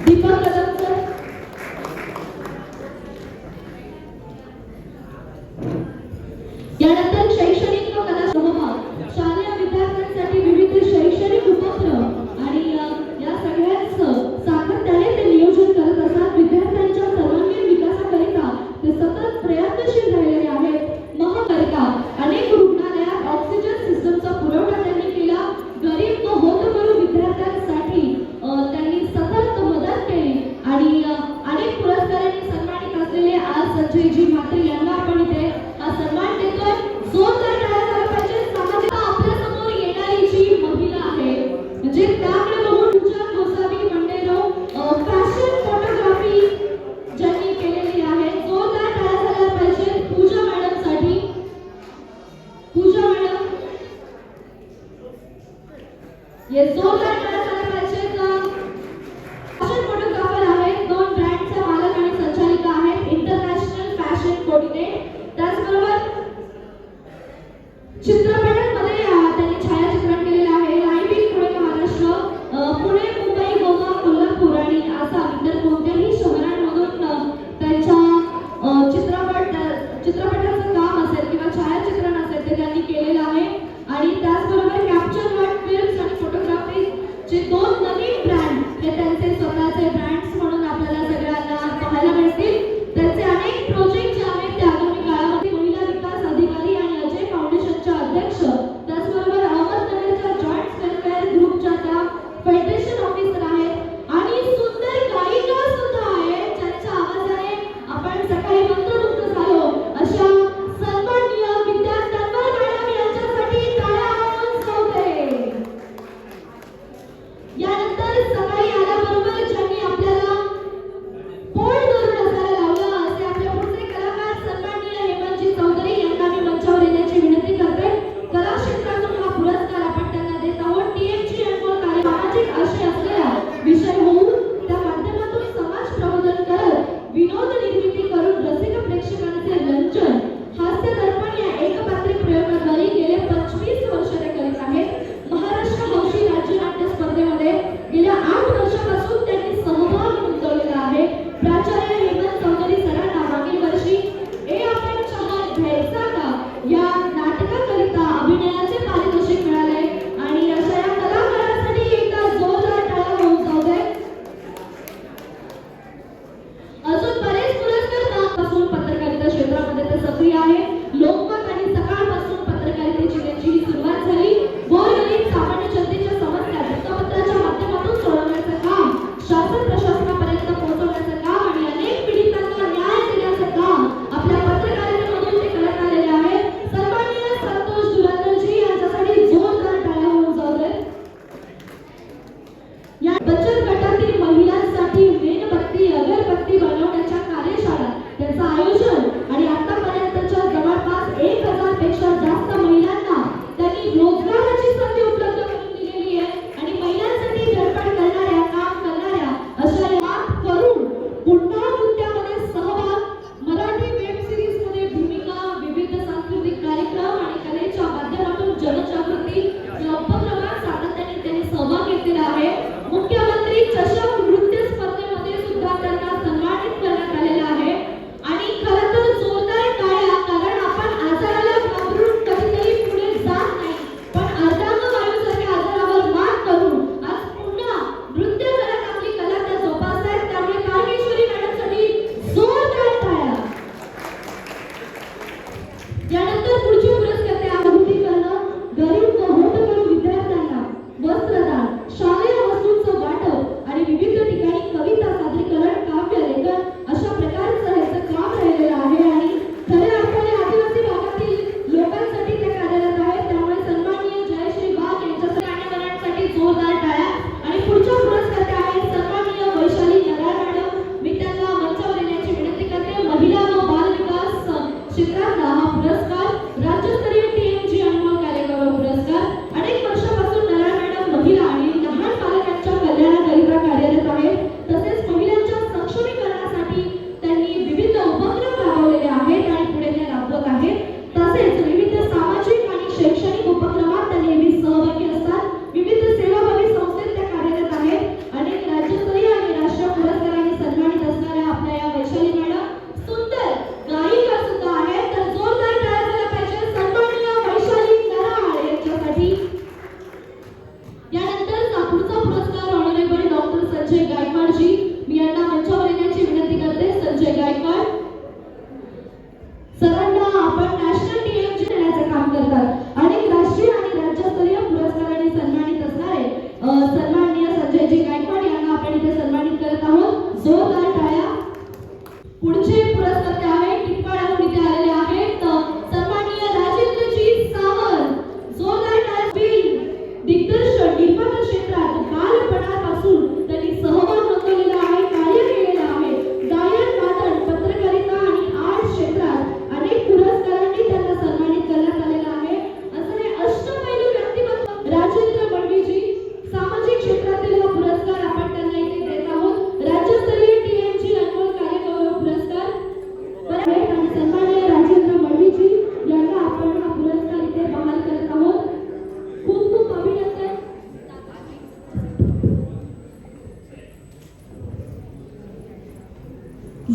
दीपक कदम सर. यानंतर शैक्षणिक व कला समूह शालेय विद्यार्थ्यांसाठी विविध शैक्षणिक उपक्रम आणि या सगळ्यांचं सातत्याने ते नियोजन करत असतात. विद्यार्थ्यांच्या सर्वांगीण विकासाकरिता ते सतत प्रयत्नशील राहिलेले आहेत. महाकरिता अनेक रुग्णालयात ऑक्सिजन सिस्टमचा पुरवठा त्यांनी केला. गरीब व होतकरू विद्यार्थ्यांसाठी त्यांनी सतत मदत केली आणि अनेक पुरस्कारांनी सन्मानित असलेले आज संजयजी म्हात्रे यांना आपण इथे हा सन्मान देतोय. जोरदार टाळ्या झाल्या पाहिजे. सामाजिक आपल्या समोर येणारी जी महिला आहे म्हणजे त्याकडे बघून पूजा गोसावी मंडेरो फॅशन फोटोग्राफी ज्यांनी केलेली आहे. जोरदार टाळ्या झाल्या पाहिजे पूजा मॅडम साठी. पूजा मॅडम ये जोरदार टाळ्या झाल्या पाहिजे. फॅशन फोटोग्राफर आहेत. 2 ब्रँडच्या मालक आणि संचालिका आहेत. International fashion coordinate. त्याचबरोबर चित्रपटांमध्ये त्यांनी छायाचित्रण केलेलं आहे. लाईव्ह पुणे महाराष्ट्र, पुणे, मुंबई, गोवा, कोल्हापूर आणि आसाम इतर कोणत्याही शहरांमधून त्यांच्या चित्रपटाचं काम असेल किंवा छायाचित्रण असेल ते त्यांनी केलेलं आहे. आणि त्याचबरोबर कॅप्चर वर्ल्ड फिल्म्स आणि फोटोग्राफीचे 2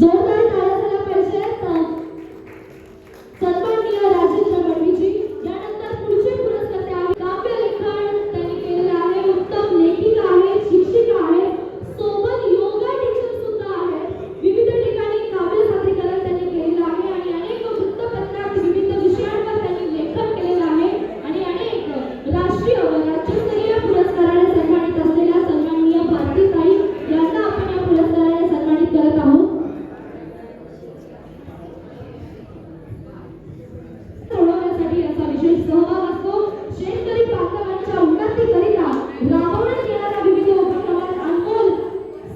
जोरदार टाळ्या झाल्या पाहिजेत सन्माननीय राजेंद्र गडवीजी. यानंतर पुढचे पुरस्कर्ते आहेत काव्य लेखन त्यांनी केलेलं आहे, उत्तम लेखिका आहेत, शिक्षिका आहेत, सोबत योगा टीचर सुद्धा आहेत. विविध ठिकाणी काव्य सादरीकरण त्यांनी केलेलं आहे आणि अनेक वृत्तपत्रात विविध विषयांवर त्यांनी लेखन केलेलं आहे आणि अनेक राष्ट्रीय व राज्यस्तरीय पुरस्काराने सन्मानित असलेल्या सन्माननीय भारतीताई यांना आपण या पुरस्काराने सन्मानित करत आहोत. सोडवण्यासाठी याचा विशेष सहभाग असतो. शेतकरी बांधवांच्या उन्नतीकरिता राबवण्यात येणाऱ्या विविध उपक्रमात अनमोल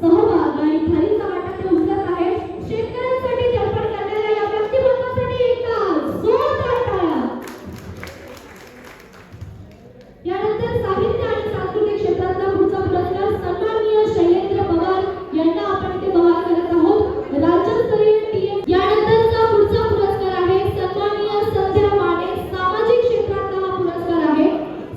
सहभाग आणि थाळीचा वाटा ते उचलत आहेत. शेतकऱ्यांसाठी तळपण करणाऱ्या या व्यक्तिमत्वासाठी एकदा जोरदार टाळ्या. यानंतर साहित्य आणि सांस्कृतिक क्षेत्रातला पुढचा पुरस्कार सन्माननीय शैलेंद्र पवार यांना आपण इथे बहाल करत आहोत. राज्यस्तरीय टीएम. यानंतरचा पुढचा पुरस्कार आहे सन्माननीय संध्या माने. सामाजिक क्षेत्रातला हा पुरस्कार आहे.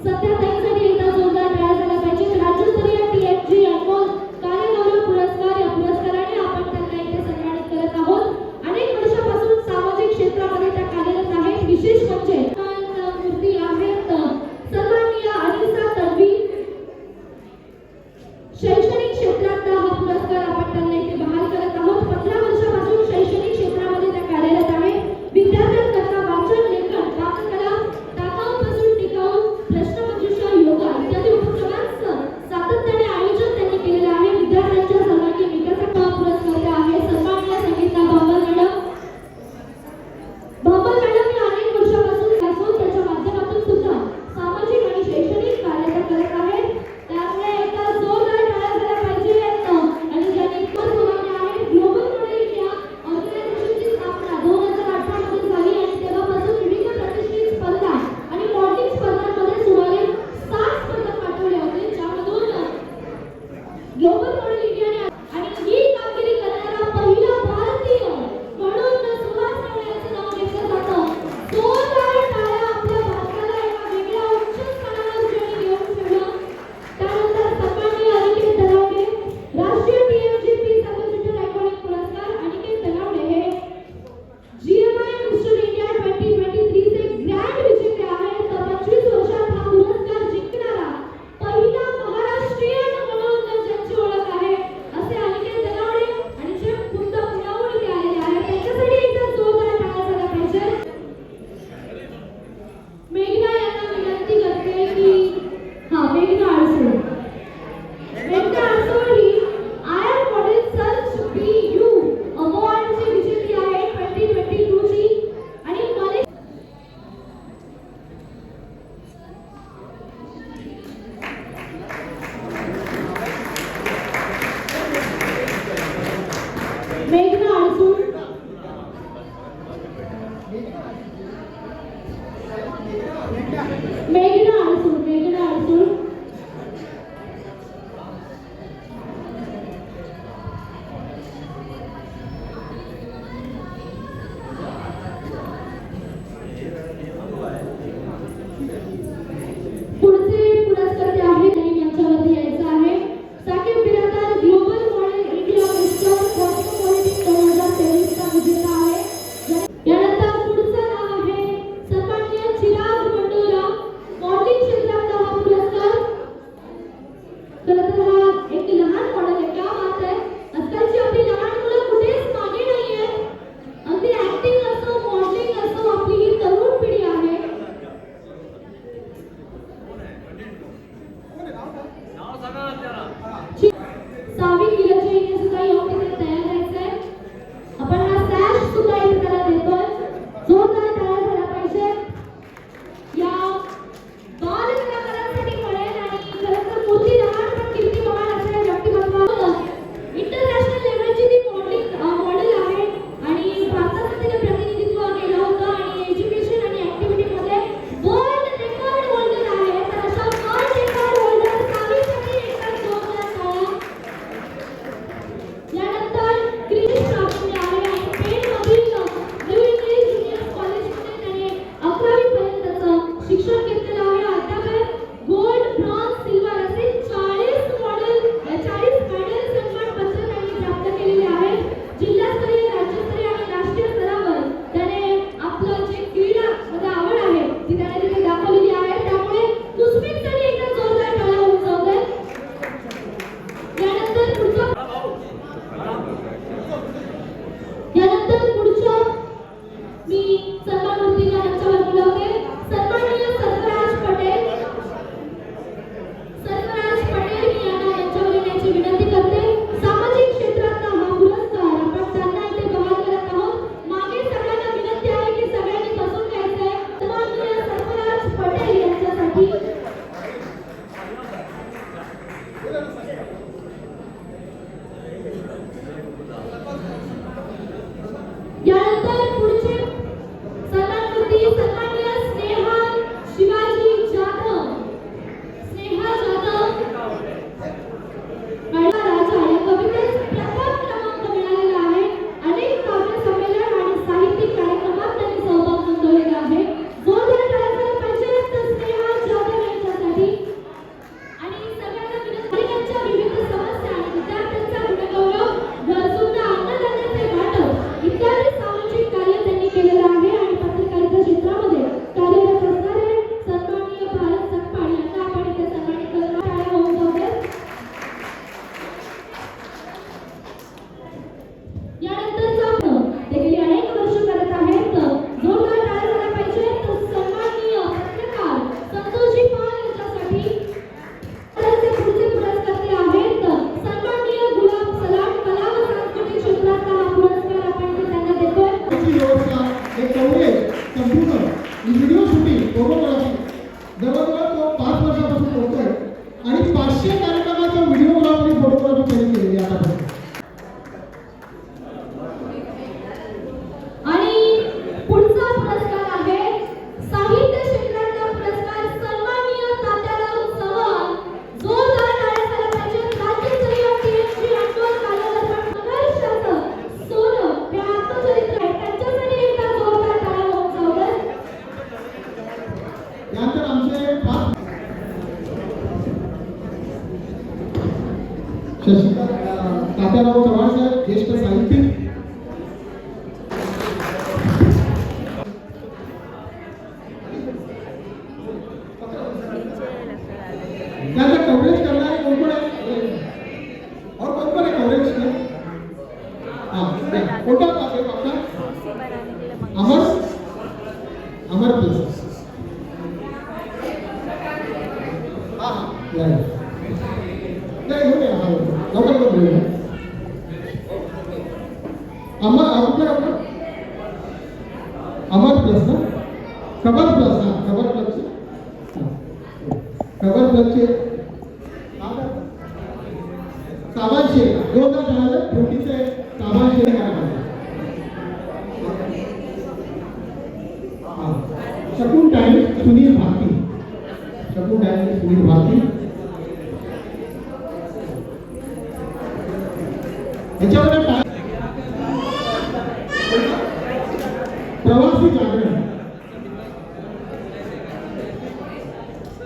संध्या ताईंसाठी एकदा जोरदार टाळ्या झाल्या पाहिजेत. राज्यस्तरीय टीएमजी अनमोल कार्यगौरव पुरस्कार. या पुरस्काराने आपण त्यांना इथे सन्मानित करत आहोत. अनेक वर्षापासून सामाजिक क्षेत्रामध्ये त्या कार्यरत आहेत. विशेष म्हणजे मूर्ती आहेत सन्माननीय अनिसा तन्वी. शैक्षणिक क्षेत्रातला हा पुरस्कार आपण त्यांना इथे बहाल करत आहोत. 15 वर्षापासून शैक्षणिक क्षेत्रामध्ये त्या कार्यरत आहेत. विद्यार्थ्यांकरता वाचन, लेखन, पाककला, टाकाऊपासून टिकाऊ, प्रश्नमंजुषा, योगा इत्यादी उपक्रमांचं सातत्याने आयोजन त्यांनी केलेलं आहे. विद्यार्थ्यांच्या सर्वांगीण विकासाचा पुरस्कार आहे सन्माननीय संगीता बांबल मॅडम. बांबल मॅडम या अनेक वर्षापासून असून त्याच्या माध्यमातून सुद्धा सामाजिक आणि शैक्षणिक कार्य करत आहेत. त्यामुळे एकदा जोरदार टाळ्या झाल्या पाहिजेत. आणि ज्यांनी पुरस्कार आहेत ग्लोबल मॉडेल इंडिया ऑर्गनायझेशनची स्थापना 2018 मध्ये झाली आणि तेव्हापासून विविध प्रतिष्ठित स्पर्धा आणि मॉडेलिंग स्पर्धांमध्ये सुमारे 60 स्पर्धक पाठवले होते, ज्यामधून ग्लोबल मॉडेल इंडियाने आणि ही कामगिरी करणारा पहिला भारतीय म्हणून सुहास राणे यांचं नाव घेतलं जातं. जोरदार टाळ्या आपल्या भारताला एका वेगळ्या उच्च स्थानावर ज्यांनी घेऊन ठेवलं. त्यानंतर सन्माननीय अनिकेत तलावडे. राष्ट्रीय टीएमजीपी सर्वोत्कृष्ट आयकॉनिक पुरस्कार. अनिकेत तलावडे हे जीएमआय मिस्टर इंडिया 2023 चे ग्रँड विजेते आहेत. 25 वर्षात हा पुरस्कार जिंकणारा पहिला महाराष्ट्रीयन म्हणून ज्यांची ओळख आहे असे अनिकेत तलावडे आणि जे खुद्द पुण्याहून इथे आलेले आहेत त्यांच्यासाठी एकदा जोरदार टाळ्या झाल्या पाहिजेत. मेघना यांना विनंती करते की मेघना अडसूळ. मेघना अडसूळ ही आय मॉडेल सर्च BU अवॉर्डची विजेती आहे 2022 ची आणि मेघना अडसूळ. मेघना अडसूळ. मेघना अडसूळ. पुढचे पुरस्कर्ते आहेत आणि यांच्यावरती यायचं आहे. साकिब बिरादर ग्लोबल मॉडेल इंडिया मिस्टर कॉस्मोपॉलिटिक 2023 चा विजेता आहे. यानंतर पुढचं नाव आहे सन्माननीय चिराग मंडोरा. मॉडेलिंग क्षेत्रातला हा पुरस्कार. खरं तर हा एक लहान मॉडेल आहे. क्या बात आहे. आजकालची आपली लहान मुलं कुठेच मागे नाहीये. अगदी ऍक्टिंग असो, मॉडेलिंग असो, आपली ही तरुण पिढी आहे. सावी किलचे सुद्धा येऊन तिथे तयार राहायचंय. आपण हा सॅश सुद्धा इथे त्याला देतोय. जोरदार टाळ्या झाल्या पाहिजेत. या बाल कलाकारांसाठी कळेल आणि खरं तर मूर्ती लहान पण कीर्ती यानंतर पुढचे सन्मानकृती सन्माननीय स्नेहा शिवाजी जाधव. स्नेहा जाधव मॅडम राजा या कवितेस प्रथम क्रमांक मिळालेला आहे. अनेक काव्य संमेलन आणि साहित्यिक कार्यक्रमात त्यांनी सहभाग नोंदवलेला आहे. जोरदार टाळ्या झाल्या पाहिजेत स्नेहा जाधव यांच्यासाठी. आणि सगळ्यांना विनंती त्यांच्या विविध समस्या आणि विद्यार्थ्यांचा गुणगौरव, गरजूंना अन्नधान्याचे वाटप इत्यादी सामाजिक कार्य त्यांनी केलेलं आहे. आणि पत्रकारिता क्षेत्रामध्ये कार्यरत असणारे सन्माननीय भारत सकपाळ यांना आपण इथे सन्मानित करणार. टाळ्या होऊन जाऊ द्यात. यानंतरचा ते गेली अनेक वर्ष करत आहेत. जोरदार टाळ्या झाल्या पाहिजेत सन्माननीय पत्रकार संतोषजी पाल यांच्यासाठी. पुढचे पुरस्कर्ते आहेत सन्माननीय गुलाब सलाम. कला व सांस्कृतिक क्षेत्रातला हा पुरस्कार आपण इथे त्यांना देतोय. ची व्यवस्था, हे coverage, computer, video shooting, photography जवळजवळ तो 5 वर्षापासून करतोय आणि 500 कार्यक्रमाचं व्हिडिओग्राफी फोटोग्राफी त्यांनी केलेली आहे आतापर्यंत. आणि पुढचा पुरस्कार आहे साहित्य क्षेत्रातला पुरस्कार सन्माननीय तात्याराव चव्हाण. जोरदार टाळ्या झाल्या पाहिजेत. राज्यस्तरीय TNG अंडोर कार्यक्रम संघर्षाचं सोनं हे आत्मचरित्र आहे. त्यांच्यासाठी एकदा जोरदार टाळ्या होऊन जाऊ द्यात. यानंतर आमचे 5 शशिकांत तात्याराव चव्हाण साहेब, ज्येष्ठ साहित्यिक. त्याचं कव्हरेज करणारे कोण कोण आहे और कोण कोण आहे कव्हरेज में? हाँ फोटो पाके आपका अमर प्लस. हाँ हाँ नहीं हो गया. हाँ लवकर कर दो. अमर प्लस ना कवर प्लस. हाँ कवर प्लस कवर प्लसचे सामान शेख 2000 चे सामान शेख शकून टाइम सुनील भारती. शकून टाइम सुनील भारती. याच्यामध्ये प्रवासी जागरण.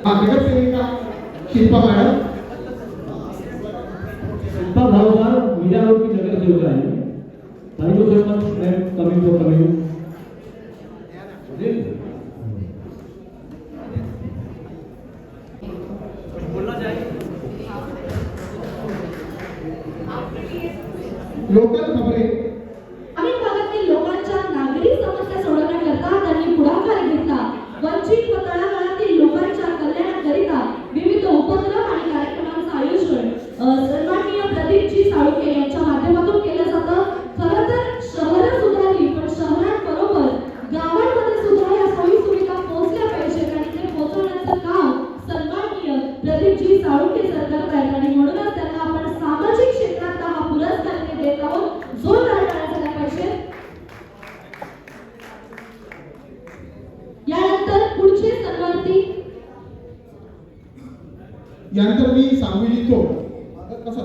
नगरसेविका Shilpa madam. Shilpa Bhavdar media road की नगरसेविका है. Thank you so much ma'am coming for coming. Local खबरें. ग्रामीण भागातील लोकांच्या नागरी समस्या सोडवण्याकरता त्यांनी पुढाकार घेतला. वंचित व तळागाळातील लोकांच्या कल्याणाकरिता विविध उपक्रम आणि कार्यक्रमांचं आयोजन सन्माननीय प्रदीपजी साळुंखे यांच्या माध्यमातून केलं जातं. खरं तर शहरं सुधारली पण शहरांबरोबर गावांमध्ये सुद्धा या सोयी सुविधा पोहोचल्या पाहिजेत आणि ते पोहोचवण्याचं काम सन्माननीय प्रदीपजी साळुंखे सर करत आहेत. आणि म्हणूनच त्यांना आपण सामाजिक क्षेत्रातला हा पुरस्कार देत आहोत. जोरदार टाळ्या झाल्या पाहिजेत. यानंतर पुढचे सन्मानित यानंतर मी सांगू इच्छितो कसा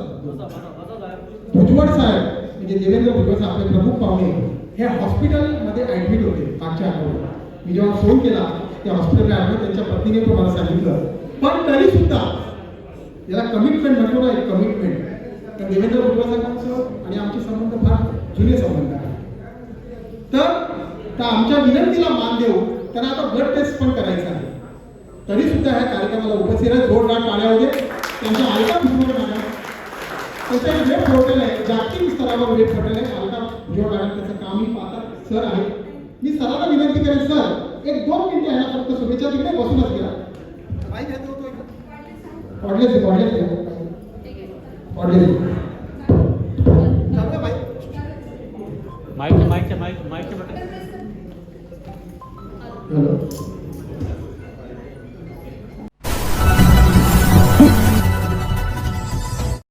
भुजबळ साहेब म्हणजे देवेंद्र भुजबळ साहेब आपले प्रमुख पाहुणे हे हॉस्पिटलमध्ये ऍडमिट होते मागच्या आठवड्यात. मी जेव्हा फोन केला त्या हॉस्पिटलला ऍडमिट त्यांच्या पत्नीने पण मला सांगितलं. पण तरी सुद्धा याला कमिटमेंट म्हणतो ना, एक कमिटमेंट. तर देवेंद्र भुजबळ साहेबांचं आणि आमचे संबंध फार जुने संबंध आहेत. तर आमच्या विनंतीला मान देऊ त्यांना आता ब्लड टेस्ट पण करायचं आहे. तरी सुद्धा ह्या कार्यक्रमाला उपस्थित आहेत. जोरदार टाळ्या होते. त्यांच्या अलका भुजबळ मॅडम त्याच्या वेब पोर्टल आहे, जागतिक स्तरावर वेब पोर्टल आहे. अलका भुजबळ मॅडम त्याचं कामही पाहतात. सर आहे. मी सरांना विनंती करेन सर 1-2 मिनिटं ह्याला फक्त शुभेच्छा तिकडे बसूनच घ्या. माईक घेतो तो ऑडियन्स माइक बटन. हॅलो